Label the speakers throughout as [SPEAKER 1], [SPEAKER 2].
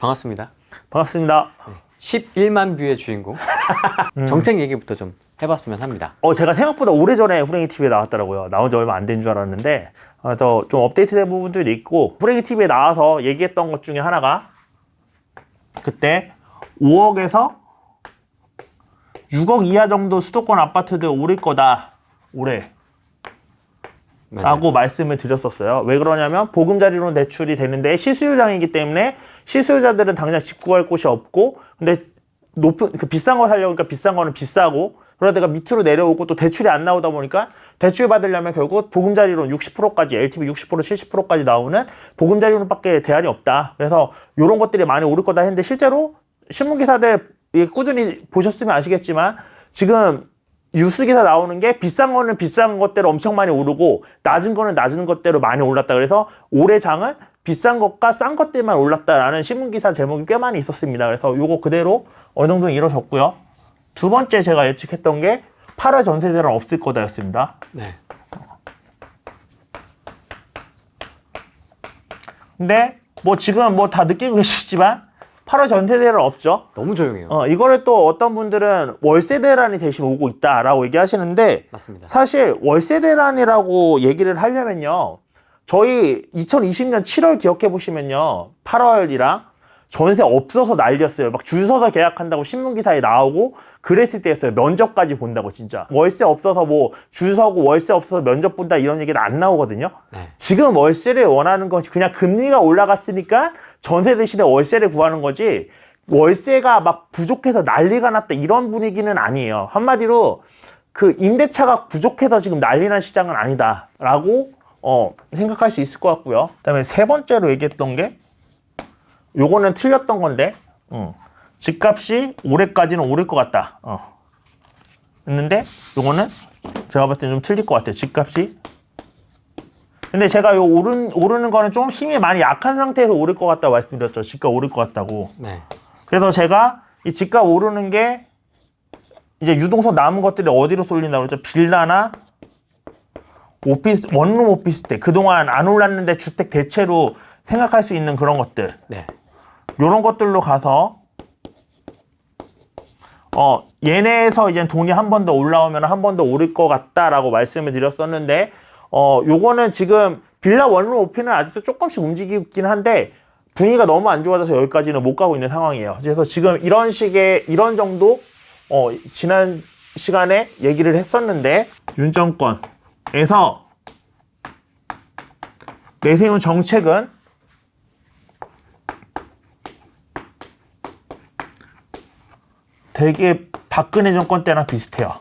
[SPEAKER 1] 반갑습니다.
[SPEAKER 2] 반갑습니다.
[SPEAKER 1] 11만 뷰의 주인공 정책 얘기부터 좀 해봤으면 합니다.
[SPEAKER 2] 제가 생각보다 오래전에 후랭이 TV에 나왔더라고요. 나온 지 얼마 안 된 줄 알았는데 그래서 좀 업데이트된 부분들도 있고, 후랭이 TV에 나와서 얘기했던 것 중에 하나가 그때 5억에서 6억 이하 정도 수도권 아파트들 오를 거다 올해 라고 말씀을 드렸었어요. 왜 그러냐면 보금자리론 대출이 되는데 실수요장이기 때문에 실수요자들은 당장 집 구할 곳이 없고, 근데 그 비싼 거 살려니까 비싼 거는 비싸고, 그러다가 밑으로 내려오고 또 대출이 안 나오다 보니까 대출 받으려면 결국 보금자리론 60%까지, LTV 60% 70%까지 나오는 보금자리론밖에 대안이 없다. 그래서 이런 것들이 많이 오를 거다 했는데, 실제로 신문기사들 꾸준히 보셨으면 아시겠지만 지금 뉴스기사 나오는 게 비싼 거는 비싼 것대로 엄청 많이 오르고 낮은 거는 낮은 것대로 많이 올랐다. 그래서 올해 장은 비싼 것과 싼 것들만 올랐다라는 신문기사 제목이 꽤 많이 있었습니다. 그래서 요거 그대로 어느 정도 이루어졌고요. 두 번째 제가 예측했던 게 8월 전세대란 없을 거다였습니다.
[SPEAKER 1] 네.
[SPEAKER 2] 근데 뭐 지금 뭐 다 느끼고 계시지만 8월 전세대란 없죠.
[SPEAKER 1] 너무 조용해요.
[SPEAKER 2] 이거를 또 어떤 분들은 월세 대란이 대신 오고 있다라고 얘기하시는데,
[SPEAKER 1] 맞습니다.
[SPEAKER 2] 사실 월세 대란이라고 얘기를 하려면요, 저희 2020년 7월 기억해 보시면요, 8월이랑 전세 없어서 난리였어요. 막 줄 서서 계약한다고 신문기사에 나오고 그랬을 때였어요. 면접까지 본다고. 진짜 월세 없어서 뭐 줄 서고 월세 없어서 면접 본다 이런 얘기는 안 나오거든요.
[SPEAKER 1] 네.
[SPEAKER 2] 지금 월세를 원하는 것이 그냥 금리가 올라갔으니까 전세 대신에 월세를 구하는 거지, 월세가 막 부족해서 난리가 났다 이런 분위기는 아니에요. 한마디로 그 임대차가 부족해서 지금 난리 난 시장은 아니다라고 생각할 수 있을 것 같고요. 그다음에 세 번째로 얘기했던 게, 요거는 틀렸던 건데, 집값이 올해까지는 오를 것 같다. 했는데, 요거는 제가 봤을 때 좀 틀릴 것 같아요. 집값이. 근데 제가 요 오르는 거는 좀 힘이 많이 약한 상태에서 오를 것 같다고 말씀드렸죠. 집값 오를 것 같다고.
[SPEAKER 1] 네.
[SPEAKER 2] 그래서 제가 이 집값 오르는 게 이제 유동성 남은 것들이 어디로 쏠린다고 그러죠? 빌라나 오피스, 원룸 오피스텔. 그동안 안 올랐는데 주택 대체로 생각할 수 있는 그런 것들.
[SPEAKER 1] 네.
[SPEAKER 2] 요런 것들로 가서 얘네에서 이제 돈이 한 번 더 올라오면 한 번 더 오를 것 같다라고 말씀을 드렸었는데, 요거는 지금 빌라 원룸 오피는 아직도 조금씩 움직이고 있긴 한데 분위기가 너무 안 좋아져서 여기까지는 못 가고 있는 상황이에요. 그래서 지금 이런 정도 지난 시간에 얘기를 했었는데, 윤 정권에서 내세운 정책은 되게 박근혜 정권 때랑 비슷해요.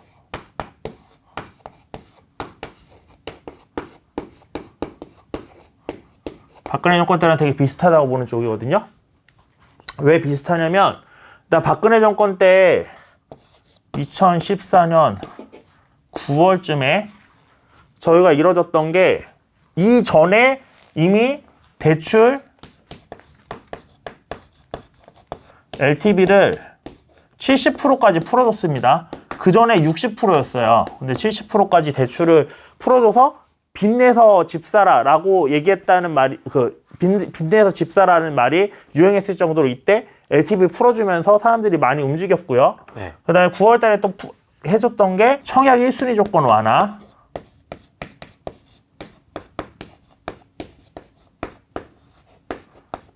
[SPEAKER 2] 박근혜 정권 때랑 되게 비슷하다고 보는 쪽이거든요. 왜 비슷하냐면, 나 박근혜 정권 때 2014년 9월쯤에 저희가 이뤄졌던 게, 이전에 이미 대출 LTV를 70%까지 풀어줬습니다. 그 전에 60%였어요. 근데 70%까지 대출을 풀어줘서 빚내서 집 사라라고 얘기했다는 말이, 빚내서 집 사라는 말이 유행했을 정도로 이때 LTV 풀어주면서 사람들이 많이 움직였고요.
[SPEAKER 1] 네.
[SPEAKER 2] 그 다음에 9월 달에 또 해줬던 게 청약 1순위 조건 완화.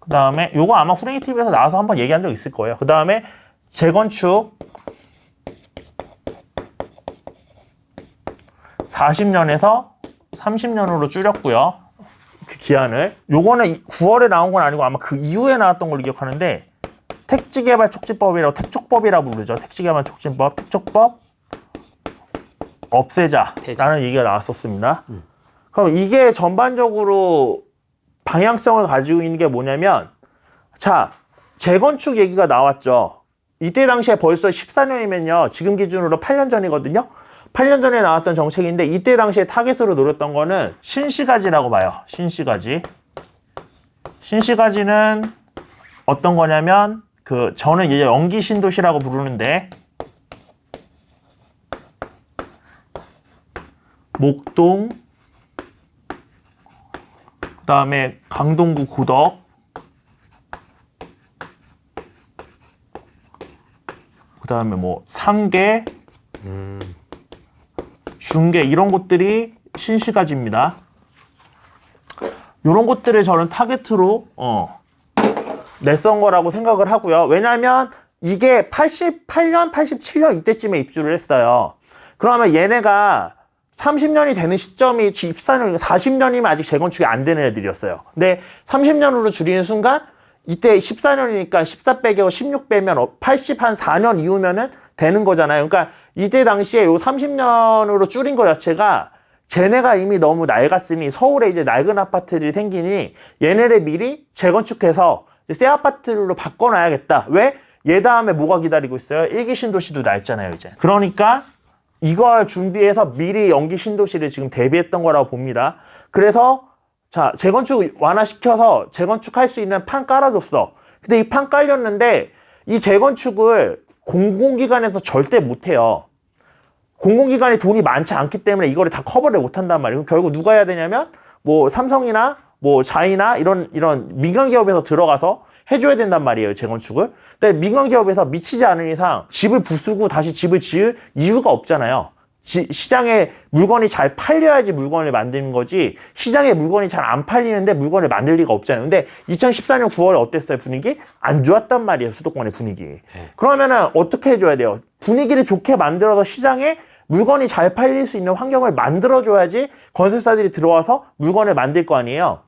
[SPEAKER 2] 그 다음에 요거 아마 후랭이 TV에서 나와서 한번 얘기한 적 있을 거예요. 그 다음에 재건축 40년에서 30년으로 줄였고요. 그 기한을. 요거는 9월에 나온 건 아니고 아마 그 이후에 나왔던 걸로 기억하는데, 택지개발 촉진법이라고, 택촉법이라고 부르죠. 택지개발 촉진법, 택촉법 없애자라는 얘기가 나왔었습니다. 그럼 이게 전반적으로 방향성을 가지고 있는 게 뭐냐면, 자, 재건축 얘기가 나왔죠. 이때 당시에 벌써 14년이면요. 지금 기준으로 8년 전이거든요. 8년 전에 나왔던 정책인데, 이때 당시에 타겟으로 노렸던 거는 신시가지라고 봐요. 신시가지. 신시가지는 어떤 거냐면, 저는 이제 연기 신도시라고 부르는데, 목동, 그 다음에 강동구 고덕, 그 다음에 뭐 상계, 중계 이런 곳들이 신시가지입니다. 이런 것들을 저는 타겟으로 냈던 거라고 생각을 하고요. 왜냐하면 이게 88년, 87년 이때쯤에 입주를 했어요. 그러면 얘네가 30년이 되는 시점이 14년, 40년이면 아직 재건축이 안 되는 애들이었어요. 근데 30년으로 줄이는 순간 이때 14년이니까 14 빼고 16 빼면 80 한 4년 이후면은 되는 거잖아요. 그러니까 이때 당시에 요 30년으로 줄인 거 자체가 쟤네가 이미 너무 낡았으니 서울에 이제 낡은 아파트들이 생기니 얘네를 미리 재건축해서 새 아파트로 바꿔놔야겠다. 왜? 얘 다음에 뭐가 기다리고 있어요? 일기 신도시도 낡잖아요, 이제. 그러니까 이걸 준비해서 미리 연기 신도시를 지금 대비했던 거라고 봅니다. 그래서 자, 재건축 완화시켜서 재건축할 수 있는 판 깔아줬어. 근데 이 판 깔렸는데 이 재건축을 공공기관에서 절대 못해요. 공공기관이 돈이 많지 않기 때문에 이거를 다 커버를 못한단 말이에요. 결국 누가 해야 되냐면 뭐 삼성이나 뭐 자이나 이런 민간기업에서 들어가서 해줘야 된단 말이에요, 재건축을. 근데 민간기업에서 미치지 않은 이상 집을 부수고 다시 집을 지을 이유가 없잖아요. 시장에 물건이 잘 팔려야지 물건을 만드는 거지, 시장에 물건이 잘 안 팔리는데 물건을 만들 리가 없잖아요. 근데 2014년 9월에 어땠어요? 분위기? 안 좋았단 말이에요, 수도권의 분위기. 그러면은 어떻게 해줘야 돼요? 분위기를 좋게 만들어서 시장에 물건이 잘 팔릴 수 있는 환경을 만들어줘야지 건설사들이 들어와서 물건을 만들 거 아니에요.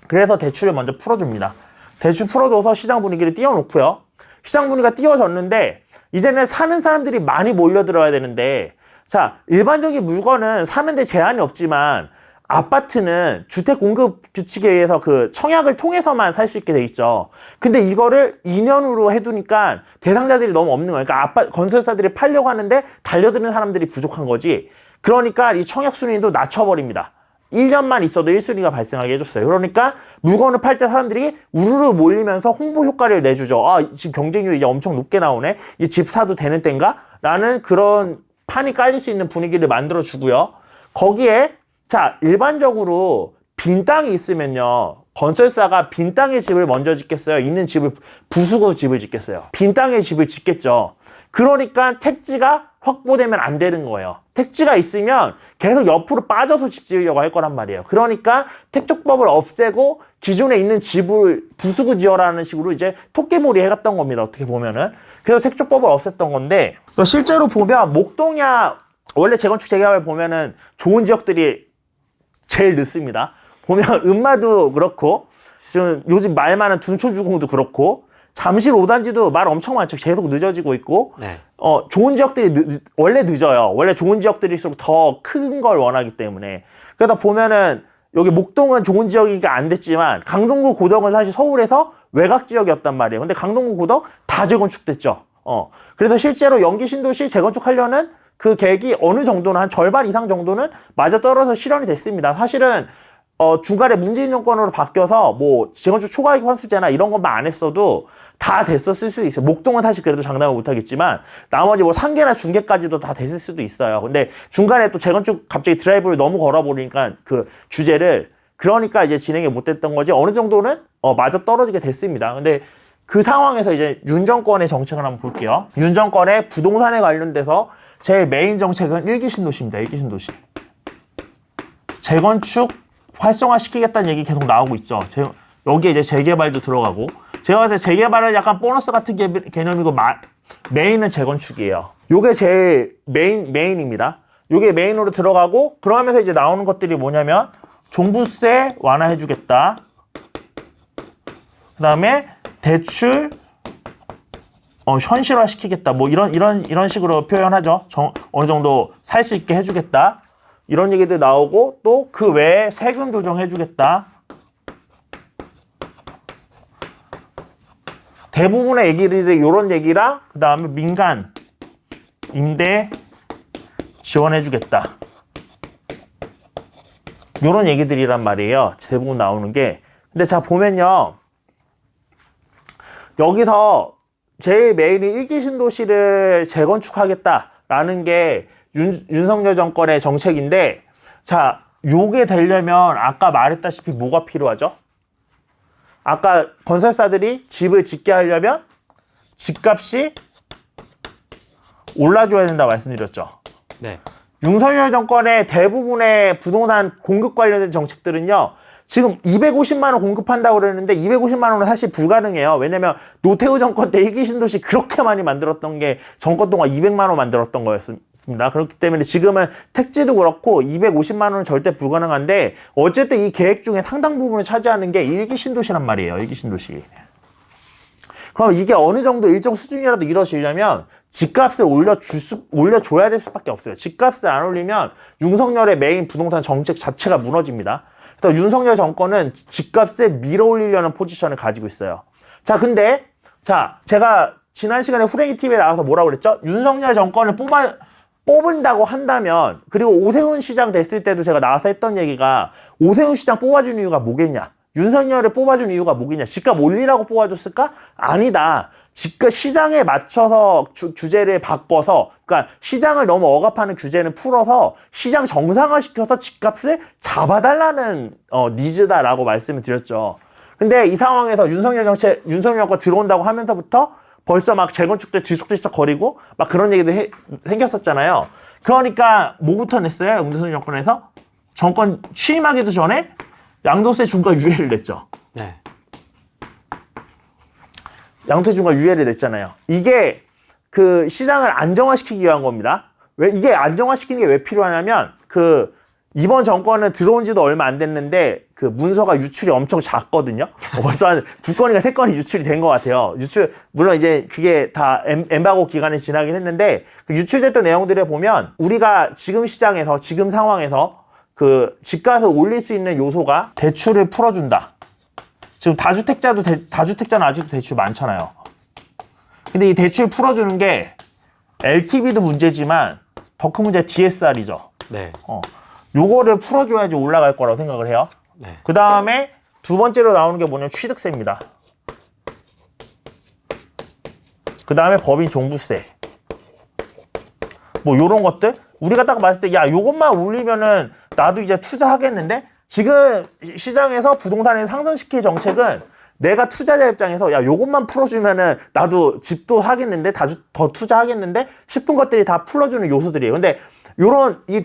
[SPEAKER 2] 그래서 대출을 먼저 풀어줍니다. 대출 풀어줘서 시장 분위기를 띄워놓고요. 시장 분위기가 띄워졌는데 이제는 사는 사람들이 많이 몰려들어야 되는데, 자, 일반적인 물건은 사는데 제한이 없지만 아파트는 주택 공급 규칙에 의해서 그 청약을 통해서만 살 수 있게 돼 있죠. 근데 이거를 2년으로 해두니까 대상자들이 너무 없는 거예요. 그러니까 건설사들이 팔려고 하는데 달려드는 사람들이 부족한 거지. 그러니까 이 청약 순위도 낮춰버립니다. 1년만 있어도 1순위가 발생하게 해줬어요. 그러니까 물건을 팔 때 사람들이 우르르 몰리면서 홍보 효과를 내주죠. 아, 지금 경쟁률이 이제 엄청 높게 나오네. 이 집 사도 되는 땐가? 라는 그런 판이 깔릴 수 있는 분위기를 만들어주고요. 거기에 자, 일반적으로 빈 땅이 있으면요, 건설사가 빈 땅에 집을 먼저 짓겠어요? 있는 집을 부수고 집을 짓겠어요? 빈 땅에 집을 짓겠죠. 그러니까 택지가 확보되면 안 되는 거예요. 택지가 있으면 계속 옆으로 빠져서 집 지으려고 할 거란 말이에요. 그러니까 택조법을 없애고 기존에 있는 집을 부수고 지어라는 식으로 이제 토끼몰이 해갔던 겁니다, 어떻게 보면은. 그래서 택조법을 없앴던 건데, 또 실제로 보면 목동야, 원래 재건축 재개발 보면은 좋은 지역들이 제일 늦습니다. 보면 음마도 그렇고, 지금 요즘 말 많은 둔초주공도 그렇고, 잠실 5단지도 말 엄청 많죠. 계속 늦어지고 있고,
[SPEAKER 1] 네.
[SPEAKER 2] 좋은 지역들이 원래 늦어요. 원래 좋은 지역들일수록 더 큰 걸 원하기 때문에. 그러다 보면은 여기 목동은 좋은 지역이니까 안 됐지만 강동구 고덕은 사실 서울에서 외곽 지역이었단 말이에요. 근데 강동구 고덕 다 재건축됐죠. 그래서 실제로 연기 신도시 재건축하려는 그 계획이 어느 정도는 한 절반 이상 정도는 맞아떨어서 실현이 됐습니다. 사실은 중간에 문재인 정권으로 바뀌어서 뭐 재건축 초과이익 환수제나 이런 것만 안 했어도 다 됐었을 수도 있어요. 목동은 사실 그래도 장담을 못 하겠지만 나머지 뭐 상계나 중계까지도 다 됐을 수도 있어요. 근데 중간에 또 재건축 갑자기 드라이브를 너무 걸어버리니까 그 규제를, 그러니까 이제 진행이 못 됐던 거지 어느 정도는 맞아떨어지게 됐습니다. 근데 그 상황에서 이제 윤 정권의 정책을 한번 볼게요. 윤 정권의 부동산에 관련돼서 제일 메인 정책은 일기 신도시입니다. 일기 신도시. 재건축 활성화시키겠다는 얘기 계속 나오고 있죠. 여기에 이제 재개발도 들어가고, 제가 봤을 때 재개발은 약간 보너스 같은 개념이고 메인은 재건축이에요. 요게 제일 메인입니다. 요게 메인으로 들어가고, 그러면서 이제 나오는 것들이 뭐냐면 종부세 완화해주겠다. 그 다음에 대출 현실화시키겠다. 뭐 이런 식으로 표현하죠. 어느 정도 살 수 있게 해주겠다. 이런 얘기들 나오고, 또 그 외에 세금 조정해주겠다. 대부분의 얘기들이 이런 얘기랑, 그 다음에 민간 임대 지원해주겠다. 이런 얘기들이란 말이에요. 대부분 나오는 게. 근데 자, 보면요. 여기서 제일 메인이 일기 신도시를 재건축하겠다라는 게 윤석열 정권의 정책인데, 자, 요게 되려면 아까 말했다시피 뭐가 필요하죠? 아까 건설사들이 집을 짓게 하려면 집값이 올라줘야 된다 말씀드렸죠.
[SPEAKER 1] 네.
[SPEAKER 2] 윤석열 정권의 대부분의 부동산 공급 관련된 정책들은요, 지금 250만 원 공급한다고 그러는데 250만 원은 사실 불가능해요. 왜냐면 노태우 정권 때 1기 신도시 그렇게 많이 만들었던 게 정권 동안 200만 원 만들었던 거였습니다. 그렇기 때문에 지금은 택지도 그렇고 250만 원은 절대 불가능한데 어쨌든 이 계획 중에 상당 부분을 차지하는 게 1기 신도시란 말이에요. 1기 신도시. 그럼 이게 어느 정도 일정 수준이라도 이루어지려면 집값을 올려줘야 될 수밖에 없어요. 집값을 안 올리면 윤석열의 메인 부동산 정책 자체가 무너집니다. 그래서 윤석열 정권은 집값을 밀어올리려는 포지션을 가지고 있어요. 자, 근데 제가 지난 시간에 후랭이 TV에 나와서 뭐라고 그랬죠? 윤석열 정권을 뽑은다고 한다면, 그리고 오세훈 시장 됐을 때도 제가 나와서 했던 얘기가 오세훈 시장 뽑아준 이유가 뭐겠냐? 윤석열을 뽑아준 이유가 뭐겠냐? 집값 올리라고 뽑아줬을까? 아니다. 집값 시장에 맞춰서 규제를 바꿔서, 그러니까 시장을 너무 억압하는 규제는 풀어서 시장 정상화시켜서 집값을 잡아달라는 니즈다라고 말씀을 드렸죠. 근데 이 상황에서 윤석열 정권 들어온다고 하면서부터 벌써 막 재건축들 뒤섞뒤석 거리고 막 그런 얘기도 생겼었잖아요. 그러니까 뭐부터 냈어요? 윤석열 정권에서? 정권 취임하기도 전에 양도세 중과 유예를 냈죠.
[SPEAKER 1] 네.
[SPEAKER 2] 양도세 중과 유예를 냈잖아요. 이게 그 시장을 안정화시키기 위한 겁니다. 왜 이게 안정화시키는 게 왜 필요하냐면 이번 정권은 들어온 지도 얼마 안 됐는데 그 문서가 유출이 엄청 작거든요. 벌써 한 2건인가 3건이 유출이 된 것 같아요. 물론 이제 그게 다 엠바고 기간이 지나긴 했는데 그 유출됐던 내용들을 보면 우리가 지금 시장에서 지금 상황에서 그 집값을 올릴 수 있는 요소가 대출을 풀어준다. 지금 다주택자는 아직도 대출 많잖아요. 근데 이 대출 풀어주는 게 LTV도 문제지만 더 큰 문제가 DSR이죠.
[SPEAKER 1] 네.
[SPEAKER 2] 요거를 풀어줘야지 올라갈 거라고 생각을 해요.
[SPEAKER 1] 네.
[SPEAKER 2] 그 다음에 두 번째로 나오는 게 뭐냐면 취득세입니다. 그 다음에 법인 종부세. 뭐 요런 것들 우리가 딱 봤을 때 야 요것만 올리면은 나도 이제 투자하겠는데 지금 시장에서 부동산을 상승시킬 정책은 내가 투자자 입장에서 야 요것만 풀어주면은 나도 집도 하겠는데 더 투자하겠는데 싶은 것들이 다 풀어주는 요소들이에요. 근데 요런 이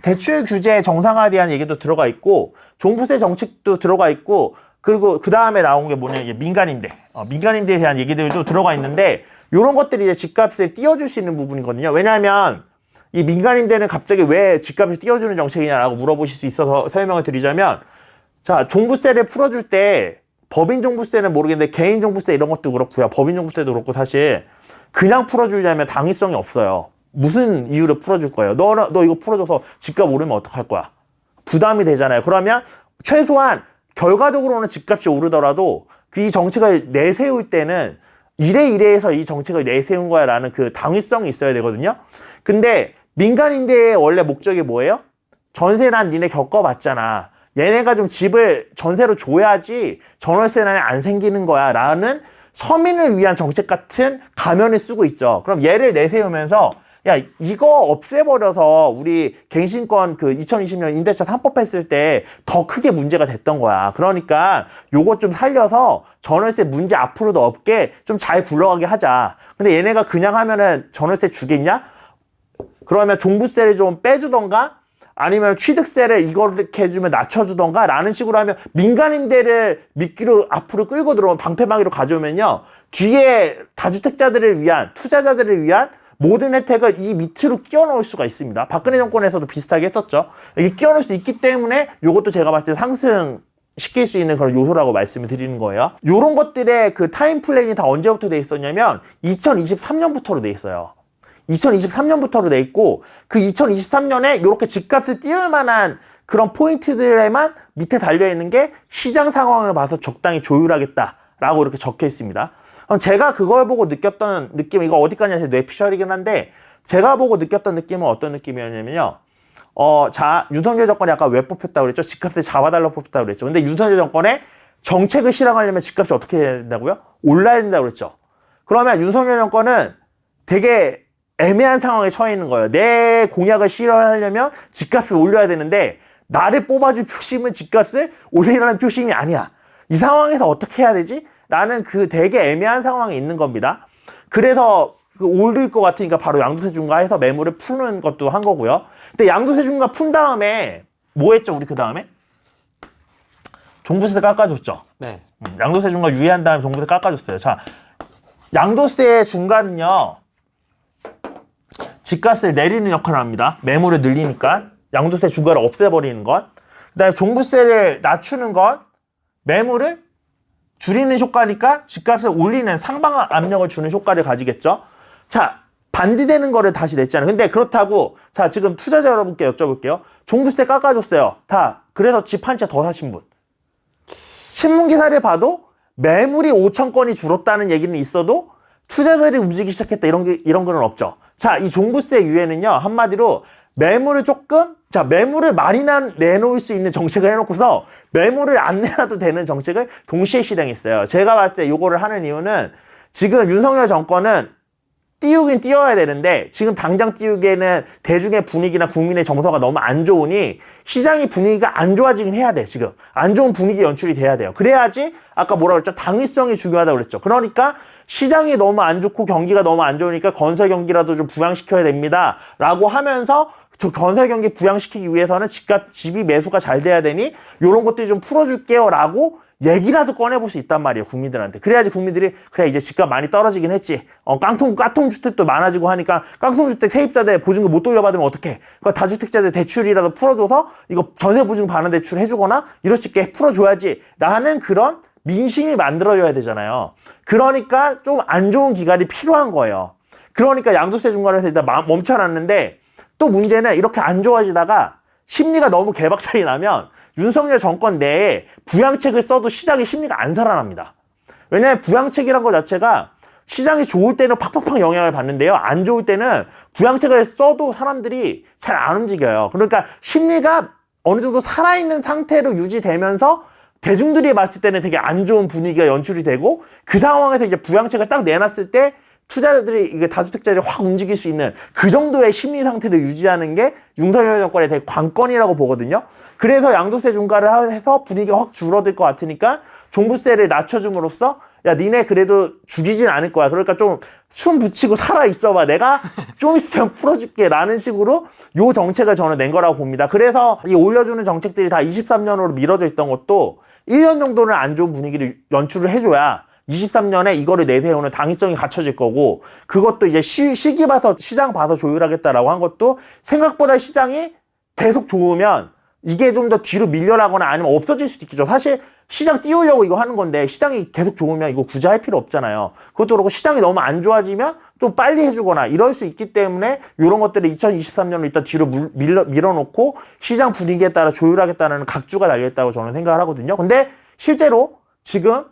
[SPEAKER 2] 대출 규제 정상화에 대한 얘기도 들어가 있고 종부세 정책도 들어가 있고 그리고 그 다음에 나온 게 뭐냐 이게 민간임대에 대한 얘기들도 들어가 있는데 요런 것들이 이제 집값을 띄워줄 수 있는 부분이거든요. 왜냐하면 이 민간임대는 갑자기 왜 집값을 띄워주는 정책이냐라고 물어보실 수 있어서 설명을 드리자면 자 종부세를 풀어줄 때 법인 종부세는 모르겠는데 개인 종부세 이런 것도 그렇고요. 법인 종부세도 그렇고 사실 그냥 풀어주려면 당위성이 없어요. 무슨 이유로 풀어줄 거예요? 너 이거 풀어줘서 집값 오르면 어떡할 거야? 부담이 되잖아요. 그러면 최소한 결과적으로는 집값이 오르더라도 이 정책을 내세울 때는 이래해서 이 정책을 내세운 거야 라는 그 당위성이 있어야 되거든요. 근데 민간임대의 원래 목적이 뭐예요? 전세 난 니네 겪어봤잖아. 얘네가 좀 집을 전세로 줘야지 전월세난이 안 생기는 거야 라는 서민을 위한 정책 같은 가면을 쓰고 있죠. 그럼 얘를 내세우면서 야 이거 없애버려서 우리 갱신권 그 2020년 임대차 3법 했을 때 더 크게 문제가 됐던 거야. 그러니까 요거 좀 살려서 전월세 문제 앞으로도 없게 좀 잘 굴러가게 하자. 근데 얘네가 그냥 하면은 전월세 주겠냐? 그러면 종부세를 좀 빼주던가 아니면 취득세를 이렇게 해주면 낮춰주던가 라는 식으로 하면 민간임대를 미끼로 앞으로 끌고 들어오면 방패막이로 가져오면요 뒤에 다주택자들을 위한 투자자들을 위한 모든 혜택을 이 밑으로 끼워 넣을 수가 있습니다. 박근혜 정권에서도 비슷하게 했었죠. 이게 끼워 넣을 수 있기 때문에 이것도 제가 봤을 때 상승시킬 수 있는 그런 요소라고 말씀을 드리는 거예요. 요런 것들의 그 타임 플랜이 다 언제부터 돼 있었냐면 2023년부터로 돼 있어요. 2023년부터로 돼 있고 그 2023년에 이렇게 집값을 띄울 만한 그런 포인트들에만 밑에 달려있는 게 시장 상황을 봐서 적당히 조율하겠다라고 이렇게 적혀 있습니다. 그럼 제가 그걸 보고 느꼈던 느낌, 이거 어디까지 제 뇌피셜이긴 한데 제가 보고 느꼈던 느낌은 어떤 느낌이었냐면요. 자, 윤석열 정권이 아까 왜 뽑혔다고 그랬죠? 집값을 잡아달라고 뽑혔다고 그랬죠. 근데 윤석열 정권의 정책을 실행하려면 집값이 어떻게 해야 된다고요? 올라야 된다고 그랬죠. 그러면 윤석열 정권은 되게 애매한 상황에 처해 있는 거예요. 내 공약을 실현하려면 집값을 올려야 되는데 나를 뽑아줄 표심은 집값을 올리라는 표심이 아니야. 이 상황에서 어떻게 해야 되지? 라는 그 되게 애매한 상황에 있는 겁니다. 그래서 오를 것 같으니까 바로 양도세 중과해서 매물을 푸는 것도 한 거고요. 근데 양도세 중과 푼 다음에 뭐 했죠? 우리 그 다음에 종부세 깎아줬죠.
[SPEAKER 1] 네.
[SPEAKER 2] 양도세 중과 유예한 다음에 종부세 깎아줬어요. 자, 양도세 중과는요, 집값을 내리는 역할을 합니다. 매물을 늘리니까 양도세 중과를 없애버리는 것. 그다음에 종부세를 낮추는 것, 매물을 줄이는 효과니까 집값을 올리는 상방 압력을 주는 효과를 가지겠죠. 자, 반대되는 거를 다시 냈잖아요. 근데 그렇다고 자, 지금 투자자 여러분께 여쭤볼게요. 종부세 깎아줬어요. 다. 그래서 집 한 채 더 사신 분. 신문 기사를 봐도 매물이 5천 건이 줄었다는 얘기는 있어도 투자자들이 움직이기 시작했다 이런 거는 없죠. 자, 이 종부세 유예는요, 한마디로 매물을 매물을 많이 내놓을 수 있는 정책을 해놓고서 매물을 안 내놔도 되는 정책을 동시에 실행했어요. 제가 봤을 때 이거를 하는 이유는 지금 윤석열 정권은 띄우긴 띄워야 되는데 지금 당장 띄우기에는 대중의 분위기나 국민의 정서가 너무 안 좋으니 시장의 분위기가 안 좋아지긴 해야 돼. 지금 안 좋은 분위기 연출이 돼야 돼요. 그래야지 아까 뭐라 그랬죠? 당위성이 중요하다고 그랬죠. 그러니까 시장이 너무 안 좋고 경기가 너무 안 좋으니까 건설 경기라도 좀 부양시켜야 됩니다 라고 하면서 저 건설 경기 부양시키기 위해서는 집이 매수가 잘 돼야 되니 이런 것들이 좀 풀어줄게요 라고 얘기라도 꺼내볼 수 있단 말이에요, 국민들한테. 그래야지 국민들이, 그래, 이제 집값 많이 떨어지긴 했지. 깡통주택도 많아지고 하니까, 깡통주택 세입자들 보증금 못 돌려받으면 어떡해. 그 다주택자들 대출이라도 풀어줘서, 이거 전세보증 반환 대출 해주거나, 이럴 수 있게 풀어줘야지. 라는 그런 민심이 만들어져야 되잖아요. 그러니까 좀 안 좋은 기간이 필요한 거예요. 그러니까 양도세 중과에서 일단 멈춰놨는데, 또 문제는 이렇게 안 좋아지다가, 심리가 너무 개박살이 나면, 윤석열 정권 내에 부양책을 써도 시장의 심리가 안 살아납니다. 왜냐하면 부양책이란 것 자체가 시장이 좋을 때는 팍팍팍 영향을 받는데요. 안 좋을 때는 부양책을 써도 사람들이 잘 안 움직여요. 그러니까 심리가 어느 정도 살아있는 상태로 유지되면서 대중들이 봤을 때는 되게 안 좋은 분위기가 연출이 되고 그 상황에서 이제 부양책을 딱 내놨을 때 투자자들이 이게 다주택자들이 확 움직일 수 있는 그 정도의 심리 상태를 유지하는 게 윤석열 정권의 되게 관건이라고 보거든요. 그래서 양도세 중과를 해서 분위기가 확 줄어들 것 같으니까 종부세를 낮춰줌으로써 야, 니네 그래도 죽이진 않을 거야. 그러니까 좀 숨 붙이고 살아 있어봐. 내가 좀 있으면 풀어줄게. 라는 식으로 요 정책을 저는 낸 거라고 봅니다. 그래서 이 올려주는 정책들이 다 23년으로 미뤄져 있던 것도 1년 정도는 안 좋은 분위기를 연출을 해줘야 23년에 이거를 내세우는 당위성이 갖춰질 거고 그것도 이제 시기 봐서 시장 봐서 조율하겠다라고 한 것도 생각보다 시장이 계속 좋으면 이게 좀 더 뒤로 밀려나거나 아니면 없어질 수도 있겠죠. 사실 시장 띄우려고 이거 하는 건데 시장이 계속 좋으면 이거 굳이 할 필요 없잖아요. 그것도 그렇고 시장이 너무 안 좋아지면 좀 빨리 해주거나 이럴 수 있기 때문에 이런 것들을 2023년으로 일단 뒤로 밀어놓고 시장 분위기에 따라 조율하겠다는 각주가 달려있다고 저는 생각을 하거든요. 근데 실제로 지금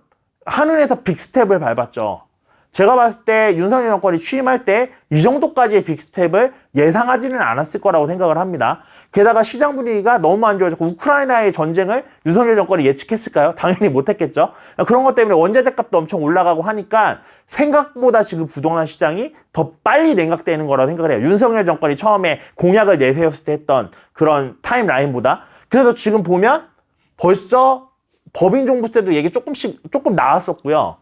[SPEAKER 2] 한은에서 빅스텝을 밟았죠. 제가 봤을 때 윤석열 정권이 취임할 때 이 정도까지의 빅스텝을 예상하지는 않았을 거라고 생각을 합니다. 게다가 시장 분위기가 너무 안 좋아졌고 우크라이나의 전쟁을 윤석열 정권이 예측했을까요? 당연히 못했겠죠. 그런 것 때문에 원자재 값도 엄청 올라가고 하니까 생각보다 지금 부동산 시장이 더 빨리 냉각되는 거라고 생각을 해요. 윤석열 정권이 처음에 공약을 내세웠을 때 했던 그런 타임라인보다. 그래서 지금 보면 벌써 법인종부세도 얘기 조금 나왔었고요.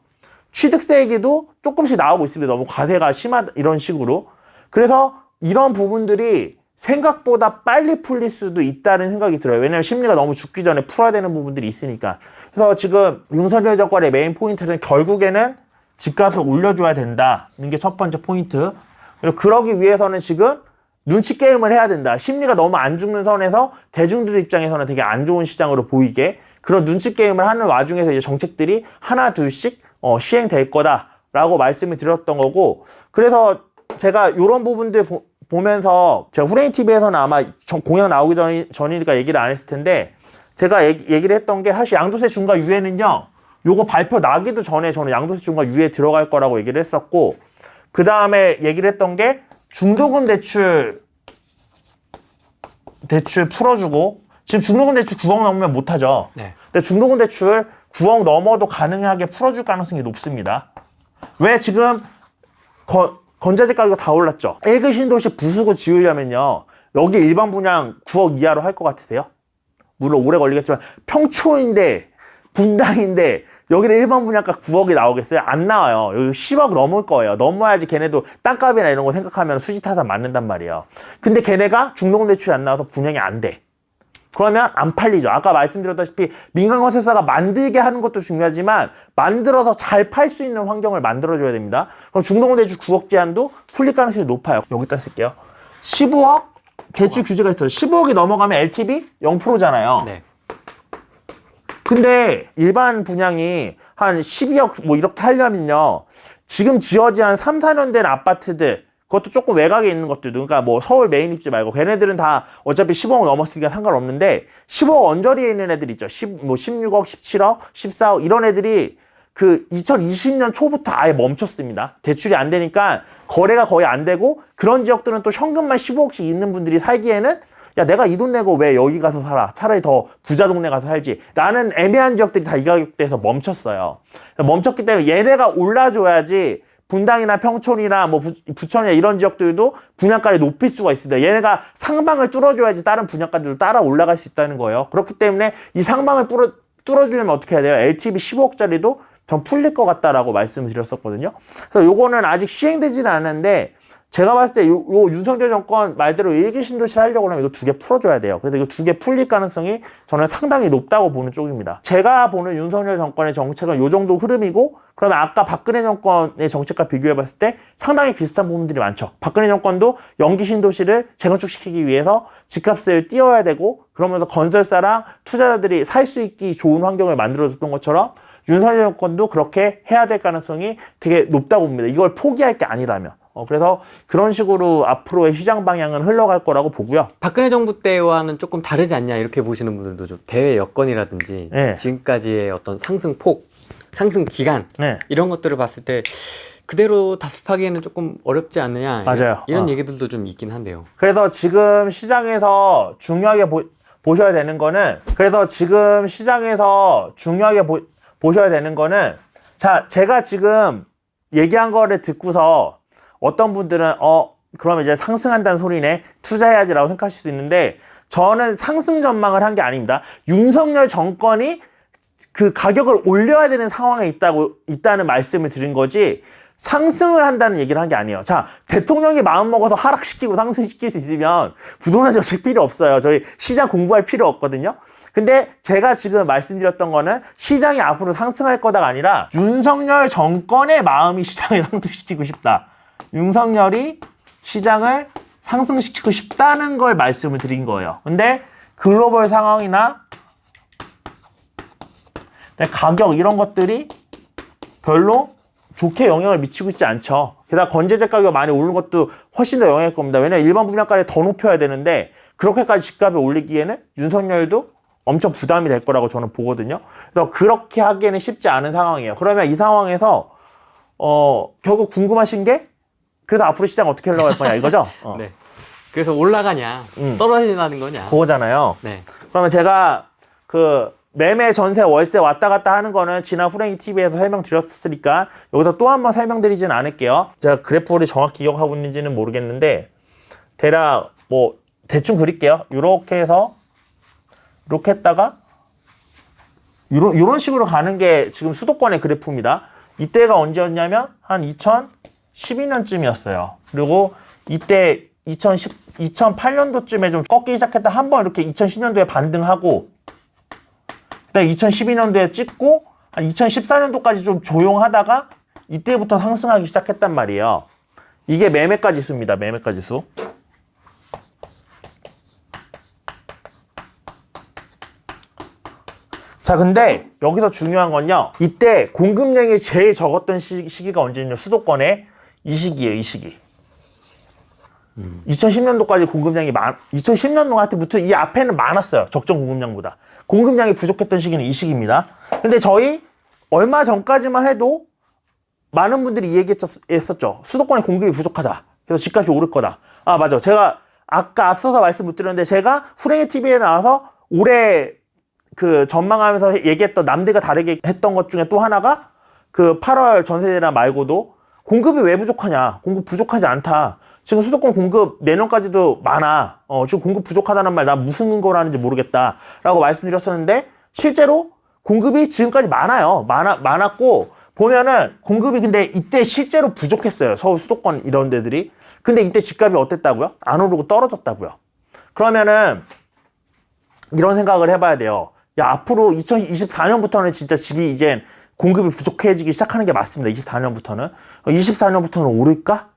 [SPEAKER 2] 취득세 얘기도 조금씩 나오고 있습니다. 너무 과세가 심하다 이런 식으로. 그래서 이런 부분들이 생각보다 빨리 풀릴 수도 있다는 생각이 들어요. 왜냐하면 심리가 너무 죽기 전에 풀어야 되는 부분들이 있으니까. 그래서 지금 윤석열 정권의 메인 포인트는 결국에는 집값을 올려줘야 된다는 게 첫 번째 포인트. 그리고 그러기 위해서는 지금 눈치 게임을 해야 된다. 심리가 너무 안 죽는 선에서 대중들 입장에서는 되게 안 좋은 시장으로 보이게 그런 눈치 게임을 하는 와중에서 이제 정책들이 하나 둘씩 시행될 거다라고 말씀을 드렸던 거고 그래서 제가 이런 부분들 보면서 제가 후레인 TV에서는 아마 공약 나오기 전이니까 얘기를 안 했을 텐데 제가 얘기를 했던 게 사실 양도세 중과 유예는요 요거 발표 나기도 전에 저는 양도세 중과 유예 들어갈 거라고 얘기를 했었고 그 다음에 얘기를 했던 게 중도금 대출 풀어주고 지금 중도금 대출 9억 넘으면 못하죠. 네. 근데 중도금 대출 9억 넘어도 가능하게 풀어줄 가능성이 높습니다. 왜 지금 건자재 가격 다 올랐죠. 1급 신도시 부수고 지으려면요. 여기 일반 분양 9억 이하로 할 것 같으세요? 물론 오래 걸리겠지만 평초인데 분당인데 여기는 일반 분양가 9억이 나오겠어요? 안 나와요. 여기 10억 넘을 거예요. 넘어야지 걔네도 땅값이나 이런 거 생각하면 수지타산 맞는단 말이에요. 근데 걔네가 중동대출이 안 나와서 분양이 안 돼. 그러면 안 팔리죠. 아까 말씀드렸다시피 민간건설사가 만들게 하는 것도 중요하지만 만들어서 잘 팔 수 있는 환경을 만들어줘야 됩니다. 그럼 중동대출 9억 제한도 풀릴 가능성이 높아요. 여기다 쓸게요. 15억 대출 규제가 있어요. 15억이 넘어가면 LTV 0%잖아요.
[SPEAKER 1] 네.
[SPEAKER 2] 근데 일반 분양이 한 12억 뭐 이렇게 하려면요. 지금 지어진 한 3, 4년 된 아파트들 그것도 조금 외곽에 있는 것들도 그러니까 뭐 서울 메인 입지 말고 걔네들은 다 어차피 15억 넘었으니까 상관없는데 15억 언저리에 있는 애들 있죠. 16억, 17억, 14억 이런 애들이 그 2020년 초부터 아예 멈췄습니다. 대출이 안 되니까 거래가 거의 안 되고 그런 지역들은 또 현금만 15억씩 있는 분들이 살기에는 야 내가 이 돈 내고 왜 여기 가서 살아? 차라리 더 부자 동네 가서 살지. 라는 애매한 지역들이 다 이 가격대에서 멈췄어요. 멈췄기 때문에 얘네가 올라줘야지 분당이나 평촌이나 뭐 부천이나 이런 지역들도 분양가를 높일 수가 있습니다. 얘네가 상방을 뚫어줘야지 다른 분양가들도 따라 올라갈 수 있다는 거예요. 그렇기 때문에 이 상방을 뚫어주려면 어떻게 해야 돼요? LTV 15억짜리도 전 풀릴 것 같다라고 말씀을 드렸었거든요. 그래서 요거는 아직 시행되지는 않았는데 제가 봤을 때 요 윤석열 정권 말대로 일기 신도시를 하려고 하면 이거 2개 풀어줘야 돼요. 그래서 이거 2개 풀릴 가능성이 저는 상당히 높다고 보는 쪽입니다. 제가 보는 윤석열 정권의 정책은 요 정도 흐름이고 그러면 아까 박근혜 정권의 정책과 비교해 봤을 때 상당히 비슷한 부분들이 많죠. 박근혜 정권도 연기 신도시를 재건축시키기 위해서 집값을 띄워야 되고 그러면서 건설사랑 투자자들이 살 수 있기 좋은 환경을 만들어줬던 것처럼 윤석열 정권도 그렇게 해야 될 가능성이 되게 높다고 봅니다. 이걸 포기할 게 아니라면. 그래서 그런 식으로 앞으로의 시장 방향은 흘러갈 거라고 보고요.
[SPEAKER 1] 박근혜 정부 때와는 조금 다르지 않냐 이렇게 보시는 분들도 좀 대외 여건이라든지
[SPEAKER 2] 네.
[SPEAKER 1] 지금까지의 어떤 상승 폭, 상승 기간
[SPEAKER 2] 네.
[SPEAKER 1] 이런 것들을 봤을 때 그대로 답습하기에는 조금 어렵지 않느냐
[SPEAKER 2] 맞아요.
[SPEAKER 1] 이런 얘기들도 좀 있긴 한데요.
[SPEAKER 2] 그래서 지금 시장에서 중요하게 보셔야 되는 거는 보셔야 되는 거는 자 제가 지금 얘기한 거를 듣고서 어떤 분들은 그러면 이제 상승한다는 소리네 투자해야지라고 생각하실 수 있는데 저는 상승 전망을 한 게 아닙니다. 윤석열 정권이 그 가격을 올려야 되는 상황에 있다는 말씀을 드린 거지 상승을 한다는 얘기를 한 게 아니에요. 자, 대통령이 마음 먹어서 하락시키고 상승시킬 수 있으면 부동산 정책 필요 없어요. 저희 시장 공부할 필요 없거든요. 근데 제가 지금 말씀드렸던 거는 시장이 앞으로 상승할 거다가 아니라 윤석열 정권의 마음이 시장을 상승시키고 싶다. 윤석열이 시장을 상승시키고 싶다는 걸 말씀을 드린 거예요. 근데 글로벌 상황이나 가격 이런 것들이 별로 좋게 영향을 미치고 있지 않죠. 게다가 건재재 가격 많이 오른 것도 훨씬 더 영향일 겁니다. 왜냐면 일반 분양가를 더 높여야 되는데 그렇게까지 집값을 올리기에는 윤석열도 엄청 부담이 될 거라고 저는 보거든요. 그래서 그렇게 하기에는 쉽지 않은 상황이에요. 그러면 이 상황에서 결국 궁금하신 게 그래서 앞으로 시장 어떻게 흘러갈 거냐 이거죠?
[SPEAKER 1] 네. 그래서 올라가냐, 떨어지는 거냐.
[SPEAKER 2] 그거잖아요.
[SPEAKER 1] 네.
[SPEAKER 2] 그러면 제가 그 매매, 전세, 월세 왔다 갔다 하는 거는 지난 후랭이 TV에서 설명드렸으니까 여기서 또 한 번 설명드리진 않을게요. 제가 그래프를 정확히 기억하고 있는지는 모르겠는데 대략 뭐 대충 그릴게요. 이렇게 해서 이렇게 했다가 이런 식으로 가는 게 지금 수도권의 그래프입니다. 이때가 언제였냐면 한 2012년쯤이었어요. 그리고 이때 2008년도쯤에 좀 꺾이기 시작했다 한 번 이렇게 2010년도에 반등하고 그다음에 2012년도에 찍고 한 2014년도까지 좀 조용하다가 이때부터 상승하기 시작했단 말이에요. 이게 매매가 지수입니다. 매매가 지수. 자, 근데 여기서 중요한 건요. 이때 공급량이 제일 적었던 시기가 언제냐? 수도권에 이 시기예요. 이 시기. 2010년도까지 공급량이 2010년도 하여튼부터 이 앞에는 많았어요. 적정 공급량보다. 공급량이 부족했던 시기는 이 시기입니다. 근데 저희 얼마 전까지만 해도 많은 분들이 이 얘기 했었죠. 수도권에 공급이 부족하다. 그래서 집값이 오를 거다. 아, 맞아. 제가 아까 앞서서 말씀 못 드렸는데 제가 후랭이 TV에 나와서 올해 그 전망하면서 얘기했던 남들과 다르게 했던 것 중에 또 하나가 그 8월 전세대나 말고도 공급이 왜 부족하냐. 공급 부족하지 않다. 지금 수도권 공급 내년까지도 많아. 지금 공급 부족하다는 말 난 무슨 근거로 하는지 모르겠다. 라고 말씀드렸었는데 실제로 공급이 지금까지 많았고, 보면은 공급이 근데 이때 실제로 부족했어요. 서울 수도권 이런 데들이. 근데 이때 집값이 어땠다고요? 안 오르고 떨어졌다고요. 그러면은 이런 생각을 해봐야 돼요. 야, 앞으로 2024년부터는 진짜 집이 이제 공급이 부족해지기 시작하는 게 맞습니다. 24년부터는. 24년부터는 오를까?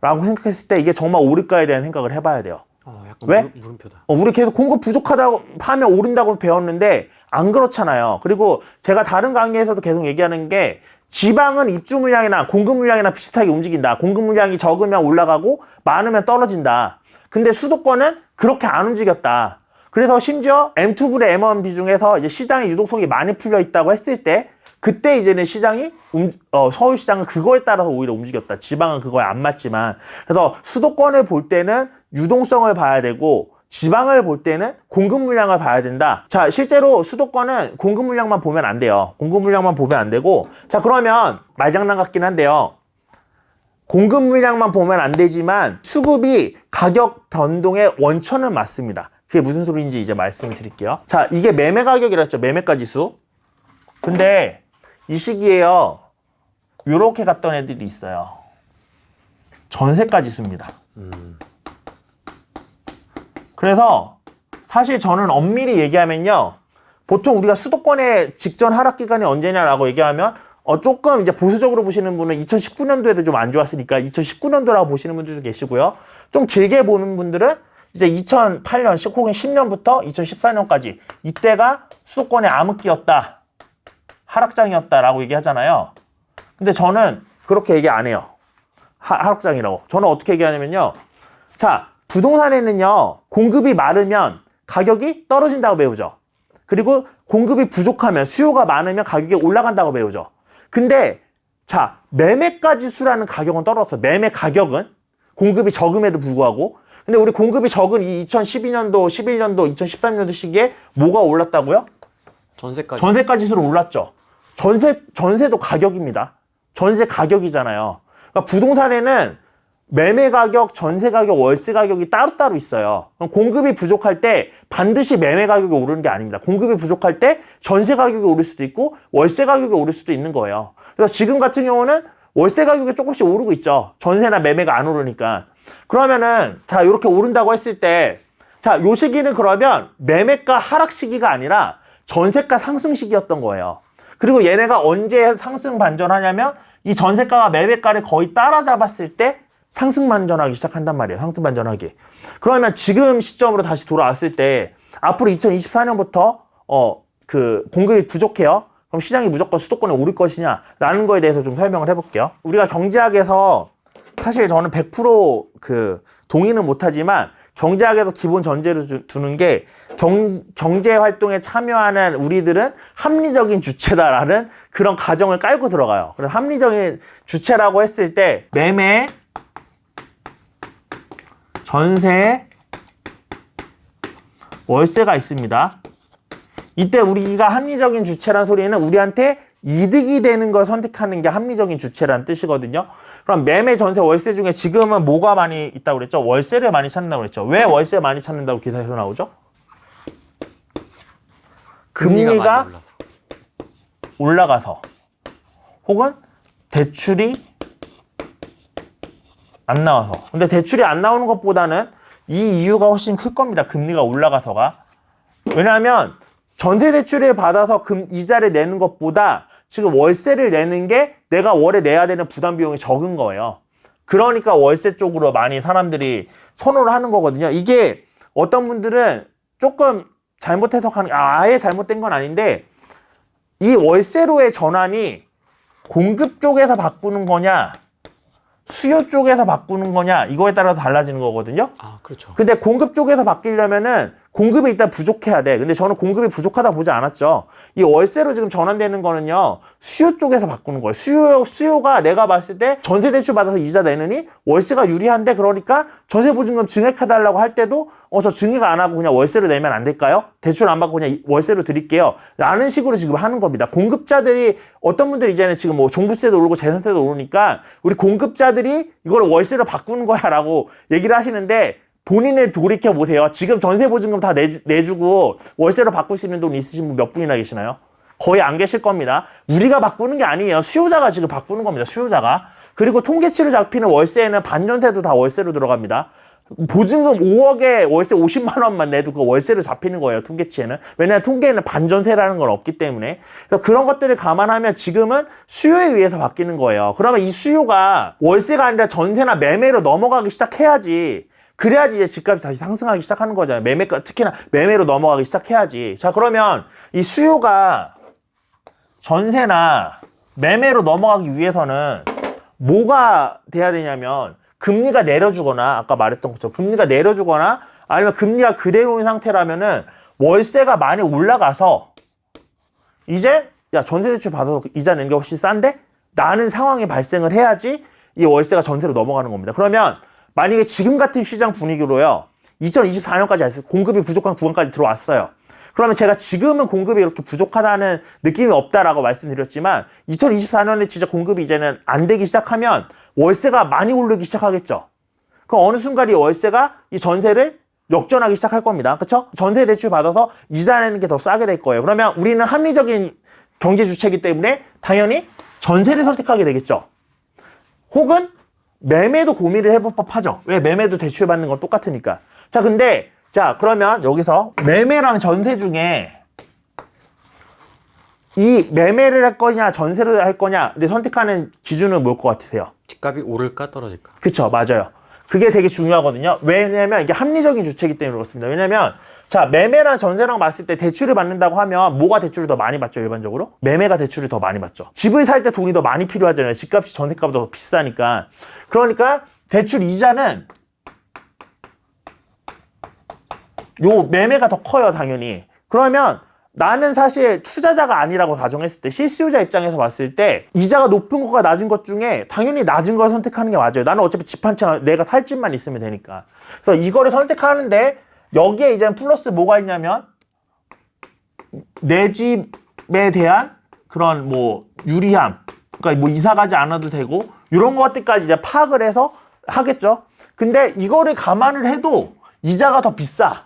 [SPEAKER 2] 라고 생각했을 때 이게 정말 오를까에 대한 생각을 해봐야 돼요.
[SPEAKER 1] 약간
[SPEAKER 2] 왜?
[SPEAKER 1] 물음표다.
[SPEAKER 2] 우리 계속 공급 부족하다고 하면 오른다고 배웠는데 안 그렇잖아요. 그리고 제가 다른 강의에서도 계속 얘기하는 게 지방은 입주 물량이나 공급 물량이나 비슷하게 움직인다. 공급 물량이 적으면 올라가고 많으면 떨어진다. 근데 수도권은 그렇게 안 움직였다. 그래서 심지어 M2분의 M1 비중에서 이제 시장의 유동성이 많이 풀려 있다고 했을 때 그때 이제는 시장이 서울시장은 그거에 따라서 오히려 움직였다. 지방은 그거에 안 맞지만. 그래서 수도권을 볼 때는 유동성을 봐야 되고 지방을 볼 때는 공급 물량을 봐야 된다. 자, 실제로 수도권은 공급 물량만 보면 안 돼요. 공급 물량만 보면 안 되고, 자, 그러면 말장난 같긴 한데요. 공급 물량만 보면 안 되지만 수급이 가격 변동의 원천은 맞습니다. 그게 무슨 소리인지 이제 말씀을 드릴게요. 자, 이게 매매 가격이라 했죠. 매매가 지수. 근데 이 시기에요, 요렇게 갔던 애들이 있어요. 전세가 지수입니다. 그래서 사실 저는 엄밀히 얘기하면요, 보통 우리가 수도권의 직전 하락 기간이 언제냐라고 얘기하면 조금 이제 보수적으로 보시는 분은 2019년도에도 좀 안 좋았으니까 2019년도라고 보시는 분들도 계시고요. 좀 길게 보는 분들은 이제 2008년 혹은 10년부터 2014년까지 이때가 수도권의 암흑기였다, 하락장이었다라고 얘기하잖아요. 근데 저는 그렇게 얘기 안 해요. 하락장이라고. 저는 어떻게 얘기하냐면요. 자, 부동산에는요, 공급이 마르면 가격이 떨어진다고 배우죠. 그리고 공급이 부족하면, 수요가 많으면 가격이 올라간다고 배우죠. 근데 자, 매매가 지수라는 가격은 떨어졌어. 매매 가격은 공급이 적음에도 불구하고. 근데 우리 공급이 적은 이 2012년도, 11년도, 2013년도 시기에 뭐가 올랐다고요? 전세가 지수로 올랐죠. 전세도 가격입니다. 전세 가격이잖아요. 그러니까 부동산에는 매매 가격, 전세 가격, 월세 가격이 따로따로 있어요. 그럼 공급이 부족할 때 반드시 매매 가격이 오르는 게 아닙니다. 공급이 부족할 때 전세 가격이 오를 수도 있고 월세 가격이 오를 수도 있는 거예요. 그래서 지금 같은 경우는 월세 가격이 조금씩 오르고 있죠. 전세나 매매가 안 오르니까. 그러면은 자, 이렇게 오른다고 했을 때, 자, 요 시기는 그러면 매매가 하락 시기가 아니라 전세가 상승 시기였던 거예요. 그리고 얘네가 언제 상승 반전하냐면 이 전세가가 매매가를 거의 따라잡았을 때 상승 반전하기 시작한단 말이에요. 상승 반전하기. 그러면 지금 시점으로 다시 돌아왔을 때 앞으로 2024년부터 공급이 부족해요. 그럼 시장이 무조건 수도권에 오를 것이냐라는 거에 대해서 좀 설명을 해볼게요. 우리가 경제학에서 사실 저는 100% 동의는 못하지만 경제학에서 기본 전제로 두는 게 경제 활동에 참여하는 우리들은 합리적인 주체다라는 그런 가정을 깔고 들어가요. 그래서 합리적인 주체라고 했을 때 매매, 전세, 월세가 있습니다. 이때 우리가 합리적인 주체란 소리는 우리한테 이득이 되는 걸 선택하는 게 합리적인 주체란 뜻이거든요. 그럼 매매, 전세, 월세 중에 지금은 뭐가 많이 있다고 그랬죠? 월세를 많이 찾는다고 그랬죠. 왜 월세 많이 찾는다고 기사에서 나오죠? 금리가 올라가서 혹은 대출이 안 나와서. 근데 대출이 안 나오는 것보다는 이 이유가 훨씬 클 겁니다. 금리가 올라가서가. 왜냐하면 전세 대출을 받아서 이자를 내는 것보다 지금 월세를 내는 게 내가 월에 내야 되는 부담 비용이 적은 거예요. 그러니까 월세 쪽으로 많이 사람들이 선호를 하는 거거든요. 이게 어떤 분들은 조금 잘못 해석하는, 아예 잘못된 건 아닌데, 이 월세로의 전환이 공급 쪽에서 바꾸는 거냐, 수요 쪽에서 바꾸는 거냐, 이거에 따라서 달라지는 거거든요.
[SPEAKER 1] 아, 그렇죠.
[SPEAKER 2] 근데 공급 쪽에서 바뀌려면은 공급이 일단 부족해야 돼. 근데 저는 공급이 부족하다 보지 않았죠. 이 월세로 지금 전환되는 거는요, 수요 쪽에서 바꾸는 거예요. 수요가 내가 봤을 때 전세 대출 받아서 이자 내느니 월세가 유리한데, 그러니까 전세 보증금 증액해달라고 할 때도 저 증액 안 하고 그냥 월세로 내면 안 될까요? 대출 안 받고 그냥 월세로 드릴게요. 라는 식으로 지금 하는 겁니다. 공급자들이, 어떤 분들이 이제는 지금 뭐 종부세도 오르고 재산세도 오르니까 우리 공급자들이 이걸 월세로 바꾸는 거야 라고 얘기를 하시는데, 본인을 돌이켜보세요. 지금 전세보증금 다 내주고 월세로 바꿀 수 있는 돈 있으신 분 몇 분이나 계시나요? 거의 안 계실 겁니다. 우리가 바꾸는 게 아니에요. 수요자가 지금 바꾸는 겁니다. 수요자가. 그리고 통계치로 잡히는 월세에는 반전세도 다 월세로 들어갑니다. 보증금 5억에 월세 50만 원만 내도 그 월세로 잡히는 거예요. 통계치에는. 왜냐하면 통계에는 반전세라는 건 없기 때문에. 그래서 그런 것들을 감안하면 지금은 수요에 의해서 바뀌는 거예요. 그러면 이 수요가 월세가 아니라 전세나 매매로 넘어가기 시작해야지. 그래야지 이제 집값이 다시 상승하기 시작하는 거잖아요. 매매가 특히나 매매로 넘어가기 시작해야지. 자, 그러면 이 수요가 전세나 매매로 넘어가기 위해서는 뭐가 돼야 되냐면 금리가 내려주거나 아까 말했던 것처럼 금리가 내려주거나 아니면 금리가 그대로인 상태라면은 월세가 많이 올라가서 이제 야 전세 대출 받아서 이자 내는 게 훨씬 싼데? 라는 상황이 발생을 해야지 이 월세가 전세로 넘어가는 겁니다. 그러면 만약에 지금 같은 시장 분위기로요 2024년까지 공급이 부족한 구간까지 들어왔어요. 그러면 제가 지금은 공급이 이렇게 부족하다는 느낌이 없다라고 말씀드렸지만 2024년에 진짜 공급이 이제는 안 되기 시작하면 월세가 많이 오르기 시작하겠죠. 그럼 어느 순간 이 월세가 이 전세를 역전하기 시작할 겁니다. 그렇죠? 전세 대출 받아서 이자 내는 게 더 싸게 될 거예요. 그러면 우리는 합리적인 경제 주체이기 때문에 당연히 전세를 선택하게 되겠죠. 혹은 매매도 고민을 해볼 법하죠. 왜? 매매도 대출 받는 건 똑같으니까. 자, 근데 자, 그러면 여기서 매매랑 전세 중에 이 매매를 할 거냐 전세를 할 거냐를 선택하는 기준은 뭘 것 같으세요?
[SPEAKER 1] 집값이 오를까 떨어질까?
[SPEAKER 2] 그쵸, 맞아요. 그게 되게 중요하거든요. 왜냐면 이게 합리적인 주체이기 때문에 그렇습니다. 왜냐면 자, 매매랑 전세랑 봤을 때 대출을 받는다고 하면 뭐가 대출을 더 많이 받죠, 일반적으로? 매매가 대출을 더 많이 받죠. 집을 살 때 돈이 더 많이 필요하잖아요. 집값이 전세값보다 더 비싸니까. 그러니까 대출 이자는 요 매매가 더 커요, 당연히. 그러면 나는 사실 투자자가 아니라고 가정했을 때 실수요자 입장에서 봤을 때 이자가 높은 것과 낮은 것 중에 당연히 낮은 걸 선택하는 게 맞아요. 나는 어차피 집 한 채 내가 살 집만 있으면 되니까. 그래서 이거를 선택하는데 여기에 이제 플러스 뭐가 있냐면 내 집에 대한 그런 뭐 유리함, 그러니까 뭐 이사 가지 않아도 되고 이런 것들까지 이제 파악을 해서 하겠죠. 근데 이거를 감안을 해도 이자가 더 비싸.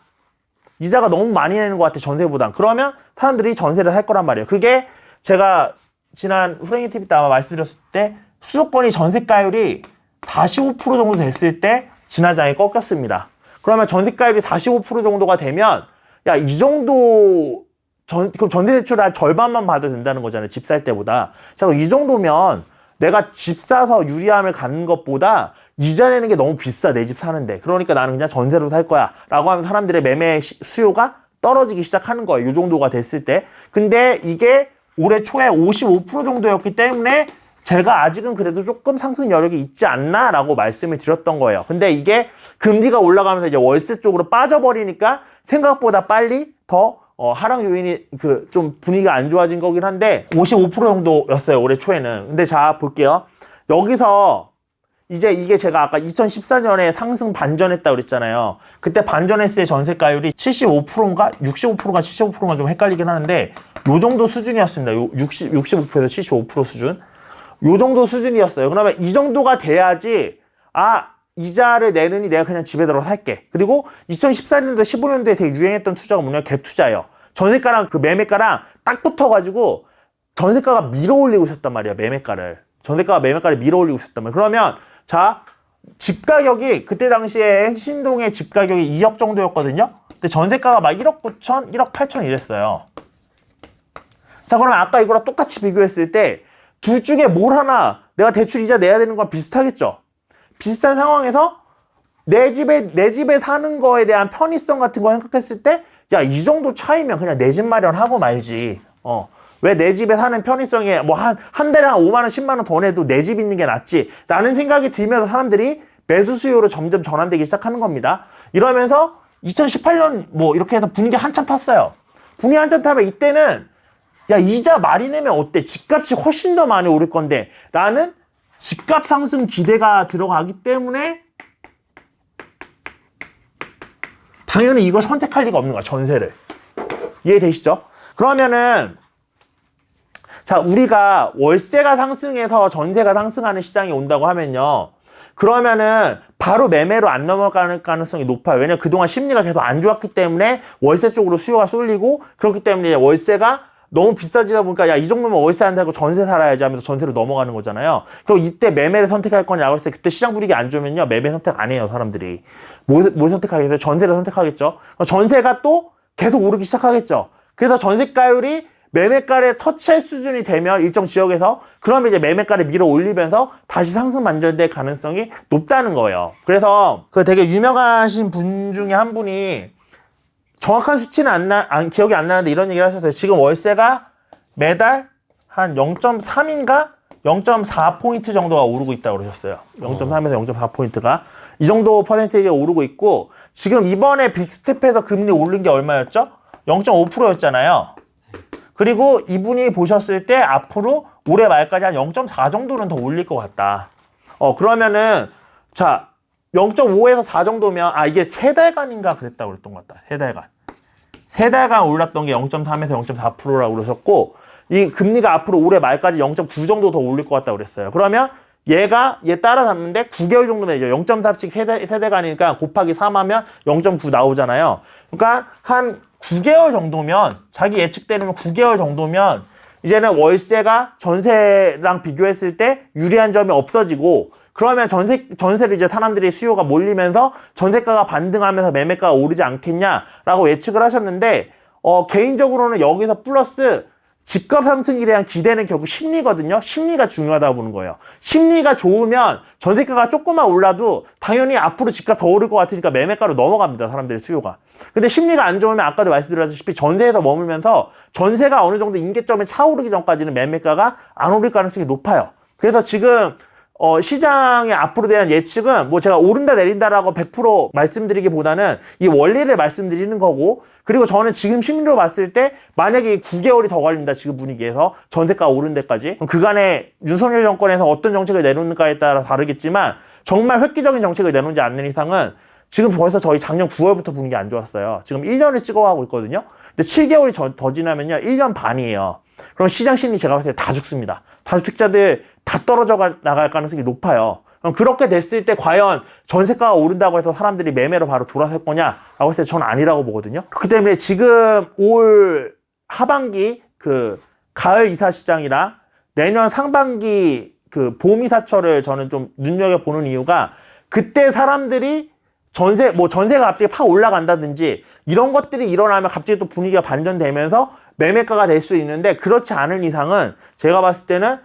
[SPEAKER 2] 이자가 너무 많이 내는 것 같아, 전세보단. 그러면 사람들이 전세를 살 거란 말이에요. 그게 제가 지난 후랭이 TV 때 아마 말씀드렸을 때 수도권이 전세가율이 45% 정도 됐을 때 지난장에 꺾였습니다. 그러면 전세가율이 45% 정도가 되면 야, 이 정도 그럼 전세 대출을 한 절반만 받아도 된다는 거잖아요. 집 살 때보다. 자, 그럼 이 정도면 내가 집 사서 유리함을 갖는 것보다 이자 내는 게 너무 비싸, 내 집 사는데. 그러니까 나는 그냥 전세로 살 거야 라고 하면 사람들의 매매 수요가 떨어지기 시작하는 거예요. 이 정도가 됐을 때. 근데 이게 올해 초에 55% 정도였기 때문에 제가 아직은 그래도 조금 상승 여력이 있지 않나 라고 말씀을 드렸던 거예요. 근데 이게 금리가 올라가면서 이제 월세 쪽으로 빠져버리니까 생각보다 빨리 더 하락 요인이 좀 분위기가 안 좋아진 거긴 한데 55% 정도였어요, 올해 초에는. 근데 자, 볼게요. 여기서 이제 이게 제가 아까 2014년에 상승 반전했다고 그랬잖아요. 그때 반전했을 때 전세가율이 75%인가? 65%가 75%가 좀 헷갈리긴 하는데 요 정도 수준이었습니다. 65%에서 75% 수준. 요 정도 수준이었어요. 그러면 이 정도가 돼야지 이자를 내느니 내가 그냥 집에 들어서 살게. 그리고 2014년도 15년도에 되게 유행했던 투자가 뭐냐면 갭 투자예요. 전세가랑 그 매매가랑 딱 붙어가지고 전세가가 밀어 올리고 있었단 말이야, 매매가를. 전세가가 매매가를 밀어 올리고 있었단 말이야. 그러면 자, 집 가격이 그때 당시에 행신동의 집 가격이 2억 정도였거든요. 근데 전세가가 막 1억 9천, 1억 8천 이랬어요. 자, 그러면 아까 이거랑 똑같이 비교했을 때 둘 중에 뭘 하나 내가 대출 이자 내야 되는 건 비슷하겠죠. 비슷한 상황에서 내 집에 사는 거에 대한 편의성 같은 거 생각했을 때 야, 이 정도 차이면 그냥 내 집 마련하고 말지. 왜 내 집에 사는 편의성에 뭐 한 달에 한 5만 원, 10만 원 더 내도 내 집 있는 게 낫지. 라는 생각이 들면서 사람들이 매수 수요로 점점 전환되기 시작하는 겁니다. 이러면서 2018년 뭐 이렇게 해서 분위기 한참 탔어요. 분위기 한참 타면 이때는 야, 이자 많이 내면 어때? 집값이 훨씬 더 많이 오를 건데 라는 집값 상승 기대가 들어가기 때문에 당연히 이걸 선택할 리가 없는 거야, 전세를. 이해되시죠? 그러면은 자, 우리가 월세가 상승해서 전세가 상승하는 시장이 온다고 하면요. 그러면은 바로 매매로 안 넘어가는 가능성이 높아요. 왜냐면 그동안 심리가 계속 안 좋았기 때문에 월세 쪽으로 수요가 쏠리고 그렇기 때문에 월세가 너무 비싸지다 보니까 야, 이 정도면 월세 안 살고 전세 살아야지 하면서 전세로 넘어가는 거잖아요. 그럼 이때 매매를 선택할 거냐고 했을 때 그때 시장 분위기 안 좋으면요. 매매 선택 안 해요, 사람들이. 뭘 선택하겠어요? 전세를 선택하겠죠. 전세가 또 계속 오르기 시작하겠죠. 그래서 전세가율이 매매가를 터치할 수준이 되면 일정 지역에서 그러면 이제 매매가를 밀어 올리면서 다시 상승 반전될 가능성이 높다는 거예요. 그래서 그 되게 유명하신 분 중에 한 분이 정확한 수치는 기억이 안 나는데 이런 얘기를 하셨어요. 지금 월세가 매달 한 0.3인가 0.4포인트 정도가 오르고 있다고 그러셨어요. 0.3에서 0.4포인트가 이 정도 퍼센테이지가 오르고 있고 지금 이번에 빅스텝에서 금리 올린 게 얼마였죠? 0.5%였잖아요. 그리고 이분이 보셨을 때 앞으로 올해 말까지 한 0.4 정도는 더 올릴 것 같다. 그러면은 자 0.5에서 4 정도면 이게 3달간인가 그랬다고 그랬던 것 같다. 3달간. 3달간 올랐던 게 0.3에서 0.4%라고 그러셨고 이 금리가 앞으로 올해 말까지 0.9 정도 더 올릴 것 같다고 그랬어요. 그러면 얘 따라잡는데 9개월 정도 되죠. 0.4씩 세대간이니까 곱하기 3하면 0.9 나오잖아요. 그러니까 한 9개월 정도면 자기 예측대로면 9개월 정도면 이제는 월세가 전세랑 비교했을 때 유리한 점이 없어지고 그러면 전세를 이제 사람들이 수요가 몰리면서 전세가가 반등하면서 매매가가 오르지 않겠냐라고 예측을 하셨는데 개인적으로는 여기서 플러스 집값 상승에 대한 기대는 결국 심리거든요. 심리가 중요하다고 보는 거예요. 심리가 좋으면 전세가가 조금만 올라도 당연히 앞으로 집값 더 오를 것 같으니까 매매가로 넘어갑니다. 사람들의 수요가. 근데 심리가 안 좋으면 아까도 말씀드렸다시피 전세에서 머물면서 전세가 어느 정도 임계점에 차오르기 전까지는 매매가가 안 오를 가능성이 높아요. 그래서 지금 시장의 앞으로 대한 예측은 뭐 제가 오른다 내린다라고 100% 말씀드리기보다는 이 원리를 말씀드리는 거고 그리고 저는 지금 심리로 봤을 때 만약에 9개월이 더 걸린다 지금 분위기에서 전세가 오른 데까지 그럼 그간에 윤석열 정권에서 어떤 정책을 내놓는가에 따라 다르겠지만 정말 획기적인 정책을 내놓지 않는 이상은 지금 벌써 저희 작년 9월부터 분위기 안 좋았어요. 지금 1년을 찍어가고 있거든요. 근데 7개월이 더 지나면요 1년 반이에요. 그럼 시장 심리 제가 봤을 때 다 죽습니다. 다주택자들 다 떨어져 나갈 가능성이 높아요. 그럼 그렇게 됐을 때 과연 전세가가 오른다고 해서 사람들이 매매로 바로 돌아설 거냐라고 했을 때 저는 아니라고 보거든요. 그렇기 때문에 지금 올 하반기 그 가을 이사 시장이랑 내년 상반기 그 봄 이사철을 저는 좀 눈여겨보는 이유가 그때 사람들이 전세가 갑자기 팍 올라간다든지 이런 것들이 일어나면 갑자기 또 분위기가 반전되면서 매매가가 될 수 있는데 그렇지 않은 이상은 제가 봤을 때는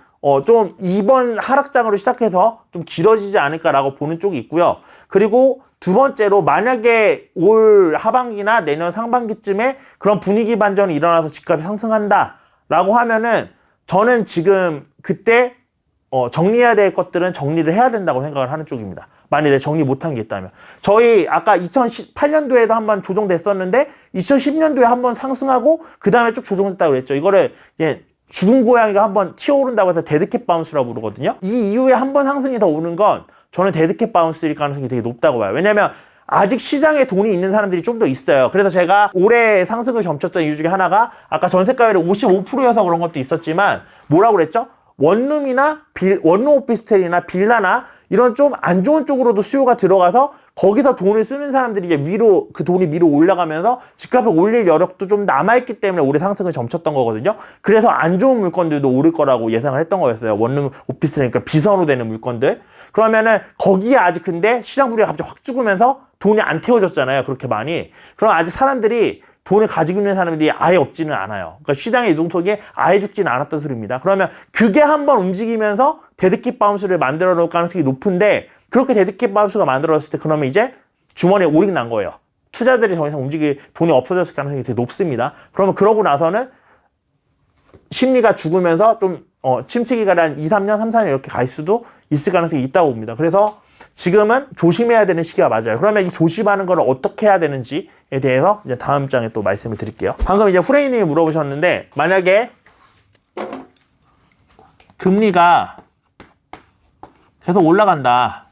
[SPEAKER 2] 좀 이번 하락장으로 시작해서 좀 길어지지 않을까라고 보는 쪽이 있고요. 그리고 두 번째로 만약에 올 하반기나 내년 상반기쯤에 그런 분위기 반전이 일어나서 집값이 상승한다라고 하면은 저는 지금 그때 정리해야 될 것들은 정리를 해야 된다고 생각을 하는 쪽입니다. 만약에 정리 못한 게 있다면. 저희 아까 2018년도에도 한번 조정됐었는데 2010년도에 한번 상승하고 그 다음에 쭉 조정됐다고 그랬죠. 이거를 죽은 고양이가 한번 튀어오른다고 해서 데드캣 바운스라고 부르거든요. 이 이후에 한번 상승이 더 오는 건 저는 데드캣 바운스일 가능성이 되게 높다고 봐요. 왜냐면 아직 시장에 돈이 있는 사람들이 좀 더 있어요. 그래서 제가 올해 상승을 점쳤던 이유 중에 하나가 아까 전세가율이 55%여서 그런 것도 있었지만 뭐라고 그랬죠? 원룸 오피스텔이나 빌라나 이런 좀 안 좋은 쪽으로도 수요가 들어가서 거기서 돈을 쓰는 사람들이 이제 그 돈이 위로 올라가면서 집값을 올릴 여력도 좀 남아있기 때문에 올해 상승을 점쳤던 거거든요. 그래서 안 좋은 물건들도 오를 거라고 예상을 했던 거였어요. 원룸 오피스텔이니까 비선호되는 물건들. 그러면은 거기에 아직 근데 시장 분위기가 갑자기 확 죽으면서 돈이 안 태워졌잖아요. 그렇게 많이. 그럼 아직 사람들이 돈을 가지고 있는 사람들이 아예 없지는 않아요. 그러니까 시장의 유동성이 아예 죽지는 않았다는 소리입니다. 그러면 그게 한번 움직이면서 데드캣 바운스를 만들어 놓을 가능성이 높은데 그렇게 데드캣 바운스가 만들어졌을 때 그러면 이제 주머니에 오링 난 거예요. 투자들이 더 이상 움직일 돈이 없어졌을 가능성이 되게 높습니다. 그러면 그러고 나서는 심리가 죽으면서 좀 침체기가 한 2, 3년, 3, 4년 이렇게 갈 수도 있을 가능성이 있다고 봅니다. 그래서 지금은 조심해야 되는 시기가 맞아요. 그러면 이 조심하는 걸 어떻게 해야 되는지에 대해서 이제 다음 장에 또 말씀을 드릴게요. 방금 이제 후레이님이 물어보셨는데 만약에 금리가 계속 올라간다.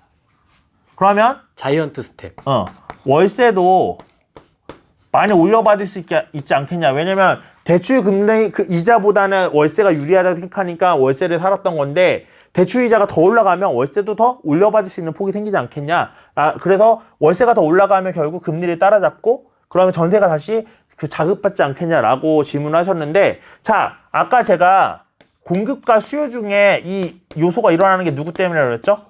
[SPEAKER 2] 그러면
[SPEAKER 1] 자이언트 스텝.
[SPEAKER 2] 월세도 많이 올려받을 수 있지 않겠냐. 왜냐면 대출 금리 그 이자보다는 월세가 유리하다고 생각하니까 월세를 살았던 건데 대출 이자가 더 올라가면 월세도 더 올려받을 수 있는 폭이 생기지 않겠냐. 그래서 월세가 더 올라가면 결국 금리를 따라잡고 그러면 전세가 다시 그 자극받지 않겠냐라고 질문하셨는데, 자, 아까 제가 공급과 수요 중에 이 요소가 일어나는 게 누구 때문이라고 그랬죠?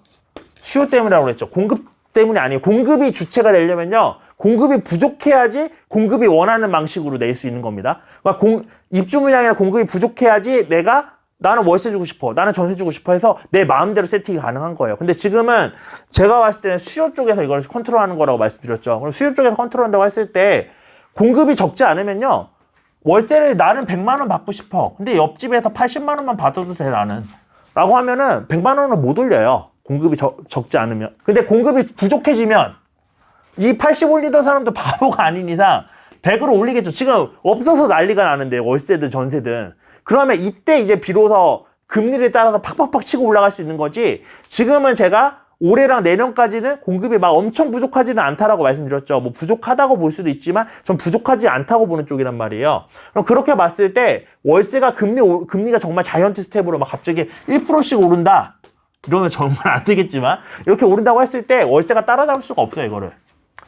[SPEAKER 2] 수요 때문이라고 그랬죠. 공급 때문이 아니에요. 공급이 주체가 되려면요, 공급이 부족해야지 공급이 원하는 방식으로 낼 수 있는 겁니다. 그러니까 입주 물량이나 공급이 부족해야지 나는 월세 주고 싶어, 나는 전세 주고 싶어 해서 내 마음대로 세팅이 가능한 거예요. 근데 지금은 제가 봤을 때는 수요 쪽에서 이걸 컨트롤하는 거라고 말씀드렸죠. 그럼 수요 쪽에서 컨트롤한다고 했을 때 공급이 적지 않으면요, 월세를 나는 100만 원 받고 싶어. 근데 옆집에서 80만 원만 받아도 돼, 나는. 라고 하면은 100만 원은 못 올려요. 공급이 적지 않으면. 근데 공급이 부족해지면 이 80 올리던 사람도 바보가 아닌 이상 100으로 올리겠죠. 지금 없어서 난리가 나는데, 월세든 전세든. 그러면 이때 이제 비로소 금리를 따라서 팍팍팍 치고 올라갈 수 있는 거지, 지금은 제가 올해랑 내년까지는 공급이 막 엄청 부족하지는 않다라고 말씀드렸죠. 뭐 부족하다고 볼 수도 있지만 전 부족하지 않다고 보는 쪽이란 말이에요. 그럼 그렇게 봤을 때 월세가 금리가 정말 자이언트 스텝으로 막 갑자기 1%씩 오른다, 이러면 정말 안 되겠지만 이렇게 오른다고 했을 때 월세가 따라잡을 수가 없어요, 이거를.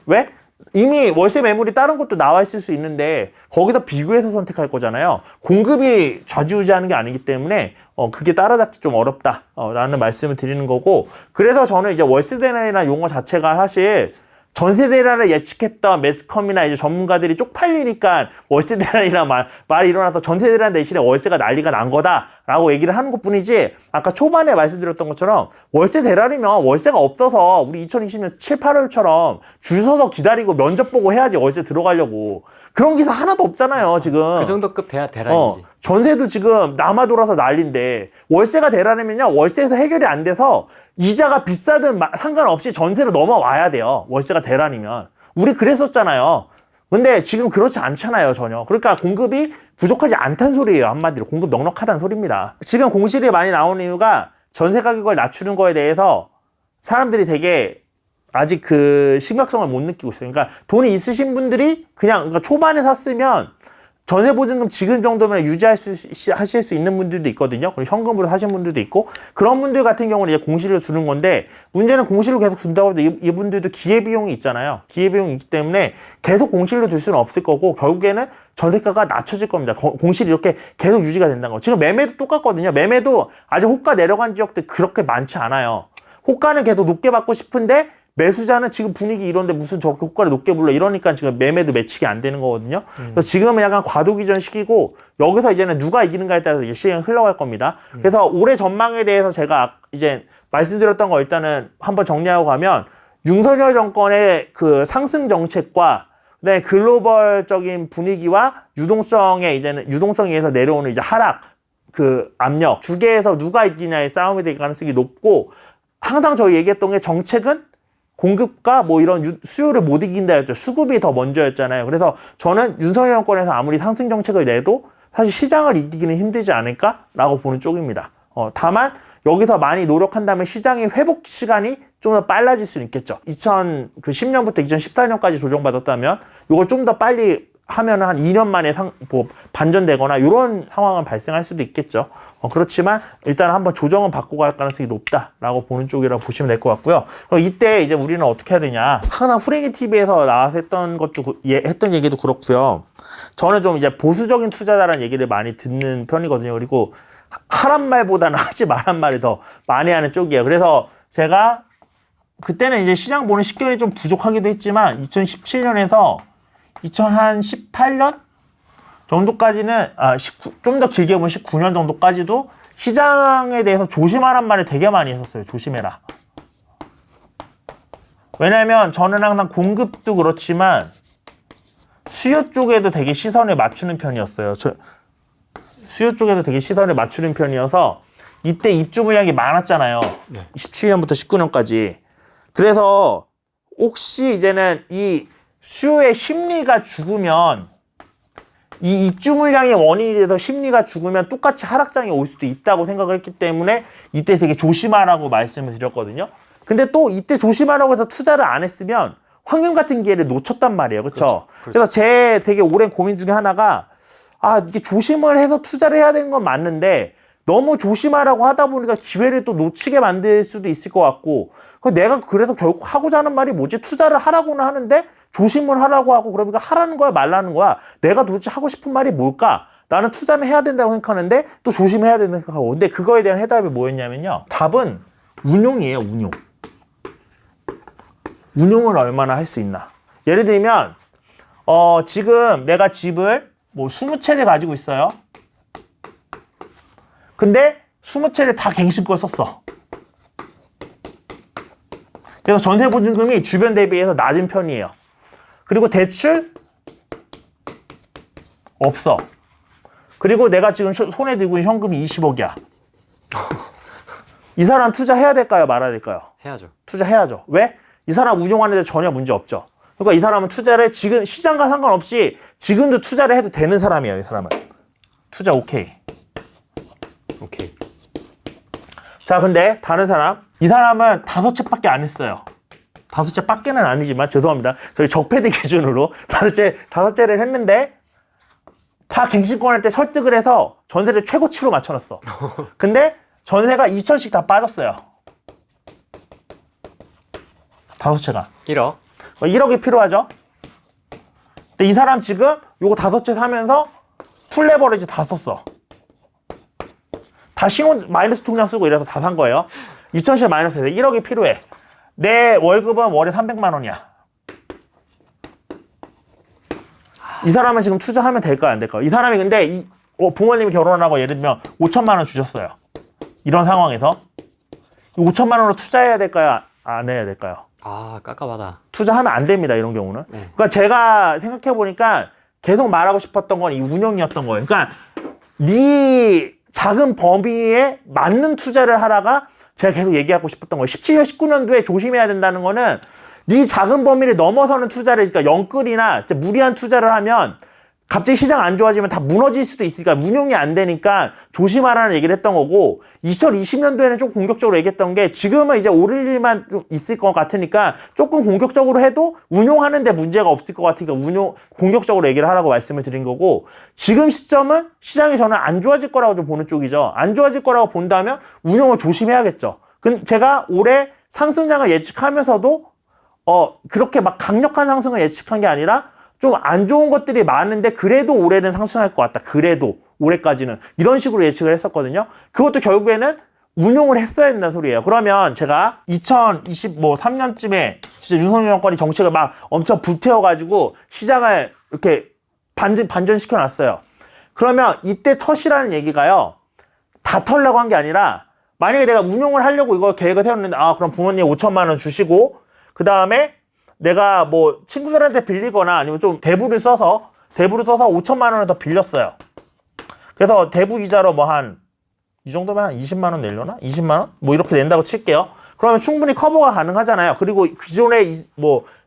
[SPEAKER 2] 왜? 이미 월세 매물이 다른 것도 나와 있을 수 있는데 거기다 비교해서 선택할 거잖아요. 공급이 좌지우지하는 게 아니기 때문에 그게 따라잡기 좀 어렵다 라는 말씀을 드리는 거고, 그래서 저는 이제 월세 대란이라는 용어 자체가 사실 전세 대란을 예측했던 매스컴이나 이제 전문가들이 쪽팔리니까 월세 대란이라는 말이 일어나서 전세 대란 대신에 월세가 난리가 난 거다라고 얘기를 하는 것 뿐이지, 아까 초반에 말씀드렸던 것처럼 월세 대란이면 월세가 없어서 우리 2020년 7, 8월처럼 줄 서서 기다리고 면접 보고 해야지 월세 들어가려고, 그런 기사 하나도 없잖아요, 지금.
[SPEAKER 1] 그 정도급 돼야 대란이지.
[SPEAKER 2] 전세도 지금 남아 돌아서 난리인데, 월세가 대란이면요, 월세에서 해결이 안 돼서 이자가 비싸든 상관없이 전세로 넘어와야 돼요. 월세가 대란이면. 우리 그랬었잖아요. 근데 지금 그렇지 않잖아요, 전혀. 그러니까 공급이 부족하지 않다는 소리예요, 한마디로. 공급 넉넉하다는 소리입니다. 지금 공실이 많이 나오는 이유가 전세 가격을 낮추는 거에 대해서 사람들이 되게 아직 그 심각성을 못 느끼고 있어요. 그러니까 돈이 있으신 분들이 그러니까 초반에 샀으면 전세보증금 지금 정도면 하실 수 있는 분들도 있거든요. 그리고 현금으로 사신 분들도 있고, 그런 분들 같은 경우는 이제 공실로 주는 건데, 문제는 공실로 계속 준다고 해도 이분들도 기회비용이 있잖아요. 기회비용이 있기 때문에 계속 공실로 줄 수는 없을 거고, 결국에는 전세가가 낮춰질 겁니다. 공실이 이렇게 계속 유지가 된다는 거. 지금 매매도 똑같거든요. 매매도 아직 호가 내려간 지역들 그렇게 많지 않아요. 호가는 계속 높게 받고 싶은데 매수자는 지금 분위기 이런데 무슨 저렇게 호가를 높게 불러, 이러니까 지금 매매도 매치기 안 되는 거거든요. 그래서 지금은 약간 과도기전 시기고, 여기서 이제는 누가 이기는가에 따라서 이제 시행이 흘러갈 겁니다. 그래서 올해 전망에 대해서 제가 이제 말씀드렸던 거 일단은 한번 정리하고 가면, 윤석열 정권의 그 상승 정책과 그다음에 글로벌적인 분위기와 유동성에 의해서 내려오는 이제 하락, 그 압력, 두 개에서 누가 이기냐의 싸움이 될 가능성이 높고, 항상 저희 얘기했던 게 정책은 공급과 뭐 이런 수요를 못 이긴다 했죠. 수급이 더 먼저였잖아요. 그래서 저는 윤석열 정권에서 아무리 상승 정책을 내도 사실 시장을 이기기는 힘들지 않을까라고 보는 쪽입니다. 다만 여기서 많이 노력한다면 시장의 회복 시간이 좀 더 빨라질 수는 있겠죠. 2010년부터 2014년까지 조정받았다면 이걸 좀 더 빨리 하면 한 2년 만에 반전되거나 이런 상황은 발생할 수도 있겠죠. 그렇지만 일단 한번 조정은 받고 갈 가능성이 높다라고 보는 쪽이라고 보시면 될 것 같고요. 이때 이제 우리는 어떻게 해야 되냐. 항상 후랭이 TV에서 나와서 했던 했던 얘기도 그렇고요. 저는 좀 이제 보수적인 투자자라는 얘기를 많이 듣는 편이거든요. 그리고 하란 말보다는 하지 말란 말을 더 많이 하는 쪽이에요. 그래서 제가 그때는 이제 시장 보는 식견이 좀 부족하기도 했지만 2017년에서 2018년 정도까지는 좀 더 길게 보면 19년 정도까지도 시장에 대해서 조심하란 말을 되게 많이 했었어요. 조심해라. 왜냐면 저는 항상 공급도 그렇지만 수요 쪽에도 되게 시선을 맞추는 편이었어요. 수요 쪽에도 되게 시선을 맞추는 편이어서 이때 입주 물량이 많았잖아요. 네. 17년부터 19년까지. 그래서 혹시 이제는 이 수요의 심리가 죽으면, 이 입주 물량의 원인이 돼서 심리가 죽으면 똑같이 하락장이 올 수도 있다고 생각을 했기 때문에 이때 되게 조심하라고 말씀을 드렸거든요. 근데 또 이때 조심하라고 해서 투자를 안 했으면 황금 같은 기회를 놓쳤단 말이에요. 그렇죠? 그래서 제 되게 오랜 고민 중에 하나가, 이게 조심을 해서 투자를 해야 되는 건 맞는데 너무 조심하라고 하다 보니까 기회를 또 놓치게 만들 수도 있을 것 같고, 내가 그래서 결국 하고자 하는 말이 뭐지? 투자를 하라고는 하는데 조심을 하라고 하고, 그러니까 하라는 거야 말라는 거야? 내가 도대체 하고 싶은 말이 뭘까? 나는 투자는 해야 된다고 생각하는데 또 조심해야 된다고 생각하고. 근데 그거에 대한 해답이 뭐였냐면요, 답은 운용이에요. 운용을 얼마나 할 수 있나. 예를 들면 지금 내가 집을 뭐 20채를 가지고 있어요. 근데 20채를 다 갱신권 썼어. 그래서 전세 보증금이 주변 대비해서 낮은 편이에요. 그리고 대출 없어. 그리고 내가 지금 손에 들고 있는 현금이 20억이야. 이 사람 투자해야 될까요? 말아야 될까요?
[SPEAKER 1] 해야죠.
[SPEAKER 2] 투자해야죠. 왜? 이 사람 운용하는 데 전혀 문제 없죠. 그러니까 이 사람은 투자를 지금 시장과 상관없이 지금도 투자를 해도 되는 사람이에요. 이 사람은. 투자 오케이. 자, 근데 다른 사람, 이 사람은 5채밖에 안 했어요. 5채밖에는 아니지만 죄송합니다. 저희 적패드 기준으로 5채를 했는데 다 갱신권할 때 설득을 해서 전세를 최고치로 맞춰놨어. 근데 전세가 2천씩 다 빠졌어요. 5채가.
[SPEAKER 1] 1억.
[SPEAKER 2] 1억이 필요하죠. 근데 이 사람 지금 요거 5채 사면서 풀레버리지 다 썼어. 다 신혼 마이너스 통장 쓰고 이래서 다 산 거예요. 2천씩 마이너스해서 1억이 필요해. 내 월급은 월에 300만 원이야. 이 사람은 지금 투자하면 될까요? 안 될까요? 이 사람이 근데 부모님이 결혼하고 예를 들면 5천만 원 주셨어요. 이런 상황에서 5천만 원으로 투자해야 될까요? 안 해야 될까요?
[SPEAKER 1] 아, 깝깝하다.
[SPEAKER 2] 투자하면 안 됩니다. 이런 경우는. 그러니까 제가 생각해 보니까 계속 말하고 싶었던 건 이 운영이었던 거예요. 그러니까 네 작은 범위에 맞는 투자를 하다가 제가 계속 얘기하고 싶었던 거예요. 17년, 19년도에 조심해야 된다는 거는 네 작은 범위를 넘어서는 투자를, 그러니까 영끌이나 무리한 투자를 하면 갑자기 시장 안 좋아지면 다 무너질 수도 있으니까 운용이 안 되니까 조심하라는 얘기를 했던 거고, 2020년도에는 좀 공격적으로 얘기했던 게 지금은 이제 오를 일만 좀 있을 것 같으니까 조금 공격적으로 해도 운용하는데 문제가 없을 것 같으니까 공격적으로 얘기를 하라고 말씀을 드린 거고, 지금 시점은 시장이 저는 안 좋아질 거라고 좀 보는 쪽이죠. 안 좋아질 거라고 본다면 운용을 조심해야겠죠. 제가 올해 상승장을 예측하면서도 그렇게 막 강력한 상승을 예측한 게 아니라 좀 안 좋은 것들이 많은데 그래도 올해는 상승할 것 같다. 그래도 올해까지는 이런 식으로 예측을 했었거든요. 그것도 결국에는 운용을 했어야 된다는 소리예요. 그러면 제가 2023년쯤에 진짜 윤석열 정권이 정책을 막 엄청 불태워가지고 시장을 이렇게 반전시켜 놨어요. 그러면 이때 터시라는 얘기가요, 다 털려고 한 게 아니라, 만약에 내가 운용을 하려고 이걸 계획을 세웠는데, 그럼 부모님 5천만 원 주시고, 그 다음에 내가 뭐 친구들한테 빌리거나 아니면 좀 대부를 써서 5천만 원을 더 빌렸어요. 그래서 대부 이자로 뭐 이 정도면 한 20만 원 내려나? 20만 원? 뭐 이렇게 낸다고 칠게요. 그러면 충분히 커버가 가능하잖아요. 그리고 기존에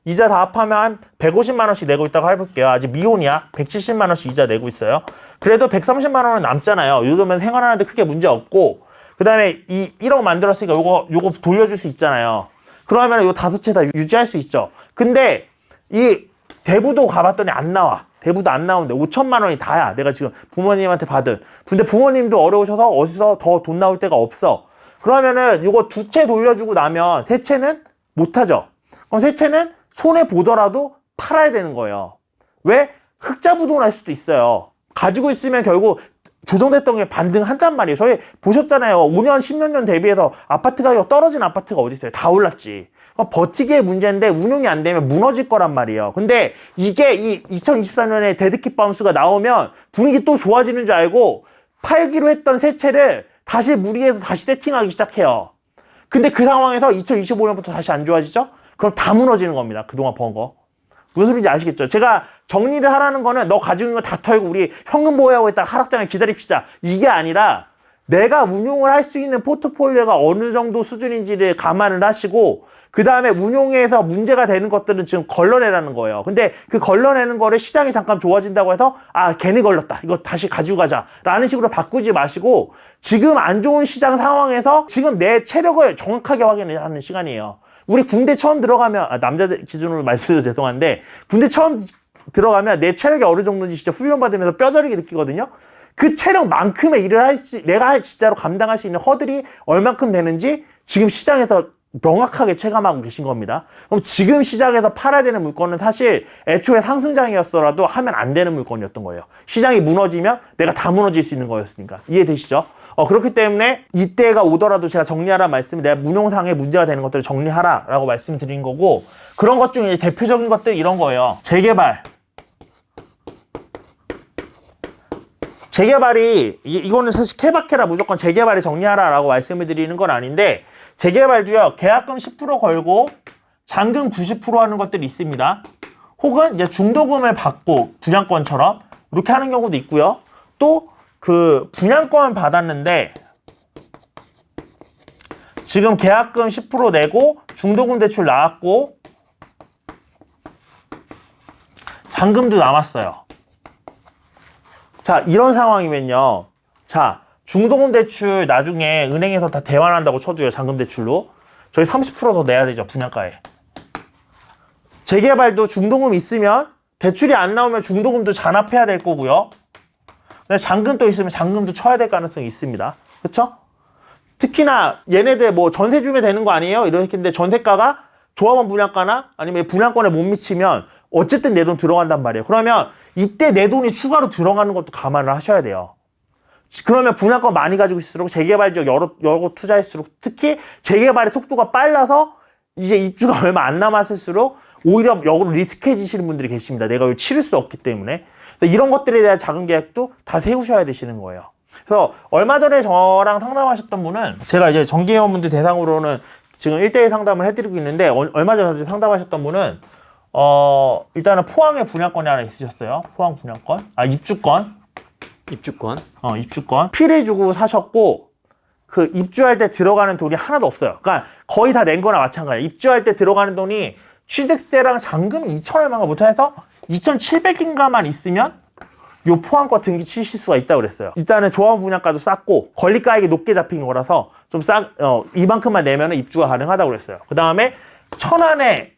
[SPEAKER 2] 이자 다 합하면 한 150만 원씩 내고 있다고 해볼게요. 아직 미혼이야. 170만 원씩 이자 내고 있어요. 그래도 130만 원은 남잖아요. 요즘엔 생활하는데 크게 문제 없고, 그 다음에 1억 만들었으니까 요거 돌려줄 수 있잖아요. 그러면 요 5채 다 유지할 수 있죠. 근데 이 대부도 가봤더니 안 나와. 대부도 안 나오는데 5천만 원이 다야. 내가 지금 부모님한테 받은. 근데 부모님도 어려우셔서 어디서 더 돈 나올 데가 없어. 그러면은 요거 2채 돌려주고 나면 3채는 못하죠. 그럼 3채는 손해 보더라도 팔아야 되는 거예요. 왜? 흑자부동할 수도 있어요. 가지고 있으면 결국 조정됐던 게 반등한단 말이에요. 저희 보셨잖아요. 5년, 10년 전 대비해서 아파트 가격 떨어진 아파트가 어디 있어요? 다 올랐지. 버티기의 문제인데 운용이 안 되면 무너질 거란 말이에요. 근데 이게 이 2024년에 데드캣 바운스가 나오면 분위기 또 좋아지는 줄 알고 팔기로 했던 세 채를 다시 무리해서 다시 세팅하기 시작해요. 근데 그 상황에서 2025년부터 다시 안 좋아지죠? 그럼 다 무너지는 겁니다. 그동안 번 거. 무슨 소리인지 아시겠죠? 제가 정리를 하라는 거는 너 가지고 있는 거 다 털고 우리 현금 보유하고 있다가 하락장을 기다립시다. 이게 아니라 내가 운용을 할 수 있는 포트폴리오가 어느 정도 수준인지를 감안을 하시고 그 다음에 운용에서 문제가 되는 것들은 지금 걸러내라는 거예요. 근데 그 걸러내는 거를 시장이 잠깐 좋아진다고 해서 괜히 걸렸다. 이거 다시 가지고 가자. 라는 식으로 바꾸지 마시고 지금 안 좋은 시장 상황에서 지금 내 체력을 정확하게 확인하는 시간이에요. 우리 군대 처음 들어가면 남자들 기준으로 말씀드려서 죄송한데 군대 처음 들어가면 내 체력이 어느 정도인지 진짜 훈련받으면서 뼈저리게 느끼거든요. 그 체력만큼의 일을 내가 진짜로 감당할 수 있는 허들이 얼만큼 되는지 지금 시장에서 명확하게 체감하고 계신 겁니다. 그럼 지금 시장에서 팔아야 되는 물건은 사실 애초에 상승장이었더라도 하면 안 되는 물건이었던 거예요. 시장이 무너지면 내가 다 무너질 수 있는 거였으니까. 이해되시죠? 그렇기 때문에 이때가 오더라도 제가 정리하라 말씀을 내가 문용상에 문제가 되는 것들을 정리하라 라고 말씀드린 거고, 그런 것 중에 대표적인 것들이 이런 거예요. 재개발이 이거는 사실 케바케라 무조건 재개발이 정리하라 라고 말씀을 드리는 건 아닌데, 재개발도요 계약금 10% 걸고 잔금 90% 하는 것들이 있습니다. 혹은 이제 중도금을 받고 분양권처럼 이렇게 하는 경우도 있고요. 또 그 분양권 받았는데 지금 계약금 10% 내고 중도금 대출 나왔고 잔금도 남았어요. 자, 이런 상황이면요. 자, 중도금 대출 나중에 은행에서 다 대환한다고 쳐줘요. 잔금 대출로. 저희 30% 더 내야 되죠. 분양가에. 재개발도 중도금 있으면 대출이 안 나오면 중도금도 잔압해야 될 거고요. 잔금도 있으면 잔금도 쳐야 될 가능성이 있습니다. 그쵸? 특히나 얘네들 뭐 전세 주면 되는 거 아니에요? 이렇게 했는데 전세가가 조합원 분양가나 아니면 분양권에 못 미치면 어쨌든 내 돈 들어간단 말이에요. 그러면 이때 내 돈이 추가로 들어가는 것도 감안을 하셔야 돼요. 그러면 분양권 많이 가지고 있을수록 재개발 지역 여러 곳 투자할수록 특히 재개발의 속도가 빨라서 이제 입주가 얼마 안 남았을수록 오히려 역으로 리스크해지시는 분들이 계십니다. 내가 이걸 치를 수 없기 때문에. 이런 것들에 대한 자금 계획도 다 세우셔야 되시는 거예요. 그래서 얼마 전에 저랑 상담하셨던 분은 제가 이제 정기회원분들 대상으로는 지금 1대1 상담을 해드리고 있는데 얼마 전에 상담하셨던 분은 일단은 포항에 분양권이 하나 있으셨어요. 포항 분양권. 입주권. 입주권. 피를 주고 사셨고 그 입주할 때 들어가는 돈이 하나도 없어요. 그러니까 거의 다 낸 거나 마찬가지예요. 입주할 때 들어가는 돈이 취득세랑 잔금이 2,000얼마가 못해서 2,700인가만 있으면 요 포항과 등기 치실 수가 있다고 그랬어요. 일단은 조합 분양가도 쌌고 권리가액이 높게 잡힌 거라서 좀 이만큼만 내면 입주가 가능하다고 그랬어요. 그 다음에 천안에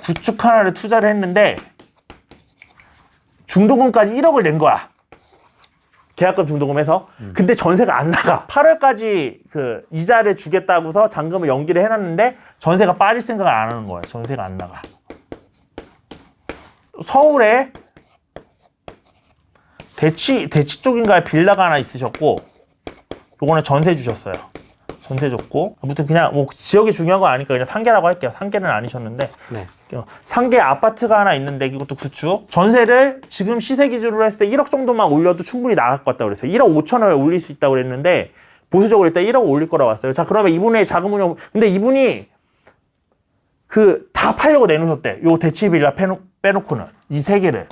[SPEAKER 2] 구축 하나를 투자를 했는데 중도금까지 1억을 낸 거야. 계약금 중도금에서. 근데 전세가 안 나가. 8월까지 그 이자를 주겠다고서 잔금을 연기를 해놨는데 전세가 빠질 생각을 안 하는 거예요. 전세가 안 나가. 서울에 대치 쪽인가에 빌라가 하나 있으셨고 요거는 전세 주셨어요. 전세 줬고 아무튼 그냥 뭐 지역이 중요한 거 아니까 그냥 상계라고 할게요. 상계는 아니셨는데
[SPEAKER 1] 네.
[SPEAKER 2] 상계 아파트가 하나 있는데 이것도 구축 전세를 지금 시세 기준으로 했을 때 1억 정도만 올려도 충분히 나갈 것 같다고 그랬어요. 1억 5천을 올릴 수 있다고 그랬는데 보수적으로 일단 1억 올릴 거라고 왔어요. 자, 그러면 이분의 자금 운용 근데 이분이 다 팔려고 내놓으셨대. 요 대치 빌라 빼놓고는 이 세 개를.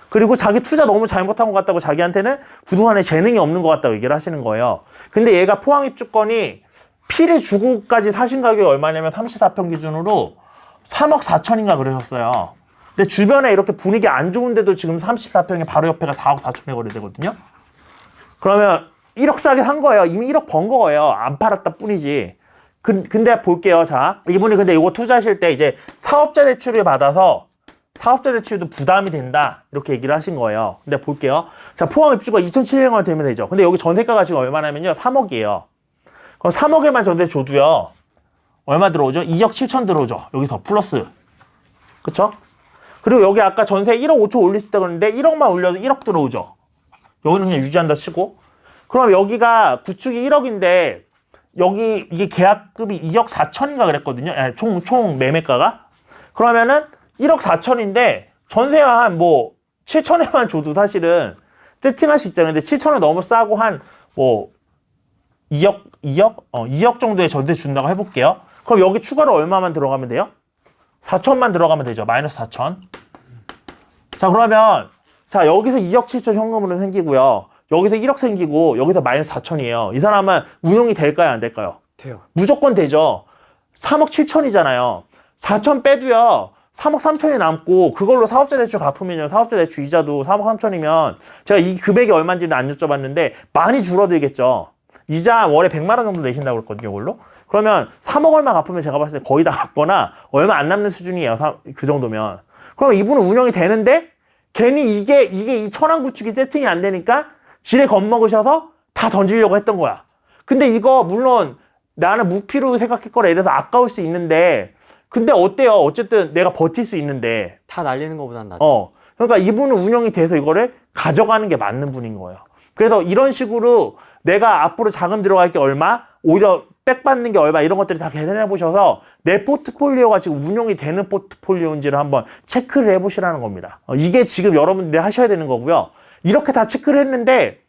[SPEAKER 2] 그리고 자기 투자 너무 잘못한 것 같다고 자기한테는 부동산에 재능이 없는 것 같다고 얘기를 하시는 거예요. 근데 얘가 포항 입주권이 피를 주고까지 사신 가격이 얼마냐면 34평 기준으로 3억 4천인가 그러셨어요. 근데 주변에 이렇게 분위기 안 좋은데도 지금 34평에 바로 옆에가 4억 4천에 거래되거든요. 그러면 1억 싸게 산 거예요. 이미 1억 번 거예요. 안 팔았다 뿐이지. 근데 볼게요. 자, 이분이 근데 이거 투자하실 때 이제 사업자 대출을 받아서 사업자 대출도 부담이 된다. 이렇게 얘기를 하신 거예요. 근데 볼게요. 자, 포항 입주가 2,700원 되면 되죠. 근데 여기 전세가가 지금 얼마냐면요. 3억이에요. 그럼 3억에만 전세 줘도요. 얼마 들어오죠? 2억 7천 들어오죠. 여기서 플러스. 그쵸? 그리고 여기 아까 전세 1억 5천 올릴 수 있다고 했는데 1억만 올려도 1억 들어오죠. 여기는 그냥 유지한다 치고. 그럼 여기가 구축이 1억인데 여기 이게 계약금이 2억 4천인가 그랬거든요. 총 매매가가. 그러면은 1억 4천인데 전세가 한 뭐 7천에만 줘도 사실은 세팅할 수 있잖아요. 근데 7천은 너무 싸고 한 뭐 2억 정도의 전세 준다고 해볼게요. 그럼 여기 추가로 얼마만 들어가면 돼요? 4천만 들어가면 되죠. 마이너스 4천. 자, 그러면 자 여기서 2억 7천 현금으로 생기고요. 여기서 1억 생기고 여기서 마이너스 4천이에요. 이 사람은 운용이 될까요? 안 될까요?
[SPEAKER 1] 돼요.
[SPEAKER 2] 무조건 되죠. 3억 7천이잖아요. 4천 빼도요. 3억 3천이 남고 그걸로 사업자 대출 갚으면요. 사업자 대출 이자도 3억 3천이면 제가 이 금액이 얼마인지는 안 여쭤봤는데 많이 줄어들겠죠. 이자 월에 100만 원 정도 내신다고 그랬거든요. 이걸로. 그러면 3억 얼마 갚으면 제가 봤을 때 거의 다 갚거나 얼마 안 남는 수준이에요. 그 정도면. 그럼 이분은 운영이 되는데 괜히 이게 이 천왕구축이 세팅이 안 되니까 지레 겁먹으셔서 다 던지려고 했던 거야. 근데 이거 물론 나는 무피로 생각했거나 이래서 아까울 수 있는데 근데 어때요? 어쨌든 내가 버틸 수 있는데
[SPEAKER 1] 다 날리는 것보단 낫죠.
[SPEAKER 2] 그러니까 이분은 운영이 돼서 이거를 가져가는 게 맞는 분인 거예요. 그래서 이런 식으로 내가 앞으로 자금 들어갈 게 얼마, 오히려 백 받는 게 얼마 이런 것들을 다 계산해 보셔서 내 포트폴리오가 지금 운용이 되는 포트폴리오인지를 한번 체크를 해 보시라는 겁니다. 이게 지금 여러분들이 하셔야 되는 거고요. 이렇게 다 체크를 했는데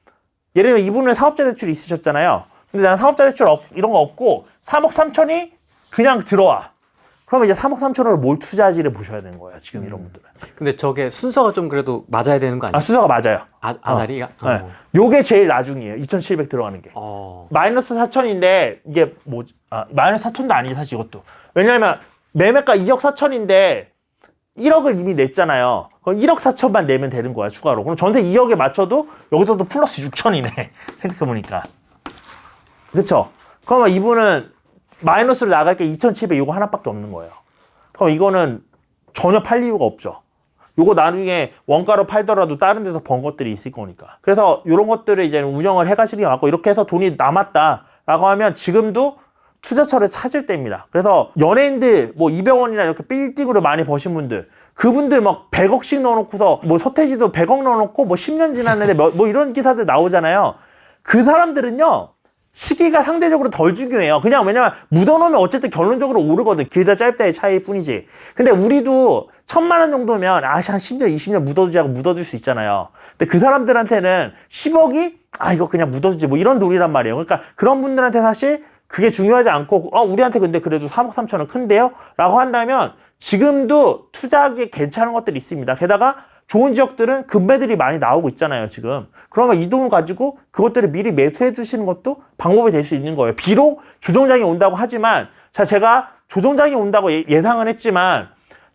[SPEAKER 2] 예를 들면 이분은 사업자 대출이 있으셨잖아요. 근데 나는 사업자 대출 이런 거 없고 3억 3천이 그냥 들어와. 그러면 이제 3억 3천으로 뭘 투자하지를 보셔야 되는 거예요. 지금 이런 분들은.
[SPEAKER 1] 근데 저게 순서가 좀 그래도 맞아야 되는 거 아니에요?
[SPEAKER 2] 순서가 맞아요.
[SPEAKER 1] 아다리가?
[SPEAKER 2] 네. 요게 제일 나중이에요. 2,700 들어가는 게. 마이너스 4천인데 이게 마이너스 4천도 아니지 사실 이것도. 왜냐하면 매매가 2억 4천인데 1억을 이미 냈잖아요. 그럼 1억 4천만 내면 되는 거야 추가로. 그럼 전세 2억에 맞춰도 여기서도 플러스 6천이네. 생각해보니까. 그쵸? 그러면 이분은 마이너스를 나갈 게 2,700 이거 하나밖에 없는 거예요. 그럼 이거는 전혀 팔 이유가 없죠. 요거 나중에 원가로 팔더라도 다른 데서 번 것들이 있을 거니까. 그래서 이런 것들을 이제 운영을 해가시는 게 맞고 이렇게 해서 돈이 남았다라고 하면 지금도 투자처를 찾을 때입니다. 그래서 연예인들 뭐 200원이나 이렇게 빌딩으로 많이 버신 분들 그분들 막 100억씩 넣어놓고서 뭐 서태지도 100억 넣어놓고 뭐 10년 지났는데 뭐 이런 기사들 나오잖아요. 그 사람들은요. 시기가 상대적으로 덜 중요해요. 그냥 왜냐면 묻어놓으면 어쨌든 결론적으로 오르거든. 길다 짧다의 차이일 뿐이지. 근데 우리도 1,000만 원 정도면 한 10년, 20년 묻어두지 하고 묻어둘 수 있잖아요. 근데 그 사람들한테는 10억이 이거 그냥 묻어두지 뭐 이런 돈이란 말이에요. 그러니까 그런 분들한테 사실 그게 중요하지 않고 우리한테 근데 그래도 3억 3천원 큰데요? 라고 한다면 지금도 투자하기 괜찮은 것들이 있습니다. 게다가 좋은 지역들은 급매들이 많이 나오고 있잖아요, 지금. 그러면 이 돈을 가지고 그것들을 미리 매수해 주시는 것도 방법이 될 수 있는 거예요. 비록 조정장이 온다고 하지만, 제가 조정장이 온다고 예상은 했지만,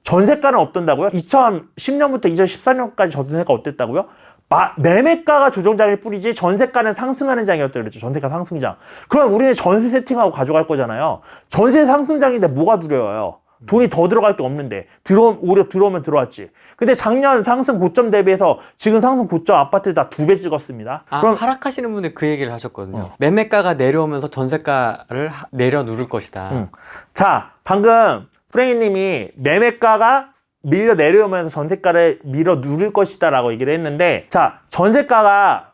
[SPEAKER 2] 전세가는 어떤다고요? 2010년부터 2014년까지 전세가 어땠다고요? 매매가가 조정장일 뿐이지 전세가는 상승하는 장이었다 그랬죠. 전세가 상승장. 그럼 우리는 전세 세팅하고 가져갈 거잖아요. 전세 상승장인데 뭐가 두려워요? 돈이 더 들어갈 게 없는데 오히려 들어오면 들어왔지. 근데 작년 상승 고점 대비해서 지금 상승 고점 아파트 다 2배 찍었습니다.
[SPEAKER 1] 그럼 하락하시는 분이 그 얘기를 하셨거든요. 매매가가 내려오면서 전세가를 내려 누를 것이다.
[SPEAKER 2] 자, 방금 프랭이님이 매매가가 밀려 내려오면서 전세가를 밀어 누를 것이다 라고 얘기를 했는데, 자, 전세가가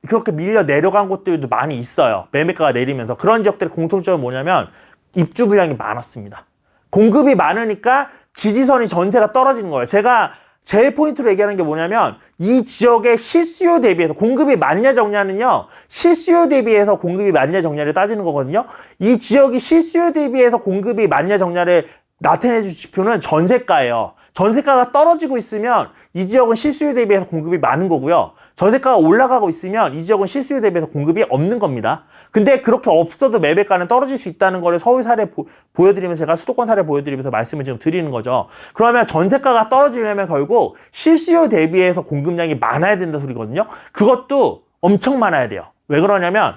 [SPEAKER 2] 그렇게 밀려 내려간 곳들도 많이 있어요. 매매가가 내리면서. 그런 지역들의 공통점은 뭐냐면 입주 물량이 많았습니다. 공급이 많으니까 지지선이 전세가 떨어지는 거예요. 제가 제일 포인트로 얘기하는 게 뭐냐면 이 지역의 실수요 대비해서 공급이 많냐 적냐는요. 실수요 대비해서 공급이 많냐 적냐를 따지는 거거든요. 이 지역이 실수요 대비해서 공급이 많냐 적냐를 나타내줄 지표는 전세가예요. 전세가가 떨어지고 있으면 이 지역은 실수요 대비해서 공급이 많은 거고요. 전세가가 올라가고 있으면 이 지역은 실수요 대비해서 공급이 없는 겁니다. 근데 그렇게 없어도 매매가는 떨어질 수 있다는 거를 서울 사례 보여드리면서 제가 수도권 사례 보여드리면서 말씀을 지금 드리는 거죠. 그러면 전세가가 떨어지려면 결국 실수요 대비해서 공급량이 많아야 된다 소리거든요. 그것도 엄청 많아야 돼요. 왜 그러냐면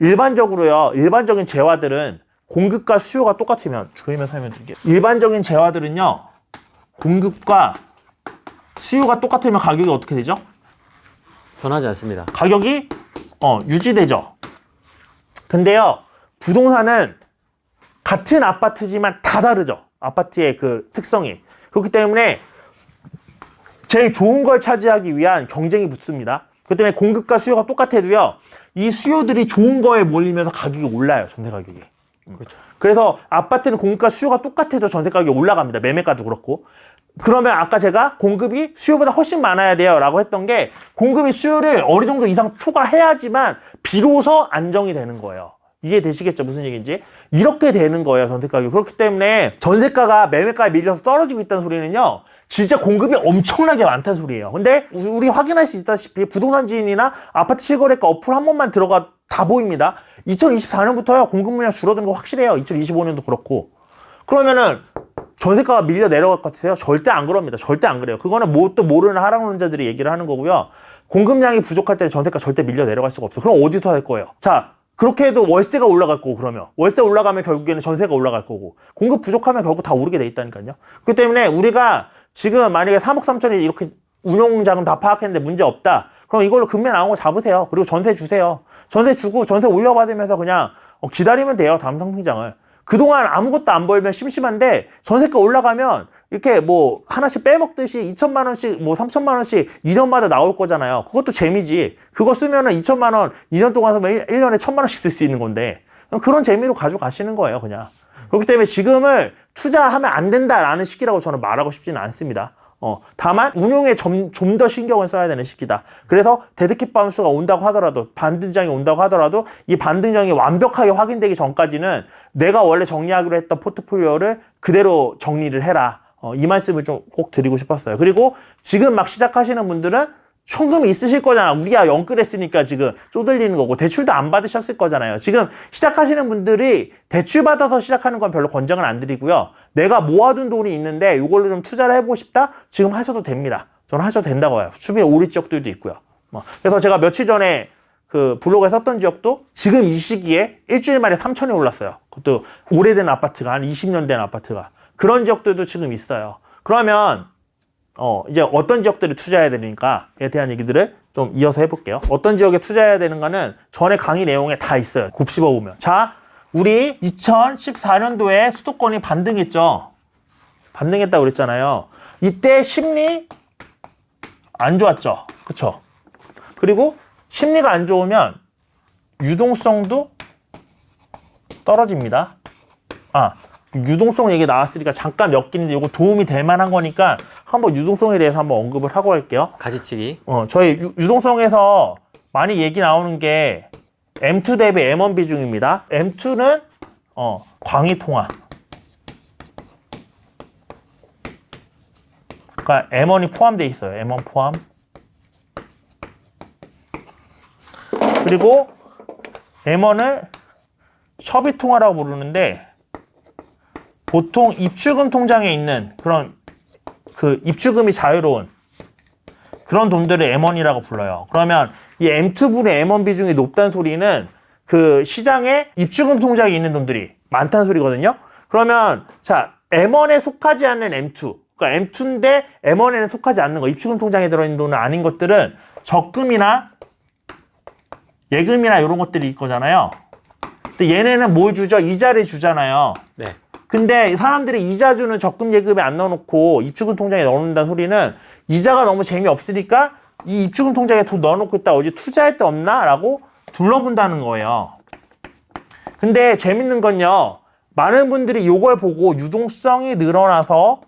[SPEAKER 2] 일반적으로요. 일반적인 재화들은 공급과 수요가 똑같으면 그림에 설명드릴게요. 일반적인 재화들은요. 공급과 수요가 똑같으면 가격이 어떻게 되죠?
[SPEAKER 1] 변하지 않습니다.
[SPEAKER 2] 가격이 유지되죠. 근데요. 부동산은 같은 아파트지만 다 다르죠. 아파트의 그 특성이. 그렇기 때문에 제일 좋은 걸 차지하기 위한 경쟁이 붙습니다. 그렇기 때문에 공급과 수요가 똑같아도요. 이 수요들이 좋은 거에 몰리면서 가격이 올라요. 전세 가격이.
[SPEAKER 1] 그렇죠.
[SPEAKER 2] 그래서 아파트는 공급과 수요가 똑같아도 전세 가격이 올라갑니다. 매매가도 그렇고. 그러면 아까 제가 공급이 수요보다 훨씬 많아야 돼요 라고 했던 게 공급이 수요를 어느 정도 이상 초과해야지만 비로소 안정이 되는 거예요. 이해되시겠죠? 무슨 얘기인지. 이렇게 되는 거예요. 전세 가격이. 그렇기 때문에 전세가가 매매가에 밀려서 떨어지고 있다는 소리는요. 진짜 공급이 엄청나게 많다는 소리예요. 근데 우리 확인할 수 있다시피 부동산 지인이나 아파트 실거래가 어플 한 번만 들어가 다 보입니다. 2024년부터요. 공급 물량 줄어드는 거 확실해요. 2025년도 그렇고. 그러면은 전세가가 밀려 내려갈 것 같으세요? 절대 안 그럽니다. 절대 안 그래요. 그거는 뭣도 모르는 하락론자들이 얘기를 하는 거고요. 공급량이 부족할 때는 전세가 절대 밀려 내려갈 수가 없어요. 그럼 어디서 할 거예요? 자, 그렇게 해도 월세가 올라갈 거고 그러면 월세 올라가면 결국에는 전세가 올라갈 거고 공급 부족하면 결국 다 오르게 돼 있다니까요. 그렇기 때문에 우리가 지금 만약에 3억 3천이 이렇게 운용자금 다 파악했는데 문제 없다. 그럼 이걸로 금매 나온 거 잡으세요. 그리고 전세 주세요. 전세 주고 전세 올려받으면서 그냥 기다리면 돼요. 다음 상승장을. 그동안 아무것도 안 벌면 심심한데 전세가 올라가면 이렇게 뭐 하나씩 빼먹듯이 2천만 원씩 뭐 3천만 원씩 2년마다 나올 거잖아요. 그것도 재미지. 그거 쓰면은 2천만 원 2년 동안 쓰면 1년에 1천만 원씩 쓸 수 있는 건데 그런 재미로 가져가시는 거예요, 그냥. 그렇기 때문에 지금을 투자하면 안 된다라는 시기라고 저는 말하고 싶지는 않습니다. 다만 운용에 좀 더 신경을 써야 되는 시기다. 그래서 데드캣 바운스가 온다고 하더라도 반등장이 온다고 하더라도 이 반등장이 완벽하게 확인되기 전까지는 내가 원래 정리하기로 했던 포트폴리오를 그대로 정리를 해라. 이 말씀을 좀 꼭 드리고 싶었어요. 그리고 지금 막 시작하시는 분들은 현금이 있으실 거잖아. 우리가 영끌했으니까 지금 쪼들리는 거고 대출도 안 받으셨을 거잖아요. 지금 시작하시는 분들이 대출 받아서 시작하는 건 별로 권장을 안 드리고요. 내가 모아둔 돈이 있는데 이걸로 좀 투자를 해보고 싶다? 지금 하셔도 됩니다. 저는 하셔도 된다고 해요. 주변에 오리 지역들도 있고요. 그래서 제가 며칠 전에 그 블로그에 썼던 지역도 지금 이 시기에 일주일 만에 3천이 올랐어요. 그것도 오래된 아파트가 한 20년 된 아파트가. 그런 지역들도 지금 있어요. 그러면 이제 어떤 지역들을 투자해야 되니까에 대한 얘기들을 좀 이어서 해볼게요. 어떤 지역에 투자해야 되는가는 전에 강의 내용에 다 있어요. 곱씹어 보면. 자, 우리 2014년도에 수도권이 반등했죠. 반등했다고 그랬잖아요. 이때 심리 안 좋았죠. 그쵸? 그리고 심리가 안 좋으면 유동성도 떨어집니다. 유동성 얘기 나왔으니까 잠깐 몇 개인데 이거 도움이 될 만한 거니까 한번 유동성에 대해서 한번 언급을 하고 할게요.
[SPEAKER 1] 가지치기.
[SPEAKER 2] 저희 유동성에서 많이 얘기 나오는 게 M2 대비 M1 비중입니다. M2는 광의통화. 그러니까 M1이 포함되어 있어요. M1 포함. 그리고 M1을 협의통화라고 부르는데 보통 입출금 통장에 있는 그런 그 입출금이 자유로운 그런 돈들을 M1이라고 불러요. 그러면 이 M2분의 M1 비중이 높다는 소리는 그 시장에 입출금 통장에 있는 돈들이 많다는 소리거든요. 그러면 자, M1에 속하지 않는 M2, 그러니까 M2인데 M1에는 속하지 않는 거, 입출금 통장에 들어있는 돈은 아닌 것들은 적금이나 예금이나 이런 것들이 있거잖아요. 근데 얘네는 뭘 주죠? 이자를 주잖아요.
[SPEAKER 1] 네.
[SPEAKER 2] 근데 사람들이 이자 주는 적금 예금에 안 넣어놓고 입출금 통장에 넣어놓는다는 소리는 이자가 너무 재미없으니까 이 입출금 통장에 돈 넣어놓고 있다 어디 투자할 데 없나? 라고 둘러본다는 거예요. 근데 재밌는 건요. 많은 분들이 이걸 보고 유동성이 늘어나서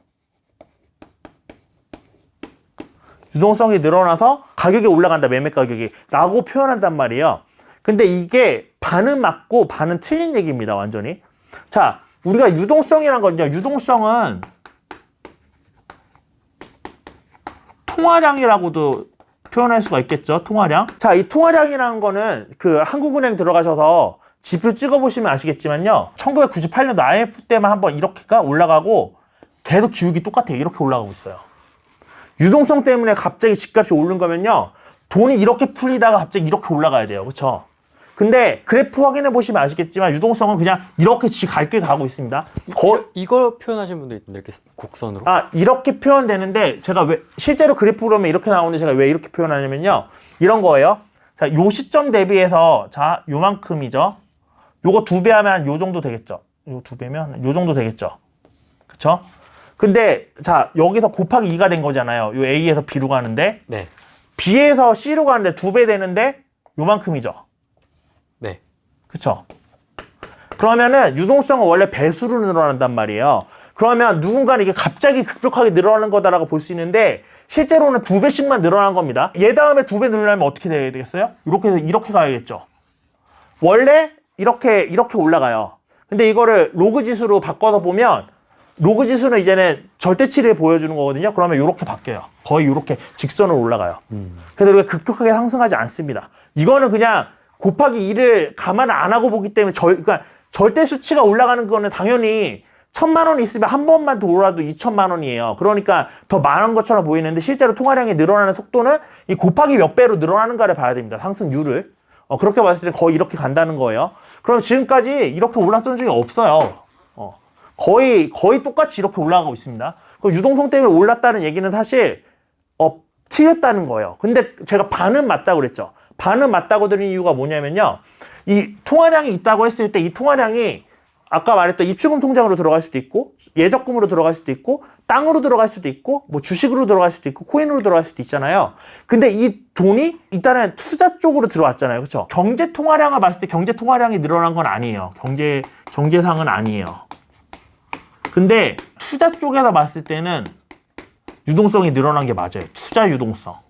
[SPEAKER 2] 가격이 올라간다. 매매 가격이. 라고 표현한단 말이에요. 근데 이게 반은 맞고 반은 틀린 얘기입니다. 완전히. 자, 우리가 유동성이란 건요. 유동성은 통화량이라고도 표현할 수가 있겠죠. 통화량. 자, 이 통화량이라는 거는 그 한국은행 들어가셔서 지표 찍어보시면 아시겠지만요. 1998년도 IMF 때만 한번 이렇게가 올라가고 계속 기울기 똑같아요. 이렇게 올라가고 있어요. 유동성 때문에 갑자기 집값이 오른 거면요. 돈이 이렇게 풀리다가 갑자기 이렇게 올라가야 돼요. 그렇죠? 근데 그래프 확인해 보시면 아시겠지만 유동성은 그냥 이렇게 갈 길 가고 있습니다.
[SPEAKER 1] 이걸 표현하시는 분도 있던데 이렇게 곡선으로.
[SPEAKER 2] 이렇게 표현되는데 제가 왜 실제로 그래프 그러면 이렇게 나오는데 제가 왜 이렇게 표현하냐면요. 이런 거예요. 자, 요 시점 대비해서 자, 요만큼이죠. 요거 2배 하면 요 정도 되겠죠. 요 2배면 요 정도 되겠죠. 그쵸? 근데 자, 여기서 곱하기 2가 된 거잖아요. 요 A에서 B로 가는데
[SPEAKER 1] 네.
[SPEAKER 2] B에서 C로 가는데 2배 되는데 요만큼이죠.
[SPEAKER 1] 네.
[SPEAKER 2] 그쵸? 그러면은 유동성은 원래 배수로 늘어난단 말이에요. 그러면 누군가는 이게 갑자기 급격하게 늘어나는 거다라고 볼 수 있는데 실제로는 2배씩만 늘어난 겁니다. 얘 다음에 2배 늘어나면 어떻게 돼야 되겠어요? 이렇게 해서 이렇게 가야겠죠. 원래 이렇게 올라가요. 근데 이거를 로그 지수로 바꿔서 보면 로그 지수는 이제는 절대치를 보여주는 거거든요. 그러면 이렇게 바뀌어요. 거의 이렇게 직선으로 올라가요. 그래서 우리가 급격하게 상승하지 않습니다. 이거는 그냥 곱하기 2를 감안을 안 하고 보기 때문에 그러니까 절대 수치가 올라가는 거는 당연히 1,000만 원 있으면 한 번만 돌아도 2,000만 원이에요. 그러니까 더 많은 것처럼 보이는데 실제로 통화량이 늘어나는 속도는 이 곱하기 몇 배로 늘어나는가를 봐야 됩니다. 상승률을. 그렇게 봤을 때 거의 이렇게 간다는 거예요. 그럼 지금까지 이렇게 올랐던 적이 없어요. 거의 똑같이 이렇게 올라가고 있습니다. 유동성 때문에 올랐다는 얘기는 사실 틀렸다는 거예요. 근데 제가 반은 맞다고 그랬죠. 반은 맞다고 드린 이유가 뭐냐면요. 이 통화량이 있다고 했을 때 이 통화량이 아까 말했던 입출금 통장으로 들어갈 수도 있고 예적금으로 들어갈 수도 있고 땅으로 들어갈 수도 있고 뭐 주식으로 들어갈 수도 있고 코인으로 들어갈 수도 있잖아요. 근데 이 돈이 일단은 투자 쪽으로 들어왔잖아요. 그렇죠? 경제 통화량을 봤을 때 경제 통화량이 늘어난 건 아니에요. 경제상은 아니에요. 근데 투자 쪽에서 봤을 때는 유동성이 늘어난 게 맞아요. 투자 유동성.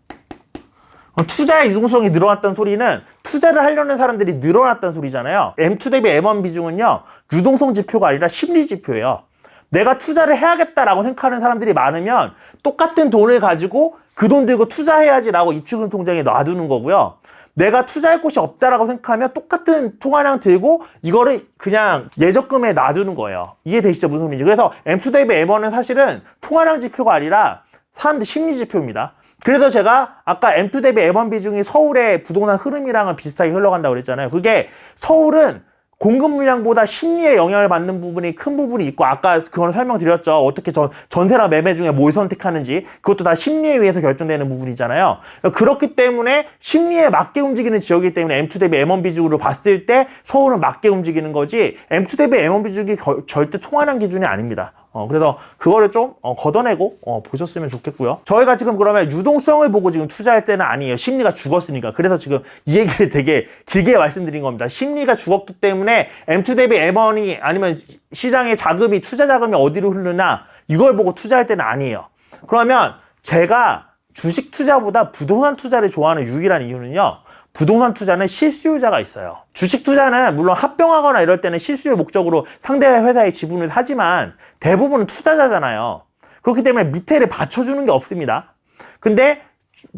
[SPEAKER 2] 투자의 유동성이 늘어났다는 소리는 투자를 하려는 사람들이 늘어났다는 소리잖아요. M2 대비 M1 비중은요, 유동성 지표가 아니라 심리 지표예요. 내가 투자를 해야겠다라고 생각하는 사람들이 많으면 똑같은 돈을 가지고 그 돈 들고 투자해야지라고 입출금 통장에 놔두는 거고요. 내가 투자할 곳이 없다라고 생각하면 똑같은 통화량 들고 이거를 그냥 예적금에 놔두는 거예요. 이해되시죠? 무슨 소리인지. 그래서 M2 대비 M1은 사실은 통화량 지표가 아니라 사람들 심리 지표입니다. 그래서 제가 아까 M2 대비 M1 비중이 서울의 부동산 흐름이랑은 비슷하게 흘러간다고 그랬잖아요. 그게 서울은 공급 물량보다 심리에 영향을 받는 부분이 큰 부분이 있고 아까 그걸 설명드렸죠. 어떻게 전세랑 매매 중에 뭘 선택하는지 그것도 다 심리에 의해서 결정되는 부분이잖아요. 그렇기 때문에 심리에 맞게 움직이는 지역이기 때문에 M2 대비 M1 비중으로 봤을 때 서울은 맞게 움직이는 거지 M2 대비 M1 비중이 절대 통화량 기준이 아닙니다. 그래서 그거를 좀 걷어내고 보셨으면 좋겠고요. 저희가 지금 그러면 유동성을 보고 지금 투자할 때는 아니에요. 심리가 죽었으니까. 그래서 지금 이 얘기를 되게 길게 말씀드린 겁니다. 심리가 죽었기 때문에 M2 대비 M1이 아니면 시장의 자금이 투자 자금이 어디로 흐르나 이걸 보고 투자할 때는 아니에요. 그러면 제가 주식 투자보다 부동산 투자를 좋아하는 유일한 이유는요. 부동산 투자는 실수요자가 있어요. 주식 투자는 물론 합병하거나 이럴 때는 실수요 목적으로 상대 회사의 지분을 사지만 대부분은 투자자잖아요. 그렇기 때문에 밑에를 받쳐주는 게 없습니다. 근데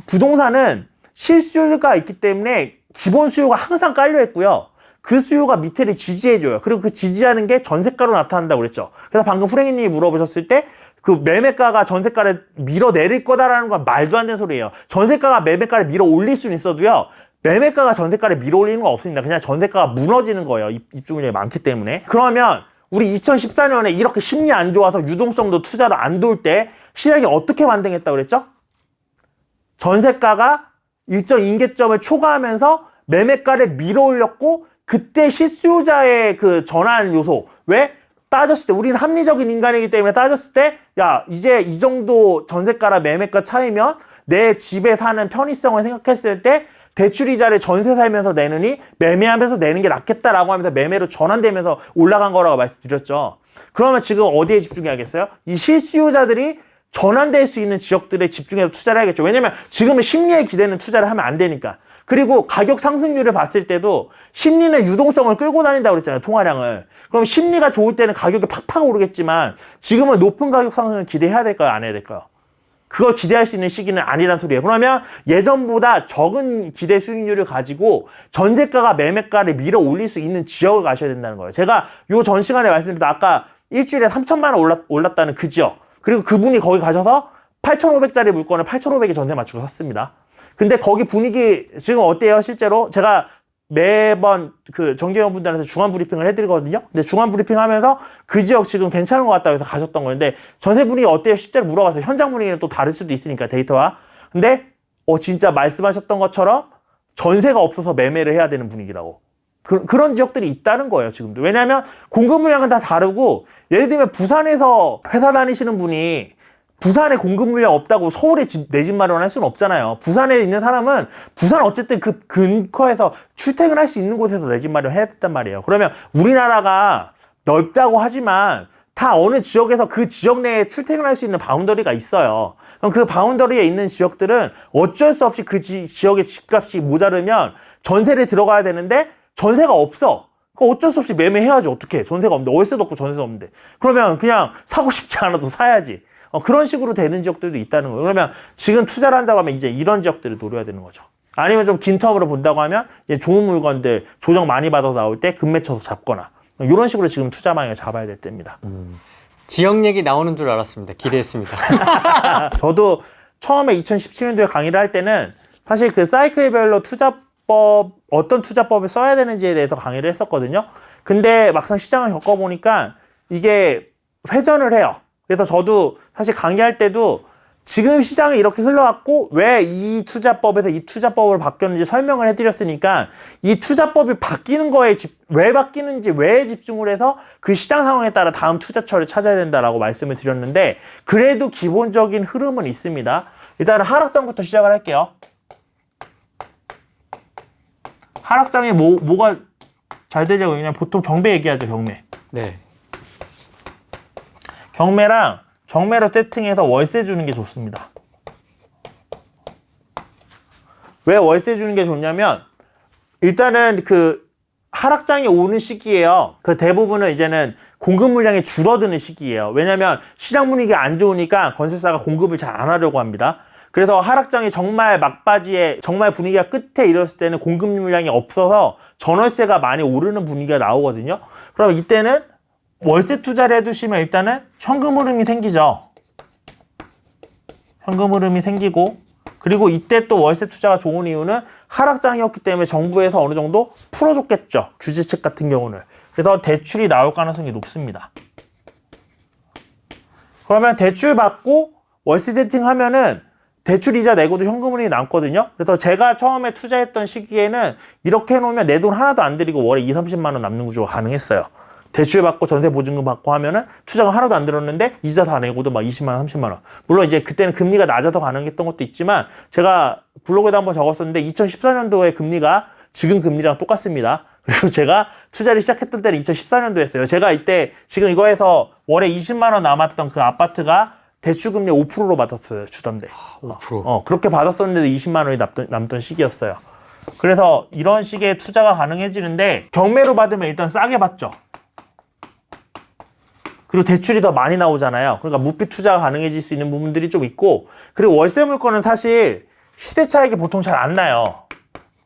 [SPEAKER 2] 부동산은 실수요가 있기 때문에 기본 수요가 항상 깔려 있고요. 그 수요가 밑에를 지지해줘요. 그리고 그 지지하는 게 전세가로 나타난다고 그랬죠. 그래서 방금 후랭이님이 물어보셨을 때 그 매매가가 전세가를 밀어내릴 거다라는 건 말도 안 되는 소리예요. 전세가가 매매가를 밀어 올릴 수는 있어도요. 매매가가 전세가를 밀어 올리는 건 없습니다. 그냥 전세가가 무너지는 거예요. 입주물량이 많기 때문에. 그러면 우리 2014년에 이렇게 심리 안 좋아서 유동성도 투자로 안 돌 때 시장이 어떻게 반등했다고 그랬죠? 전세가가 일정 임계점을 초과하면서 매매가를 밀어 올렸고 그때 실수요자의 그 전환 요소. 왜? 따졌을 때 우리는 합리적인 인간이기 때문에 따졌을 때 야 이제 이 정도 전세가랑 매매가 차이면 내 집에 사는 편의성을 생각했을 때 대출이자를 전세 살면서 내느니 매매하면서 내는 게 낫겠다라고 하면서 매매로 전환되면서 올라간 거라고 말씀드렸죠. 그러면 지금 어디에 집중해야겠어요? 이 실수요자들이 전환될 수 있는 지역들에 집중해서 투자를 해야겠죠. 왜냐면 지금은 심리에 기대는 투자를 하면 안 되니까. 그리고 가격 상승률을 봤을 때도 심리는 유동성을 끌고 다닌다고 그랬잖아요. 통화량을. 그럼 심리가 좋을 때는 가격이 팍팍 오르겠지만 지금은 높은 가격 상승을 기대해야 될까요? 안 해야 될까요? 그걸 기대할 수 있는 시기는 아니란 소리예요. 그러면 예전보다 적은 기대 수익률을 가지고 전세가가 매매가를 밀어 올릴 수 있는 지역을 가셔야 된다는 거예요. 제가 요 전 시간에 말씀드렸던 아까 일주일에 3천만 원 올랐다는 그 지역. 그리고 그분이 거기 가셔서 8,500짜리 물건을 8,500에 전세 맞추고 샀습니다. 근데 거기 분위기 지금 어때요? 실제로 제가 매번 그 정경영 분들한테 중간 브리핑을 해드리거든요. 근데 중간 브리핑 하면서 그 지역 지금 괜찮은 것 같다고 해서 가셨던 건데 전세 분위기 어때요? 실제로 물어봤어요. 현장 분위기는 또 다를 수도 있으니까 데이터와. 근데 진짜 말씀하셨던 것처럼 전세가 없어서 매매를 해야 되는 분위기라고. 그런 지역들이 있다는 거예요, 지금도. 왜냐하면 공급 물량은 다 다르고 예를 들면 부산에서 회사 다니시는 분이 부산에 공급 물량 없다고 서울에 내 집 마련할 수는 없잖아요. 부산에 있는 사람은 부산 어쨌든 그 근처에서 출퇴근할 수 있는 곳에서 내 집 마련해야 된단 말이에요. 그러면 우리나라가 넓다고 하지만 다 어느 지역에서 그 지역 내에 출퇴근할 수 있는 바운더리가 있어요. 그럼 그 바운더리에 있는 지역들은 어쩔 수 없이 그 지역의 집값이 모자르면 전세를 들어가야 되는데 전세가 없어. 어쩔 수 없이 매매해야지. 어떻게? 전세가 없는데 월세도 없고 전세도 없는데. 그러면 그냥 사고 싶지 않아도 사야지. 그런 식으로 되는 지역들도 있다는 거예요. 그러면 지금 투자를 한다고 하면 이제 이런 지역들을 노려야 되는 거죠. 아니면 좀 긴 텀으로 본다고 하면 이제 좋은 물건들 조정 많이 받아서 나올 때 급매쳐서 잡거나 이런 식으로 지금 투자 방향을 잡아야 될 때입니다.
[SPEAKER 1] 지역 얘기 나오는 줄 알았습니다. 기대했습니다.
[SPEAKER 2] 저도 처음에 2017년도에 강의를 할 때는 사실 그 사이클별로 투자법 어떤 투자법을 써야 되는지에 대해서 강의를 했었거든요. 근데 막상 시장을 겪어보니까 이게 회전을 해요. 그래서 저도 사실 강의할 때도 지금 시장이 이렇게 흘러왔고 왜 이 투자법에서 이 투자법을 바뀌었는지 설명을 해드렸으니까 이 투자법이 바뀌는 거에 왜 바뀌는지 왜에 집중을 해서 그 시장 상황에 따라 다음 투자처를 찾아야 된다라고 말씀을 드렸는데 그래도 기본적인 흐름은 있습니다. 일단은 하락장부터 시작을 할게요. 하락장에 뭐가 잘 되냐고 그냥 보통 경매 얘기하죠. 경매.
[SPEAKER 1] 네.
[SPEAKER 2] 경매로 세팅해서 월세 주는 게 좋습니다. 왜 월세 주는 게 좋냐면 일단은 그 하락장이 오는 시기예요. 그 대부분은 이제는 공급 물량이 줄어드는 시기예요. 왜냐면 시장 분위기가 안 좋으니까 건설사가 공급을 잘 안 하려고 합니다. 그래서 하락장이 정말 막바지에 정말 분위기가 끝에 이뤘을 때는 공급 물량이 없어서 전월세가 많이 오르는 분위기가 나오거든요. 그럼 이때는 월세 투자를 해두시면 일단은 현금 흐름이 생기죠. 현금 흐름이 생기고 그리고 이때 또 월세 투자가 좋은 이유는 하락장이었기 때문에 정부에서 어느 정도 풀어줬겠죠. 규제책 같은 경우는. 그래서 대출이 나올 가능성이 높습니다. 그러면 대출 받고 월세 세팅하면은 대출 이자 내고도 현금 흐름이 남거든요. 그래서 제가 처음에 투자했던 시기에는 이렇게 해놓으면 내 돈 하나도 안 들이고 월에 20-30만 원 남는 구조가 가능했어요. 대출 받고 전세 보증금 받고 하면은 투자가 하나도 안 들었는데 이자 다 내고도 막 20만 원, 30만 원. 물론 이제 그때는 금리가 낮아서 가능했던 것도 있지만 제가 블로그에도 한번 적었었는데 2014년도에 금리가 지금 금리랑 똑같습니다. 그리고 제가 투자를 시작했던 때는 2014년도였어요. 제가 이때 지금 이거에서 월에 20만 원 남았던 그 아파트가 대출금리 5%로 받았어요. 주담대.
[SPEAKER 1] 5%.
[SPEAKER 2] 그렇게 받았었는데도 20만 원이 남던 시기였어요. 그래서 이런 식의 투자가 가능해지는데 경매로 받으면 일단 싸게 받죠. 그리고 대출이 더 많이 나오잖아요. 그러니까 무피 투자가 가능해질 수 있는 부분들이 좀 있고 그리고 월세 물건은 사실 시세 차익이 보통 잘 안 나요.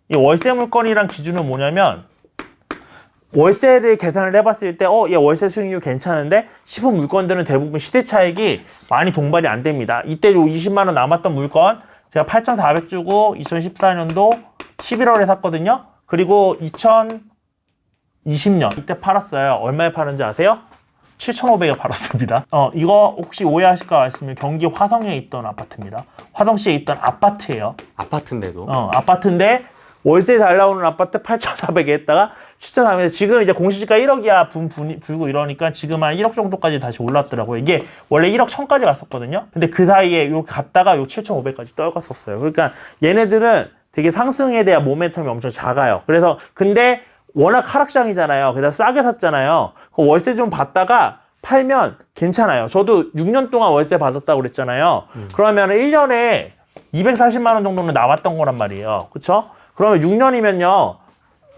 [SPEAKER 2] 이 월세 물건이란 기준은 뭐냐면 월세를 계산을 해봤을 때 얘 월세 수익률 괜찮은데 싶은 물건들은 대부분 시세 차익이 많이 동반이 안 됩니다. 이때 요 20만 원 남았던 물건 제가 8,400 주고 2014년도 11월에 샀거든요. 그리고 2020년 이때 팔았어요. 얼마에 파는지 아세요? 7,500에 팔았습니다. 이거 혹시 오해하실까 말씀을 경기 화성에 있던 아파트입니다. 화성시에 있던 아파트예요.
[SPEAKER 1] 아파트인데도.
[SPEAKER 2] 아파트인데 월세 잘 나오는 아파트 8,400에 했다가 7,400에 지금 이제 공시지가 1억이야 불고 이러니까 지금 한 1억 정도까지 다시 올랐더라고요. 이게 원래 1억 1,000까지 갔었거든요. 근데 그 사이에 이렇게 갔다가 요 7,500까지 떨궜었어요. 그러니까 얘네들은 되게 상승에 대한 모멘텀이 엄청 작아요. 그래서 근데 워낙 하락장이잖아요. 그래서 싸게 샀잖아요. 그 월세 좀 받다가 팔면 괜찮아요. 저도 6년 동안 월세 받았다고 그랬잖아요. 그러면 1년에 240만 원 정도는 남았던 거란 말이에요. 그쵸? 그러면 6년이면요.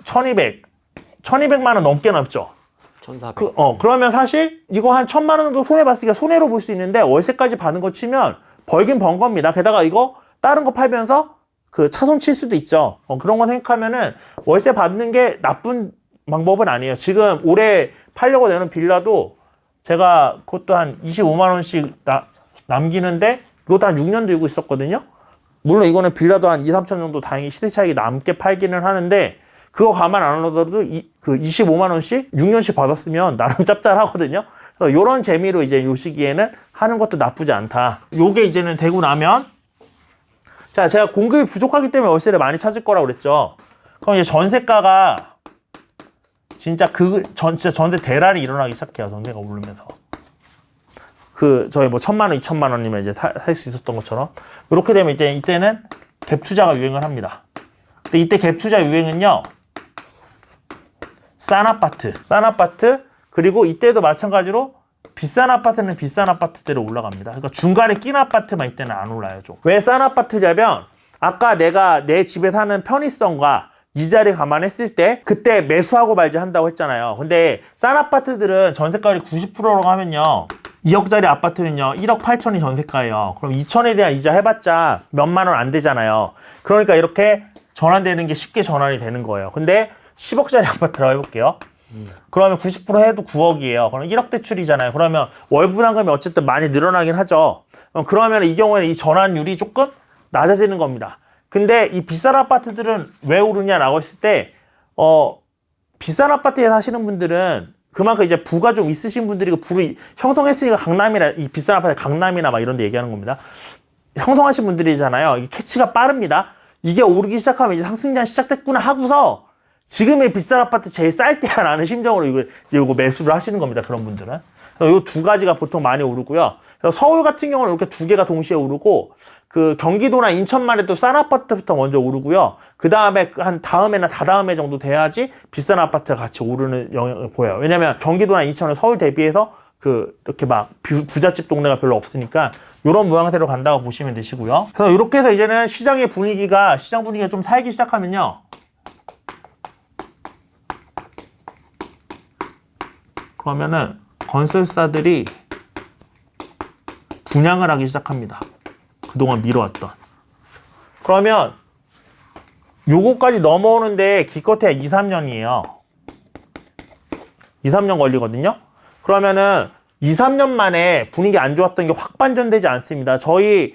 [SPEAKER 2] 1200만 원 넘게 남죠.
[SPEAKER 1] 1,400.
[SPEAKER 2] 그러면 사실 이거 한 1,000만 원 정도 손해봤으니까 손해로 볼 수 있는데 월세까지 받은 거 치면 벌긴 번 겁니다. 게다가 이거 다른 거 팔면서 그 차손 칠 수도 있죠. 그런 거 생각하면은 월세 받는 게 나쁜 방법은 아니에요. 지금 올해 팔려고 내는 빌라도 제가 그것도 한 25만 원씩 남기는데 그것도 한 6년 들고 있었거든요. 물론 이거는 빌라도 한 2-3천 정도 다행히 시세 차익이 남게 팔기는 하는데 그거 가만 안 하더라도 그 25만 원씩 6년씩 받았으면 나름 짭짤하거든요. 그래서 이런 재미로 이제 요 시기에는 하는 것도 나쁘지 않다. 요게 이제는 되고 나면 자, 제가 공급이 부족하기 때문에 월세를 많이 찾을 거라고 그랬죠. 그럼 이제 전세가가 진짜 진짜 전세 대란이 일어나기 시작해요. 전세가 오르면서. 저희 뭐 1,000만 원, 2,000만 원이면 이제 살 수 있었던 것처럼. 이렇게 되면 이제 이때는 갭 투자가 유행을 합니다. 근데 이때 갭 투자 유행은요. 싼 아파트, 그리고 이때도 마찬가지로 비싼 아파트는 비싼 아파트대로 올라갑니다. 그러니까 중간에 낀 아파트만 이때는 안 올라요. 좀. 왜 싼 아파트냐면 아까 내가 내 집에 사는 편의성과 이자를 감안했을 때 그때 매수하고 말지 한다고 했잖아요. 근데 싼 아파트들은 전세가율이 90%라고 하면요. 2억짜리 아파트는요. 1억 8천이 전세가예요. 그럼 2천에 대한 이자 해봤자 몇만 원 안 되잖아요. 그러니까 이렇게 전환되는 게 쉽게 전환이 되는 거예요. 근데 10억짜리 아파트라고 해볼게요. 그러면 90% 해도 9억이에요. 그럼 1억 대출이잖아요. 그러면 월 부담금이 어쨌든 많이 늘어나긴 하죠. 그러면 이 경우에는 이 전환율이 조금 낮아지는 겁니다. 근데 이 비싼 아파트들은 왜 오르냐라고 했을 때, 비싼 아파트에 사시는 분들은 그만큼 이제 부가 좀 있으신 분들이 부를 형성했으니까 강남이나 이 비싼 아파트 강남이나 막 이런 데 얘기하는 겁니다. 형성하신 분들이잖아요. 이게 캐치가 빠릅니다. 이게 오르기 시작하면 이제 상승장 시작됐구나 하고서 지금의 비싼 아파트 제일 쌀 때야 라는 심정으로 이거 매수를 하시는 겁니다. 그런 분들은. 이 두 가지가 보통 많이 오르고요. 그래서 서울 같은 경우는 이렇게 두 개가 동시에 오르고 그 경기도나 인천만 해도 싼 아파트부터 먼저 오르고요. 그 다음에 한 다음에나 다다음에 정도 돼야지 비싼 아파트가 같이 오르는 영향을 보여요. 왜냐면 경기도나 인천은 서울 대비해서 이렇게 막 부잣집 동네가 별로 없으니까 이런 모양새로 간다고 보시면 되시고요. 그래서 이렇게 해서 이제는 시장 분위기가 좀 살기 시작하면요. 그러면은 건설사들이 분양을 하기 시작합니다. 그동안 미뤄왔던. 그러면 요거까지 넘어오는데 기껏해야 2, 3년이에요. 2, 3년 걸리거든요. 그러면은 2, 3년 만에 분위기 안 좋았던 게 확 반전되지 않습니다. 저희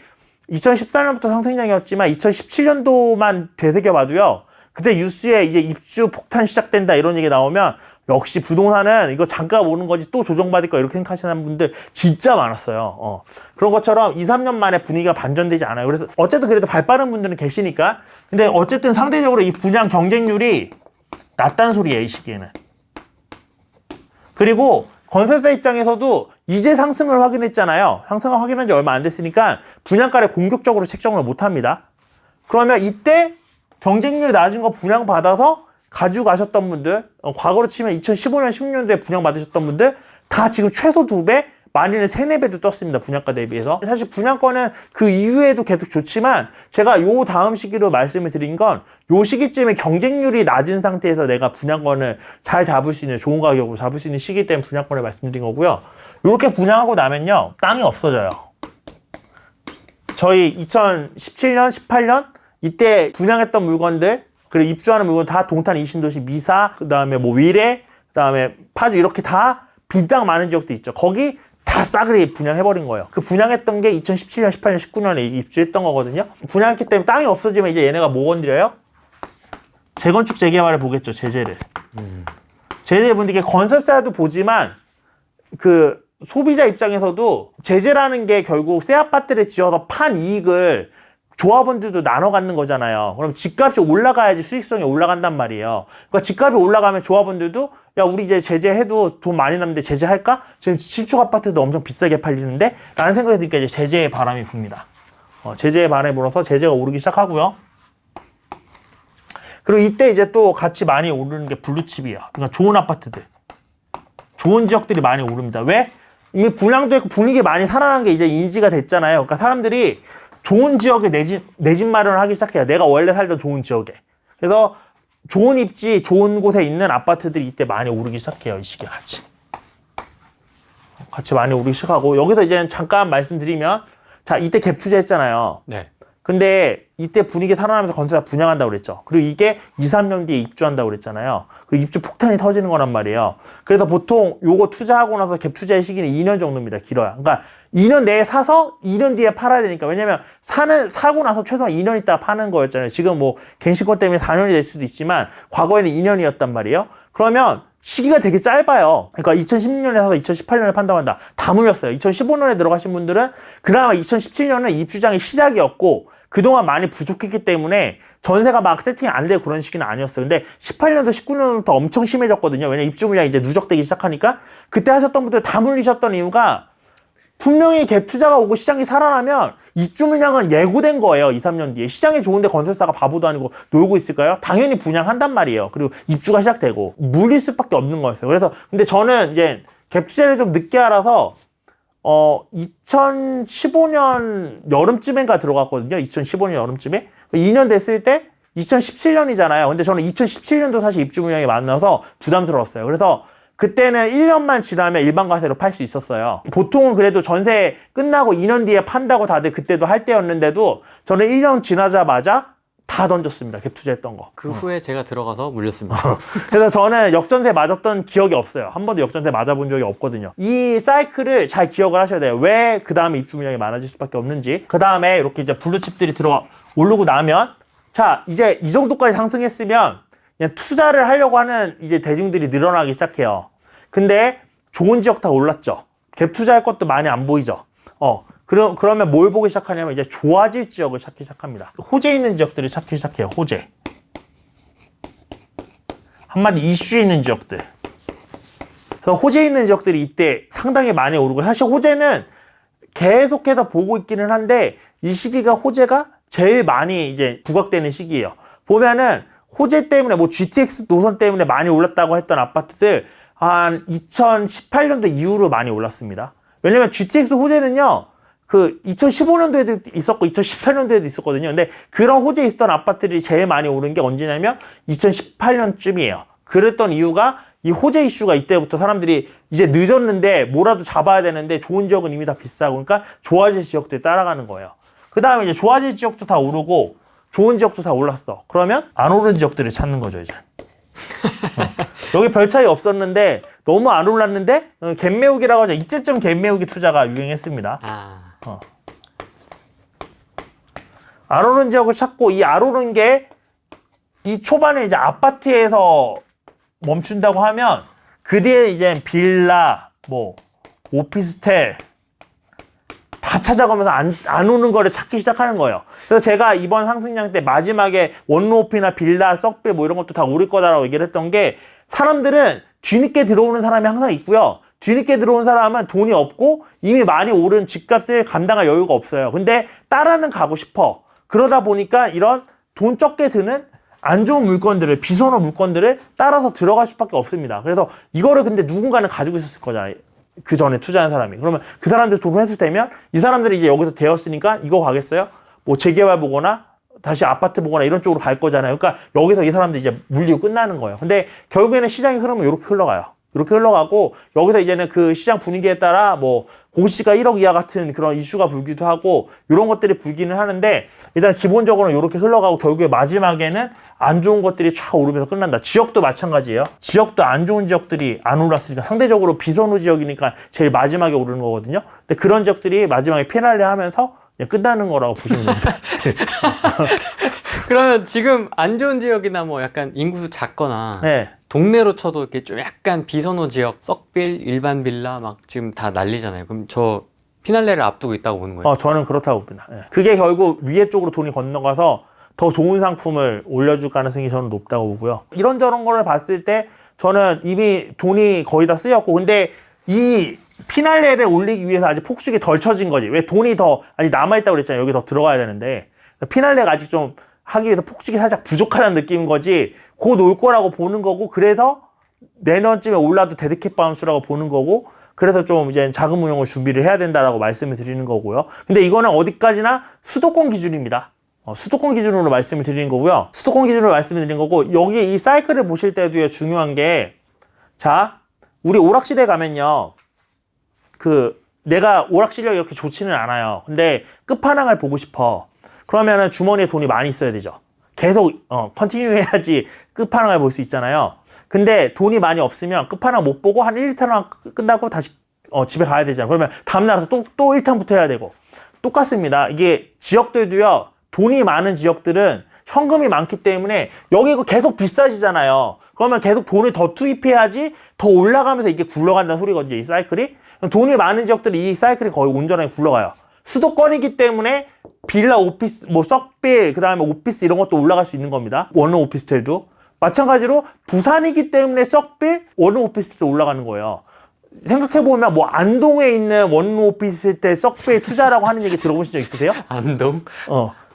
[SPEAKER 2] 2014년부터 상승장이었지만 2017년도만 되새겨봐도요. 그때 뉴스에 이제 입주 폭탄 시작된다 이런 얘기 나오면 역시 부동산은 이거 잠깐 오는 거지 또 조정받을 거 이렇게 생각하시는 분들 진짜 많았어요. 그런 것처럼 2, 3년 만에 분위기가 반전되지 않아요. 그래서 어쨌든 그래도 발 빠른 분들은 계시니까. 근데 어쨌든 상대적으로 이 분양 경쟁률이 낮다는 소리예요, 이 시기에는. 그리고 건설사 입장에서도 이제 상승을 확인했잖아요. 상승을 확인한 지 얼마 안 됐으니까 분양가를 공격적으로 책정을 못 합니다. 그러면 이때 경쟁률 낮은 거 분양받아서 가지고 가셨던 분들, 과거로 치면 2015년, 16년도에 분양받으셨던 분들 다 지금 최소 2배, 많이는 3, 4배도 떴습니다. 분양가 대비해서. 사실 분양권은 그 이후에도 계속 좋지만 제가 요 다음 시기로 말씀을 드린 건 요 시기쯤에 경쟁률이 낮은 상태에서 내가 분양권을 잘 잡을 수 있는 좋은 가격으로 잡을 수 있는 시기 때문에 분양권을 말씀드린 거고요. 요렇게 분양하고 나면요. 땅이 없어져요. 저희 2017년, 18년 이때 분양했던 물건들 그리고 입주하는 물건 다 동탄 이신도시 미사, 그 다음에 뭐 위례, 그 다음에 파주 이렇게 다 빈 땅 많은 지역도 있죠. 거기 다 싸그리 분양해버린 거예요. 그 분양했던 게 2017년, 18년, 19년에 입주했던 거거든요. 분양했기 때문에 땅이 없어지면 이제 얘네가 뭐 건드려요? 재건축 재개발을 보겠죠. 제재를. 제재 분들께 건설사도 보지만 그 소비자 입장에서도 제재라는 게 결국 새 아파트를 지어서 판 이익을 조합원들도 나눠 갖는 거잖아요. 그럼 집값이 올라가야지 수익성이 올라간단 말이에요. 그러니까 집값이 올라가면 조합원들도 야 우리 이제 제재해도 돈 많이 남는데 제재할까? 지금 신축 아파트도 엄청 비싸게 팔리는데? 라는 생각이 드니까 이제 제재의 바람이 붑니다. 제재의 바람이 불어서 제재가 오르기 시작하고요. 그리고 이때 이제 또 같이 많이 오르는 게 블루칩이에요. 그러니까 좋은 아파트들. 좋은 지역들이 많이 오릅니다. 왜? 이미 분양도 있고 분위기 많이 살아난 게 이제 인지가 됐잖아요. 그러니까 사람들이 좋은 지역에 내 집 마련을 하기 시작해요. 내가 원래 살던 좋은 지역에. 그래서 좋은 입지, 좋은 곳에 있는 아파트들이 이때 많이 오르기 시작해요. 이 시기에 같이 많이 오르기 시작하고 여기서 이제 잠깐 말씀드리면 자 이때 갭 투자했잖아요.
[SPEAKER 1] 네.
[SPEAKER 2] 근데 이때 분위기 살아나면서 건설사 분양한다고 그랬죠. 그리고 이게 2, 3년 뒤에 입주한다고 그랬잖아요. 그리고 입주 폭탄이 터지는 거란 말이에요. 그래서 보통 요거 투자하고 나서 갭 투자의 시기는 2년 정도입니다. 길어요. 그러니까 2년 내에 사서 2년 뒤에 팔아야 되니까. 왜냐면 사고 나서 최소한 2년 있다가 파는 거였잖아요. 지금 뭐 갱신권 때문에 4년이 될 수도 있지만 과거에는 2년이었단 말이에요. 그러면 시기가 되게 짧아요. 그러니까 2016년에 사서 2018년에 판다고 한다. 다 물렸어요. 2015년에 들어가신 분들은 그나마 2017년은 입주장이 시작이었고 그동안 많이 부족했기 때문에 전세가 막 세팅이 안 되고 그런 시기는 아니었어요. 근데 18년도, 19년부터 엄청 심해졌거든요. 왜냐면 입주 물량이 이제 누적되기 시작하니까 그때 하셨던 분들 다 물리셨던 이유가 분명히 갭 투자가 오고 시장이 살아나면 입주 물량은 예고된 거예요. 2, 3년 뒤에. 시장이 좋은데 건설사가 바보도 아니고 놀고 있을까요? 당연히 분양한단 말이에요. 그리고 입주가 시작되고 물릴 수밖에 없는 거였어요. 그래서 근데 저는 이제 갭 투자를 좀 늦게 알아서 2015년 여름쯤인가 들어갔거든요. 2015년 여름쯤에 2년 됐을 때 2017년이잖아요. 근데 저는 2017년도 사실 입주 물량이 많아서 부담스러웠어요. 그래서 그때는 1년만 지나면 일반 과세로 팔 수 있었어요. 보통은 그래도 전세 끝나고 2년 뒤에 판다고 다들 그때도 할 때였는데도 저는 1년 지나자마자 다 던졌습니다. 갭 투자했던 거.
[SPEAKER 1] 그 후에 제가 들어가서 물렸습니다.
[SPEAKER 2] 그래서 저는 역전세 맞았던 기억이 없어요. 한 번도 역전세 맞아본 적이 없거든요. 이 사이클을 잘 기억을 하셔야 돼요. 왜 그 다음에 입주 물량이 많아질 수밖에 없는지. 그 다음에 이렇게 이제 블루칩들이 오르고 나면 자 이제 이 정도까지 상승했으면 그냥 투자를 하려고 하는 이제 대중들이 늘어나기 시작해요. 근데 좋은 지역 다 올랐죠. 갭 투자할 것도 많이 안 보이죠. 그러면 뭘 보기 시작하냐면 이제 좋아질 지역을 찾기 시작합니다. 호재 있는 지역들을 찾기 시작해요. 호재. 한마디 이슈 있는 지역들. 그래서 호재 있는 지역들이 이때 상당히 많이 오르고, 사실 호재는 계속해서 보고 있기는 한데 이 시기가 호재가 제일 많이 이제 부각되는 시기예요. 보면은 호재 때문에 뭐 GTX 노선 때문에 많이 올랐다고 했던 아파트들 한 2018년도 이후로 많이 올랐습니다. 왜냐면 GTX 호재는요, 그 2015년도에도 있었고 2014년도에도 있었거든요. 근데 그런 호재에 있었던 아파트들이 제일 많이 오른 게 언제냐면 2018년쯤이에요. 그랬던 이유가 이 호재 이슈가 이때부터 사람들이 이제 늦었는데 뭐라도 잡아야 되는데 좋은 지역은 이미 다 비싸고, 그러니까 좋아질 지역들이 따라가는 거예요. 그 다음에 이제 좋아질 지역도 다 오르고 좋은 지역도 다 올랐어. 그러면 안 오른 지역들을 찾는 거죠, 이제. 여기 별 차이 없었는데 너무 안 올랐는데 갭 메우기라고 하죠. 이때쯤 갭 메우기 투자가 유행했습니다. 안 오른 지역을 찾고, 이 안 오른 게 이 초반에 이제 아파트에서 멈춘다고 하면 그 뒤에 이제 빌라, 뭐 오피스텔 다 찾아가면서 안 오는 거를 찾기 시작하는 거예요. 그래서 제가 이번 상승장 때 마지막에 원로오피나 빌라, 썩빌 뭐 이런 것도 다 오를 거다라고 얘기를 했던 게, 사람들은 뒤늦게 들어오는 사람이 항상 있고요. 뒤늦게 들어온 사람은 돈이 없고 이미 많이 오른 집값을 감당할 여유가 없어요. 근데 따라는 가고 싶어. 그러다 보니까 이런 돈 적게 드는 안 좋은 물건들을, 비선호 물건들을 따라서 들어갈 수밖에 없습니다. 그래서 이거를 근데 누군가는 가지고 있었을 거잖아요. 그 전에 투자한 사람이. 그러면 그 사람들 돈 회수되면 이 사람들이 이제 여기서 되었으니까 이거 가겠어요? 뭐 재개발 보거나 다시 아파트 보거나 이런 쪽으로 갈 거잖아요. 그러니까 여기서 이 사람들이 이제 물리고 끝나는 거예요. 근데 결국에는 시장의 흐름은 이렇게 흘러가요. 이렇게 흘러가고, 여기서 이제는 그 시장 분위기에 따라 뭐 공시가 1억 이하 같은 그런 이슈가 불기도 하고 이런 것들이 불기는 하는데, 일단 기본적으로 이렇게 흘러가고 결국에 마지막에는 안 좋은 것들이 쫙 오르면서 끝난다. 지역도 마찬가지예요. 지역도 안 좋은 지역들이 안 올랐으니까 상대적으로 비선호 지역이니까 제일 마지막에 오르는 거거든요. 근데 그런 지역들이 마지막에 피날레 하면서 끝나는 거라고 보시면 됩니다.
[SPEAKER 1] 그러면 지금 안 좋은 지역이나 뭐 약간 인구수 작거나
[SPEAKER 2] 네.
[SPEAKER 1] 동네로 쳐도 이렇게 좀 약간 비선호 지역, 썩빌, 일반 빌라 막 지금 다 난리잖아요. 그럼 저 피날레를 앞두고 있다고 보는 거예요?
[SPEAKER 2] 저는 그렇다고 봅니다. 네. 그게 결국 위에 쪽으로 돈이 건너가서 더 좋은 상품을 올려줄 가능성이 저는 높다고 보고요. 이런저런 거를 봤을 때 저는 이미 돈이 거의 다 쓰였고, 근데 이 피날레를 올리기 위해서 아직 폭죽이 덜 쳐진 거지. 왜 돈이 더 아직 남아있다고 그랬잖아요. 여기 더 들어가야 되는데. 피날레가 아직 좀 하기 위해서 폭죽이 살짝 부족하다는 느낌인 거지. 곧 올 거라고 보는 거고, 그래서 내년쯤에 올라도 데드캣 바운스라고 보는 거고, 그래서 좀 이제 자금 운용을 준비를 해야 된다라고 말씀을 드리는 거고요. 근데 이거는 어디까지나 수도권 기준입니다. 수도권 기준으로 말씀을 드리는 거고요. 수도권 기준으로 말씀을 드리는 거고, 여기 이 사이클을 보실 때도 중요한 게, 자, 우리 오락실에 가면요, 내가 오락 실력이 이렇게 좋지는 않아요. 근데 끝판왕을 보고 싶어. 그러면은 주머니에 돈이 많이 있어야 되죠. 계속 컨티뉴 해야지 끝판왕을 볼 수 있잖아요. 근데 돈이 많이 없으면 끝판왕 못 보고 한 1탄 끝나고 다시 집에 가야 되잖아요. 그러면 다음날 와서 또 1탄부터 해야 되고. 똑같습니다. 이게 지역들도요, 돈이 많은 지역들은 현금이 많기 때문에 여기 이거 계속 비싸지잖아요. 그러면 계속 돈을 더 투입해야지 더 올라가면서 이게 굴러간다는 소리거든요, 이 사이클이. 돈이 많은 지역들이 이 사이클이 거의 온전하게 굴러가요. 수도권이기 때문에 빌라, 오피스, 뭐 썩빌, 그 다음에 오피스 이런 것도 올라갈 수 있는 겁니다. 원룸 오피스텔도. 마찬가지로 부산이기 때문에 썩빌, 원룸 오피스텔도 올라가는 거예요. 생각해보면 뭐 안동에 있는 원룸 오피스텔 썩빌 투자라고 하는 얘기 들어보신 적 있으세요?
[SPEAKER 1] 안동?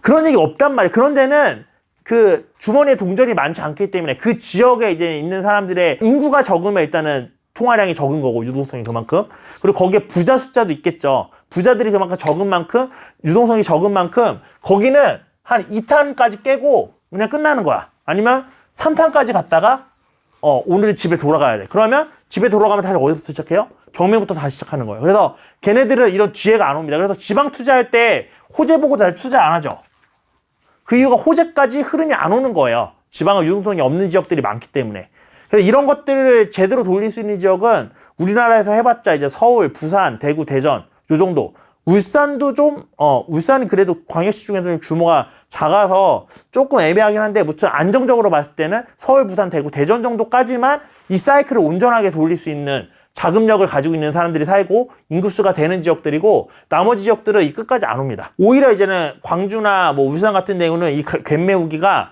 [SPEAKER 2] 그런 얘기 없단 말이에요. 그런 데는 그 주머니에 동전이 많지 않기 때문에 그 지역에 이제 있는 사람들의 인구가 적으면 일단은 통화량이 적은 거고, 유동성이 그만큼. 그리고 거기에 부자 숫자도 있겠죠. 부자들이 그만큼 적은 만큼, 유동성이 적은 만큼, 거기는 한 2탄까지 깨고 그냥 끝나는 거야. 아니면 3탄까지 갔다가, 오늘은 집에 돌아가야 돼. 그러면 집에 돌아가면 다시 어디서 시작해요? 경매부터 다시 시작하는 거예요. 그래서 걔네들은 이런 뒤에가 안 옵니다. 그래서 지방 투자할 때 호재 보고 잘 투자 안 하죠. 그 이유가 호재까지 흐름이 안 오는 거예요. 지방은 유동성이 없는 지역들이 많기 때문에. 그래서 이런 것들을 제대로 돌릴 수 있는 지역은 우리나라에서 해봤자 이제 서울, 부산, 대구, 대전 요 정도. 울산도 좀 울산이 그래도 광역시 중에서 규모가 작아서 조금 애매하긴 한데, 무튼 안정적으로 봤을 때는 서울, 부산, 대구, 대전 정도까지만 이 사이클을 온전하게 돌릴 수 있는 자금력을 가지고 있는 사람들이 살고 인구수가 되는 지역들이고 나머지 지역들은 이 끝까지 안 옵니다. 오히려 이제는 광주나 뭐 울산 같은 경우는 이 갭매우기가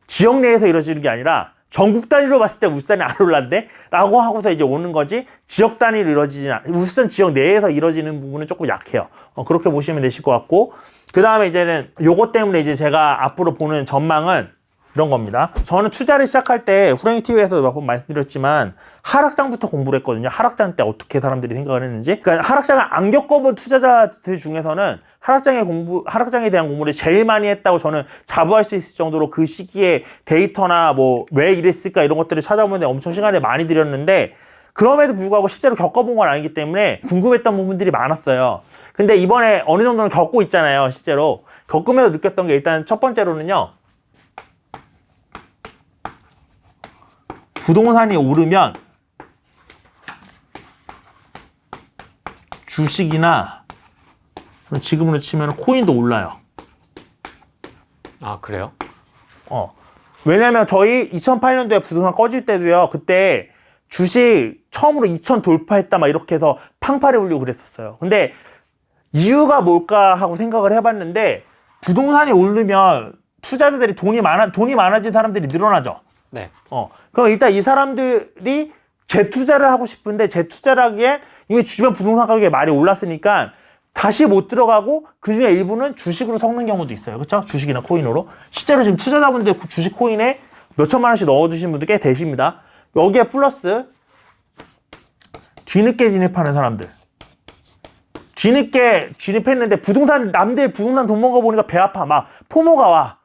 [SPEAKER 2] 지역 내에서 이루어지는 게 아니라 전국 단위로 봤을 때 울산이 안 올랐네? 라고 하고서 이제 오는 거지 지역 단위로 울산 지역 내에서 이루어지는 부분은 조금 약해요. 그렇게 보시면 되실 것 같고 그 다음에 이제는 요것 때문에 이제 제가 앞으로 보는 전망은 이런 겁니다. 저는 투자를 시작할 때 후랭이TV에서 몇 번 말씀드렸지만 하락장부터 공부를 했거든요. 하락장 때 어떻게 사람들이 생각을 했는지. 그러니까 하락장을 안 겪어본 투자자들 중에서는 하락장에 대한 공부를 제일 많이 했다고 저는 자부할 수 있을 정도로 그 시기에 데이터나 뭐 왜 이랬을까 이런 것들을 찾아보는데 엄청 시간을 많이 들였는데 그럼에도 불구하고 실제로 겪어본 건 아니기 때문에 궁금했던 부분들이 많았어요. 근데 이번에 어느 정도는 겪고 있잖아요. 실제로. 겪으면서 느꼈던 게 일단 첫 번째로는요. 부동산이 오르면 주식이나 지금으로 치면 코인도 올라요.
[SPEAKER 1] 아, 그래요?
[SPEAKER 2] 왜냐면 저희 2008년도에 부동산 꺼질 때도요. 그때 주식 처음으로 2000 돌파했다 막 이렇게 해서 팡파레 울리고 그랬었어요. 근데 이유가 뭘까 하고 생각을 해봤는데 부동산이 오르면 투자자들이 돈이 많아진 사람들이 늘어나죠.
[SPEAKER 1] 네.
[SPEAKER 2] 그럼 일단 이 사람들이 재투자를 하고 싶은데 재투자를 하기에 이미 주변 부동산 가격이 많이 올랐으니까 다시 못 들어가고 그 중에 일부는 주식으로 섞는 경우도 있어요. 그렇죠? 주식이나 코인으로. 실제로 지금 투자자분들 주식 코인에 몇 천만 원씩 넣어두신 분들 꽤 되십니다. 여기에 플러스 뒤늦게 진입하는 사람들. 뒤늦게 진입했는데 남들 부동산 돈 먹어 보니까 배 아파. 막 포모가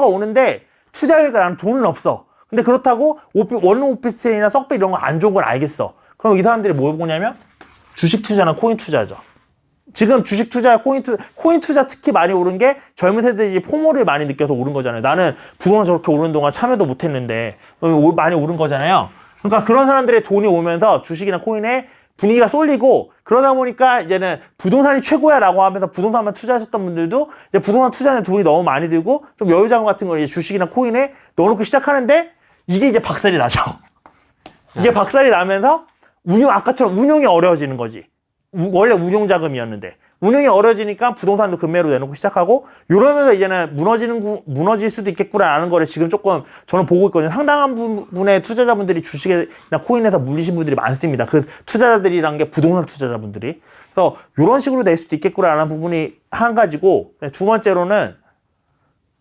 [SPEAKER 2] 오는데 투자하니까 나는 돈은 없어. 근데 그렇다고 원룸 오피스텔이나 썩배 이런 거 안 좋은 건 알겠어. 그럼 이 사람들이 뭘 보냐면 주식 투자나 코인 투자죠. 지금 주식 투자, 코인 투자 특히 많이 오른 게 젊은 세대들이 포모를 많이 느껴서 오른 거잖아요. 나는 부동산 저렇게 오르는 동안 참여도 못 했는데 많이 오른 거잖아요. 그러니까 그런 사람들의 돈이 오면서 주식이나 코인에 분위기가 쏠리고 그러다 보니까 이제는 부동산이 최고야 라고 하면서 부동산만 투자하셨던 분들도 이제 부동산 투자에 돈이 너무 많이 들고 좀 여유자금 같은 걸 이제 주식이나 코인에 넣어놓고 시작하는데 이게 이제 박살이 나죠. 이게 박살이 나면서 아까처럼 운용이 어려워지는 거지. 원래 운용자금이었는데 운용이 어려워지니까 부동산도 급매로 내놓고 시작하고 이러면서 이제는 무너질 수도 있겠구나라는 거를 지금 조금 저는 보고 있거든요. 상당한 부분의 투자자분들이 주식이나 코인에서 물리신 분들이 많습니다. 그 투자자들이란 게 부동산 투자자분들이. 그래서 이런 식으로 될 수도 있겠구나라는 부분이 한 가지고 두 번째로는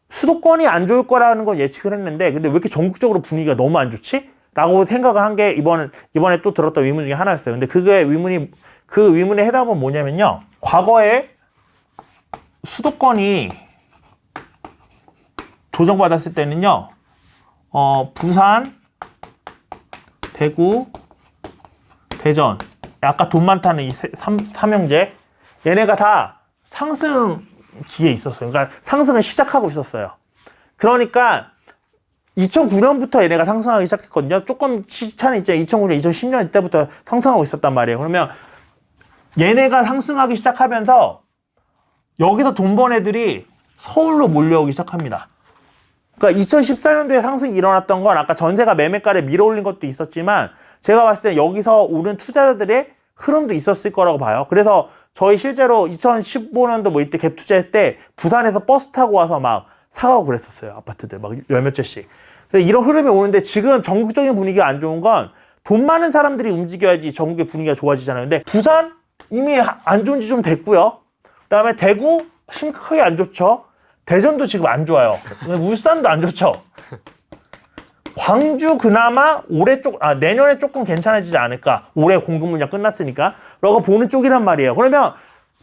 [SPEAKER 2] 수도권이 안 좋을 거라는 건 예측을 했는데 근데 왜 이렇게 전국적으로 분위기가 너무 안 좋지? 라고 생각을 한 게 이번에 또 들었던 의문 중에 하나였어요. 근데 그 위문의 해답은 뭐냐면요. 과거에 수도권이 조정받았을 때는요. 부산, 대구, 대전 아까 돈 많다는 이 삼형제 얘네가 다 상승기에 있었어요. 그러니까 상승을 시작하고 있었어요. 그러니까 2009년부터 얘네가 상승하기 시작했거든요. 조금 시차는 있죠. 2009년, 2010년 이때부터 상승하고 있었단 말이에요. 그러면 얘네가 상승하기 시작하면서 여기서 돈 번 애들이 서울로 몰려오기 시작합니다. 그러니까 2014년도에 상승이 일어났던 건 아까 전세가 매매가를 밀어올린 것도 있었지만 제가 봤을 때 여기서 오른 투자자들의 흐름도 있었을 거라고 봐요. 그래서 저희 실제로 2015년도 뭐 이때 갭 투자할 때 부산에서 버스 타고 와서 막 사가고 그랬었어요. 아파트들 막 열 몇 채씩. 이런 흐름이 오는데 지금 전국적인 분위기가 안 좋은 건 돈 많은 사람들이 움직여야지 전국의 분위기가 좋아지잖아요. 근데 부산 이미 안 좋은 지 좀 됐고요. 그다음에 대구 심각하게 안 좋죠. 대전도 지금 안 좋아요. 울산도 안 좋죠. 광주 그나마 내년에 조금 괜찮아지지 않을까. 올해 공급 물량 끝났으니까. 라고 보는 쪽이란 말이에요. 그러면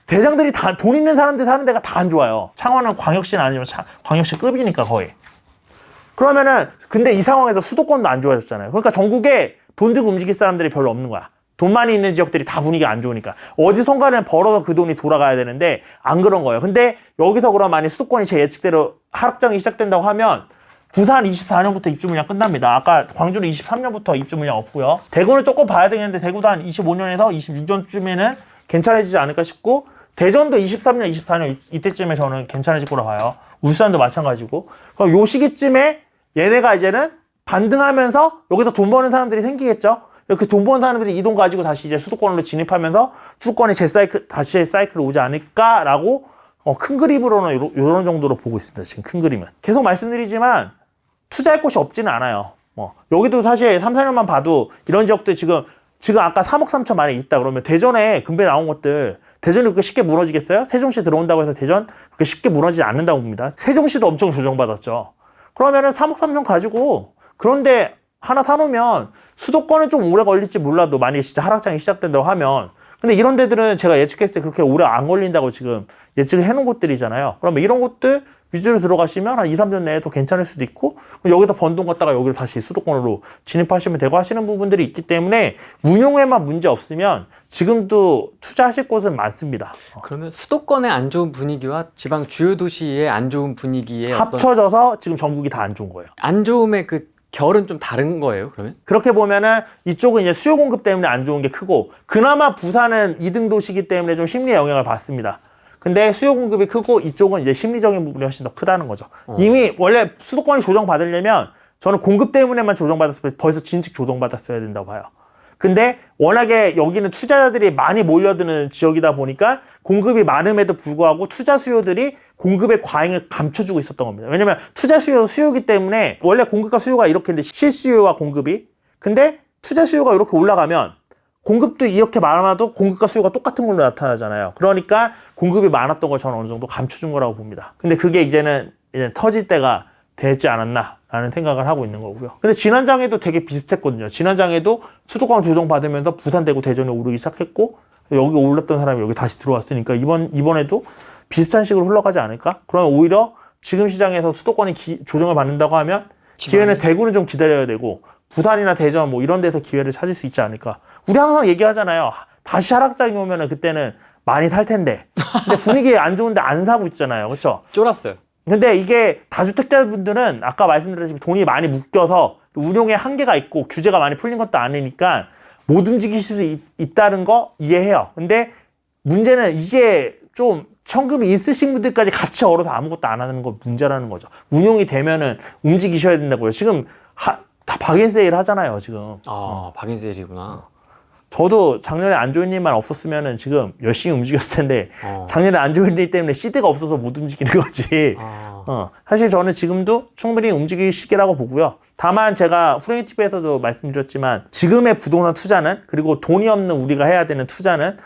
[SPEAKER 2] 대장들이 다 돈 있는 사람들 사는 데가 다 안 좋아요. 창원은 광역시는 아니면 광역시급이니까 거의. 그러면은 근데 이 상황에서 수도권도 안 좋아졌잖아요. 그러니까 전국에 돈 들고 움직일 사람들이 별로 없는 거야. 돈 많이 있는 지역들이 다 분위기가 안 좋으니까. 어디선가는 벌어서 그 돈이 돌아가야 되는데 안 그런 거예요. 근데 여기서 그럼 만약 수도권이 제 예측대로 하락장이 시작된다고 하면 부산 24년부터 입주 물량 끝납니다. 아까 광주는 23년부터 입주 물량 없고요. 대구는 조금 봐야 되겠는데 대구도 한 25년에서 26년쯤에는 괜찮아지지 않을까 싶고 대전도 23년, 24년 이때쯤에 저는 괜찮아질 거라 봐요. 울산도 마찬가지고. 그럼 요 시기쯤에 얘네가 이제는 반등하면서 여기서 돈 버는 사람들이 생기겠죠. 그 돈 버는 사람들이 이 돈 가지고 다시 이제 수도권으로 진입하면서 수도권이 다시 사이클이 오지 않을까라고 큰 그림으로는 이런 정도로 보고 있습니다. 지금 큰 그림은. 계속 말씀드리지만 투자할 곳이 없지는 않아요. 여기도 사실 3, 4년만 봐도 이런 지역들 지금 아까 3억 3천 만에 있다 그러면 대전에 금배 나온 것들 대전이 그렇게 쉽게 무너지겠어요? 세종시 들어온다고 해서 대전 그렇게 쉽게 무너지지 않는다고 봅니다. 세종시도 엄청 조정받았죠. 그러면은 3억 3천 가지고 그런데 하나 사놓으면 수도권은 좀 오래 걸릴지 몰라도 만약에 진짜 하락장이 시작된다고 하면 근데 이런 데들은 제가 예측했을 때 그렇게 오래 안 걸린다고 지금 예측을 해놓은 곳들이잖아요. 그러면 이런 곳들 위주로 들어가시면 한 2, 3년 내에 더 괜찮을 수도 있고 여기다 번 돈 갖다가 여기로 다시 수도권으로 진입하시면 되고 하시는 부분들이 있기 때문에 운용에만 문제 없으면 지금도 투자하실 곳은 많습니다.
[SPEAKER 1] 그러면 수도권의 안 좋은 분위기와 지방 주요 도시의 안 좋은 분위기에
[SPEAKER 2] 합쳐져서 지금 전국이 다 안 좋은 거예요.
[SPEAKER 1] 안 좋음의 그 결은 좀 다른 거예요, 그러면?
[SPEAKER 2] 그렇게 보면은 이쪽은 이제 수요 공급 때문에 안 좋은 게 크고 그나마 부산은 2등 도시이기 때문에 좀 심리에 영향을 받습니다. 근데 수요 공급이 크고 이쪽은 이제 심리적인 부분이 훨씬 더 크다는 거죠. 이미 원래 수도권이 조정받으려면 저는 공급 때문에만 조정받았으면 벌써 진즉 조정받았어야 된다고 봐요. 근데 워낙에 여기는 투자자들이 많이 몰려드는 지역이다 보니까 공급이 많음에도 불구하고 투자 수요들이 공급의 과잉을 감춰주고 있었던 겁니다. 왜냐면 투자 수요이기 때문에 원래 공급과 수요가 이렇게 있는데 실수요와 공급이 근데 투자 수요가 이렇게 올라가면 공급도 이렇게 많아도 공급과 수요가 똑같은 걸로 나타나잖아요. 그러니까 공급이 많았던 걸 저는 어느 정도 감춰준 거라고 봅니다. 근데 그게 이제는 터질 때가 되지 않았나라는 생각을 하고 있는 거고요. 근데 지난장에도 되게 비슷했거든요. 지난장에도 수도권 조정받으면서 부산, 대구, 대전에 오르기 시작했고 여기 올랐던 사람이 여기 다시 들어왔으니까 이번에도 비슷한 식으로 흘러가지 않을까? 그러면 오히려 지금 시장에서 수도권이 조정을 받는다고 하면 기회는 대구는 좀 기다려야 되고 부산이나 대전 뭐 이런 데서 기회를 찾을 수 있지 않을까? 우리 항상 얘기하잖아요. 다시 하락장이 오면은 그때는 많이 살 텐데. 근데 분위기 안 좋은데 안 사고 있잖아요. 그렇죠?
[SPEAKER 1] 쫄았어요.
[SPEAKER 2] 근데 이게 다주택자분들은 아까 말씀드렸지만 돈이 많이 묶여서 운용에 한계가 있고 규제가 많이 풀린 것도 아니니까 못 움직이실 수 있다는 거 이해해요. 근데 문제는 이제 좀 현금이 있으신 분들까지 같이 얼어서 아무것도 안 하는 거 문제라는 거죠. 운용이 되면은 움직이셔야 된다고요. 지금 다 박인세일 하잖아요, 지금.
[SPEAKER 1] 박인세일이구나.
[SPEAKER 2] 저도 작년에 안 좋은 일만 없었으면은 지금 열심히 움직였을 텐데 작년에 안 좋은 일 때문에 시드가 없어서 못 움직이는 거지. 사실 저는 지금도 충분히 움직일 시기라고 보고요. 다만 제가 후레이 TV에서도 말씀드렸지만 지금의 부동산 투자는 그리고 돈이 없는 우리가 해야 되는 투자는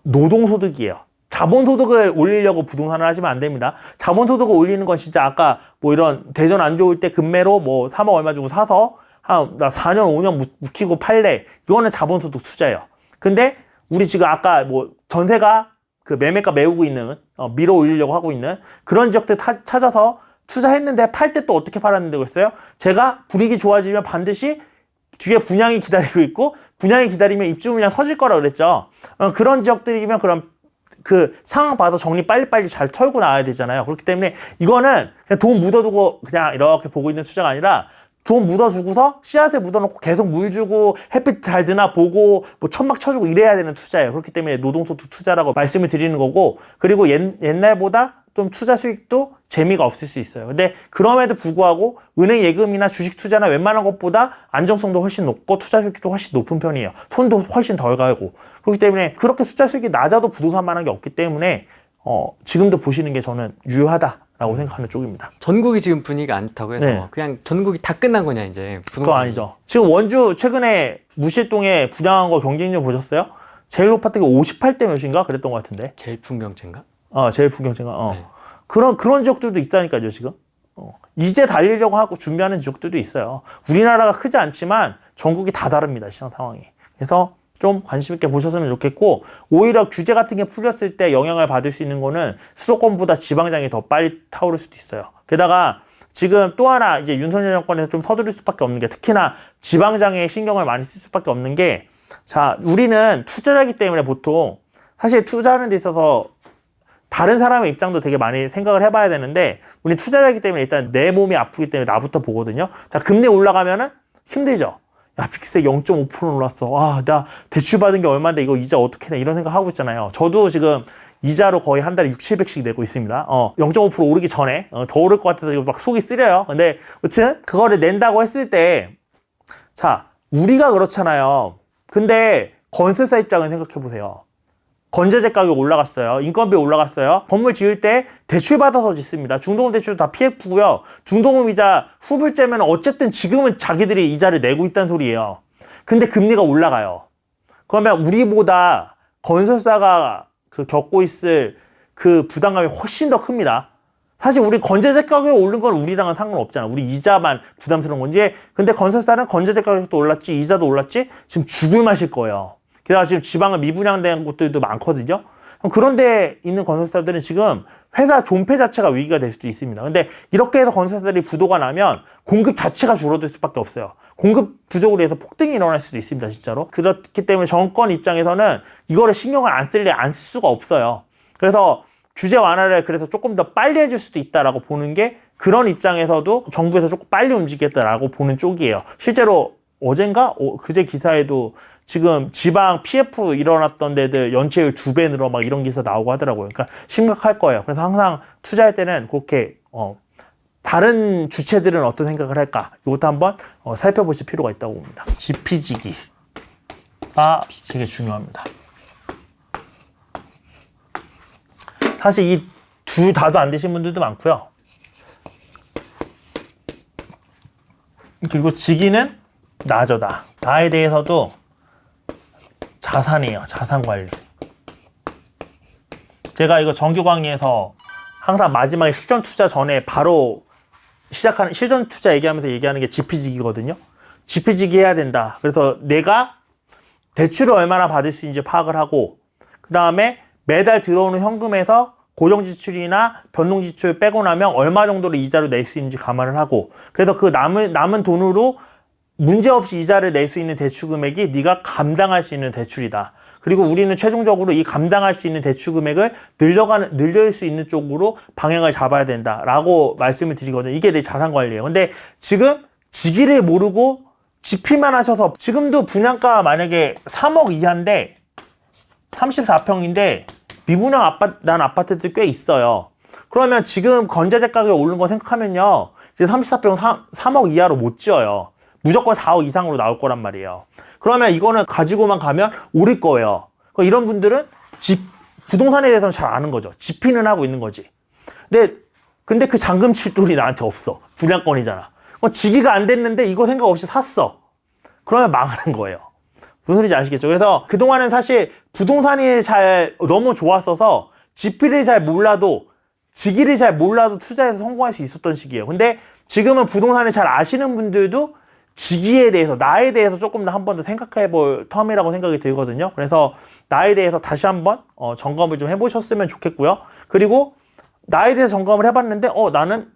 [SPEAKER 2] 노동소득이에요. 자본소득을 올리려고 부동산을 하시면 안 됩니다. 자본소득을 올리는 건 진짜 아까 뭐 이런 대전 안 좋을 때 금매로 뭐 3억 얼마 주고 사서 나 4년, 5년 묵히고 팔래. 이거는 자본소득 투자예요. 근데 우리 지금 아까 뭐 전세가 그 매매가 메우고 있는, 밀어 올리려고 하고 있는 그런 지역들 찾아서 투자했는데 팔 때 또 어떻게 팔았는데 그랬어요? 제가 분위기 좋아지면 반드시 뒤에 분양이 기다리고 있고 분양이 기다리면 입주 물량 서질 거라 그랬죠. 그런 지역들이면 그럼 그 상황 봐서 정리 빨리빨리 잘 털고 나와야 되잖아요. 그렇기 때문에 이거는 그냥 돈 묻어두고 그냥 이렇게 보고 있는 투자가 아니라 돈 묻어주고서 씨앗에 묻어놓고 계속 물 주고 햇빛 잘 드나 보고 뭐 천막 쳐주고 이래야 되는 투자예요. 그렇기 때문에 노동소득 투자라고 말씀을 드리는 거고 그리고 옛날보다 좀 투자 수익도 재미가 없을 수 있어요. 근데 그럼에도 불구하고 은행 예금이나 주식 투자나 웬만한 것보다 안정성도 훨씬 높고 투자 수익도 훨씬 높은 편이에요. 손도 훨씬 덜 가고 그렇기 때문에 그렇게 투자 수익이 낮아도 부동산만한 게 없기 때문에 지금도 보시는 게 저는 유효하다라고 생각하는 쪽입니다.
[SPEAKER 1] 전국이 지금 분위기가 안 좋다고 해서
[SPEAKER 2] 네.
[SPEAKER 1] 그냥 전국이 다 끝난 거냐 이제.
[SPEAKER 2] 그거 아니죠. 지금 원주 최근에 무실동에 분양한 거 경쟁률 보셨어요? 제일 높았던 게 58대 몇인가 그랬던 것 같은데.
[SPEAKER 1] 제일 풍경채인가?
[SPEAKER 2] 제일 풍경채가.
[SPEAKER 1] 네.
[SPEAKER 2] 그런 지역들도 있다니까요, 지금. 이제 달리려고 하고 준비하는 지역들도 있어요. 우리나라가 크지 않지만 전국이 다 다릅니다, 시장 상황이. 그래서 좀 관심 있게 보셨으면 좋겠고 오히려 규제 같은 게 풀렸을 때 영향을 받을 수 있는 거는 수도권보다 지방장이 더 빨리 타오를 수도 있어요. 게다가 지금 또 하나 이제 윤석열 정권에서 좀 서두를 수밖에 없는 게 특히나 지방장에 신경을 많이 쓸 수밖에 없는 게 자, 우리는 투자자이기 때문에 보통 사실 투자하는 데 있어서 다른 사람의 입장도 되게 많이 생각을 해봐야 되는데 우리 투자자이기 때문에 일단 내 몸이 아프기 때문에 나부터 보거든요. 자, 금리 올라가면은 힘들죠. 야, 빅스 0.5% 올랐어. 와, 나 대출 받은 게 얼마인데 이거 이자 어떻게 내 이런 생각 하고 있잖아요. 저도 지금 이자로 거의 한 달에 6,700씩 내고 있습니다. 0.5% 오르기 전에 더 오를 것 같아서 막 속이 쓰려요. 근데 아무튼 그거를 낸다고 했을 때 자, 우리가 그렇잖아요. 근데 건설사 입장을 생각해 보세요. 건재재 가격 올라갔어요. 인건비 올라갔어요. 건물 지을 때 대출 받아서 짓습니다. 중도금 대출 다 PF고요. 중도금 이자 후불제면 어쨌든 지금은 자기들이 이자를 내고 있다는 소리예요. 근데 금리가 올라가요. 그러면 우리보다 건설사가 겪고 있을 그 부담감이 훨씬 더 큽니다. 사실 우리 건재재 가격이 오른 건 우리랑은 상관없잖아. 우리 이자만 부담스러운 건지. 근데 건설사는 건재재 가격도 올랐지, 이자도 올랐지, 지금 죽을 맛일 거예요. 게다가 지금 지방은 미분양된 곳들도 많거든요. 그런데 있는 건설사들은 지금 회사 존폐 자체가 위기가 될 수도 있습니다. 근데 이렇게 해서 건설사들이 부도가 나면 공급 자체가 줄어들 수밖에 없어요. 공급 부족으로 해서 폭등이 일어날 수도 있습니다, 진짜로. 그렇기 때문에 정권 입장에서는 이거를 신경을 안 쓸 수가 없어요. 그래서 규제 완화를 그래서 조금 더 빨리 해줄 수도 있다라고 보는 게, 그런 입장에서도 정부에서 조금 빨리 움직이겠다라고 보는 쪽이에요. 실제로 어젠가? 그제 기사에도 지금 지방 PF 일어났던 데들 연체율 2배 늘어 막 이런 기사 나오고 하더라고요. 그러니까 심각할 거예요. 그래서 항상 투자할 때는 그렇게 다른 주체들은 어떤 생각을 할까? 이것도 한번 살펴보실 필요가 있다고 봅니다. 지피지기가 되게 중요합니다. 사실 이 둘 다도 안 되신 분들도 많고요. 그리고 지기는 나저다. 나에 대해서도 자산이에요. 자산 관리. 제가 이거 정규 강의에서 항상 마지막에 실전 투자 전에 바로 시작하는, 실전 투자 얘기하면서 얘기하는 게 지피지기거든요. 지피지기 해야 된다. 그래서 내가 대출을 얼마나 받을 수 있는지 파악을 하고, 그 다음에 매달 들어오는 현금에서 고정지출이나 변동지출 빼고 나면 얼마 정도로 이자를 낼 수 있는지 감안을 하고, 그래서 그 남은 돈으로 문제없이 이자를 낼 수 있는 대출 금액이 네가 감당할 수 있는 대출이다. 그리고 우리는 최종적으로 이 감당할 수 있는 대출 금액을 늘릴 수 있는 쪽으로 방향을 잡아야 된다라고 말씀을 드리거든요. 이게 내 자산 관리예요. 근데 지금 지기를 모르고 지피만 하셔서, 지금도 분양가 만약에 3억 이하인데 34평인데 미분양 난 아파트들 꽤 있어요. 그러면 지금 건재재 가격이 오른 거 생각하면요, 이제 34평 3억 이하로 못 지어요. 무조건 4억 이상으로 나올 거란 말이에요. 그러면 이거는 가지고만 가면 오를 거예요. 이런 분들은 부동산에 대해서는 잘 아는 거죠. 지피는 하고 있는 거지. 근데 그 잔금 칠 돈이 나한테 없어. 분양권이잖아. 지기가 안 됐는데 이거 생각 없이 샀어. 그러면 망하는 거예요. 무슨 소리인지 아시겠죠? 그래서 그동안은 사실 부동산이 너무 좋았어서 지피를 잘 몰라도, 지기를 잘 몰라도 투자해서 성공할 수 있었던 시기예요. 근데 지금은 부동산을 잘 아시는 분들도 지기에 대해서, 나에 대해서 조금 더 한 번 더 생각해 볼 텀이라고 생각이 들거든요. 그래서 나에 대해서 다시 한번 점검을 좀 해보셨으면 좋겠고요. 그리고 나에 대해서 점검을 해봤는데 나는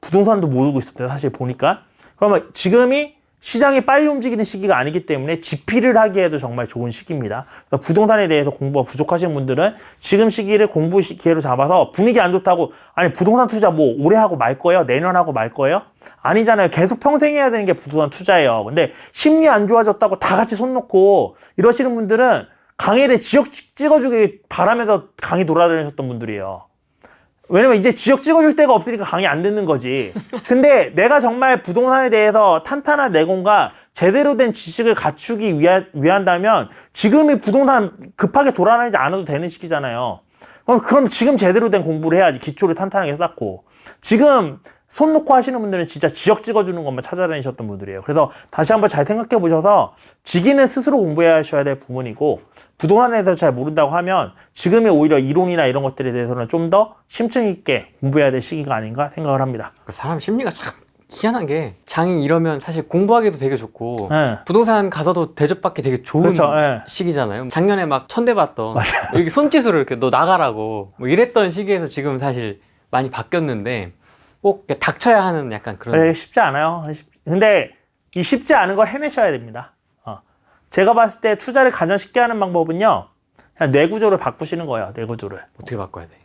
[SPEAKER 2] 부동산도 모르고 있었대요. 사실 보니까. 그러면 지금이 시장이 빨리 움직이는 시기가 아니기 때문에 지피를 하기에도 정말 좋은 시기입니다. 그래서 부동산에 대해서 공부가 부족하신 분들은 지금 시기를 공부 기회로 잡아서, 분위기 안 좋다고 아니 부동산 투자 뭐 올해 하고 말 거예요? 내년 하고 말 거예요? 아니잖아요. 계속 평생 해야 되는 게 부동산 투자예요. 근데 심리 안 좋아졌다고 다 같이 손 놓고 이러시는 분들은 강의를 지역 찍어주길 바라면서 강의 돌아다니셨던 분들이에요. 왜냐면 이제 지역 찍어줄 데가 없으니까 강의 안 듣는 거지. 근데 내가 정말 부동산에 대해서 탄탄한 내공과 제대로 된 지식을 갖추기 위한다면 지금이 부동산 급하게 돌아다니지 않아도 되는 시기잖아요. 그럼 지금 제대로 된 공부를 해야지. 기초를 탄탄하게 쌓고. 지금 손 놓고 하시는 분들은 진짜 지역 찍어주는 것만 찾아다니셨던 분들이에요. 그래서 다시 한번 잘 생각해 보셔서, 지기는 스스로 공부하셔야 될 부분이고, 부동산에 대해서 잘 모른다고 하면 지금이 오히려 이론이나 이런 것들에 대해서는 좀 더 심층 있게 공부해야 될 시기가 아닌가 생각을 합니다.
[SPEAKER 1] 사람 심리가 참 희한한 게, 장이 이러면 사실 공부하기도 되게 좋고
[SPEAKER 2] 네.
[SPEAKER 1] 부동산 가서도 대접받기 되게 좋은
[SPEAKER 2] 그렇죠. 네.
[SPEAKER 1] 시기잖아요. 작년에 막 천대받던 이렇게 손짓으로 이렇게 너 나가라고 뭐 이랬던 시기에서 지금 사실 많이 바뀌었는데, 꼭 닥쳐야 하는 약간 그런.
[SPEAKER 2] 네, 쉽지 않아요. 근데 이 쉽지 않은 걸 해내셔야 됩니다. 제가 봤을 때 투자를 가장 쉽게 하는 방법은요, 그냥 뇌구조를 바꾸시는 거예요. 뇌구조를.
[SPEAKER 1] 어떻게 바꿔야 돼?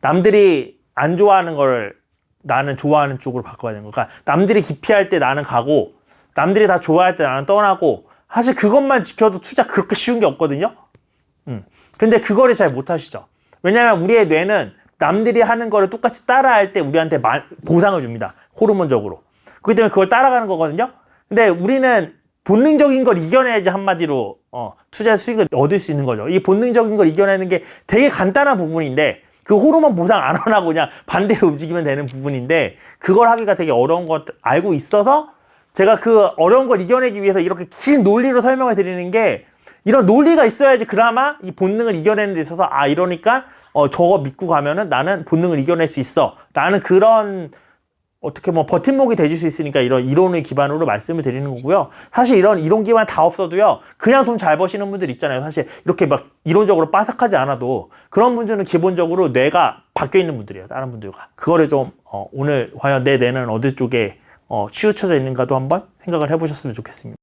[SPEAKER 2] 남들이 안 좋아하는 거를 나는 좋아하는 쪽으로 바꿔야 되는 거야. 그러니까 남들이 기피할 때 나는 가고, 남들이 다 좋아할 때 나는 떠나고. 사실 그것만 지켜도 투자 그렇게 쉬운 게 없거든요. 근데 그거를 잘 못 하시죠. 왜냐하면 우리의 뇌는 남들이 하는 거를 똑같이 따라할 때 우리한테 보상을 줍니다. 호르몬적으로. 그렇기 때문에 그걸 따라가는 거거든요. 근데 우리는 본능적인 걸 이겨내야지 한마디로 투자 수익을 얻을 수 있는 거죠. 이 본능적인 걸 이겨내는 게 되게 간단한 부분인데 그 호르몬 보상 안 하고 그냥 반대로 움직이면 되는 부분인데 그걸 하기가 되게 어려운 것 알고 있어서 제가 그 어려운 걸 이겨내기 위해서 이렇게 긴 논리로 설명을 드리는 게 이런 논리가 있어야지 그나마 이 본능을 이겨내는 데 있어서 이러니까 저거 믿고 가면은 나는 본능을 이겨낼 수 있어 라는 그런 어떻게 뭐 버팀목이 돼줄 수 있으니까 이런 이론을 기반으로 말씀을 드리는 거고요. 사실 이런 이론 기반 다 없어도요. 그냥 돈 잘 버시는 분들 있잖아요. 사실 이렇게 막 이론적으로 빠삭하지 않아도 그런 분들은 기본적으로 뇌가 바뀌어 있는 분들이에요. 다른 분들과. 그거를 좀 오늘 과연 내 뇌는 어느 쪽에 치우쳐져 있는가도 한번 생각을 해보셨으면 좋겠습니다.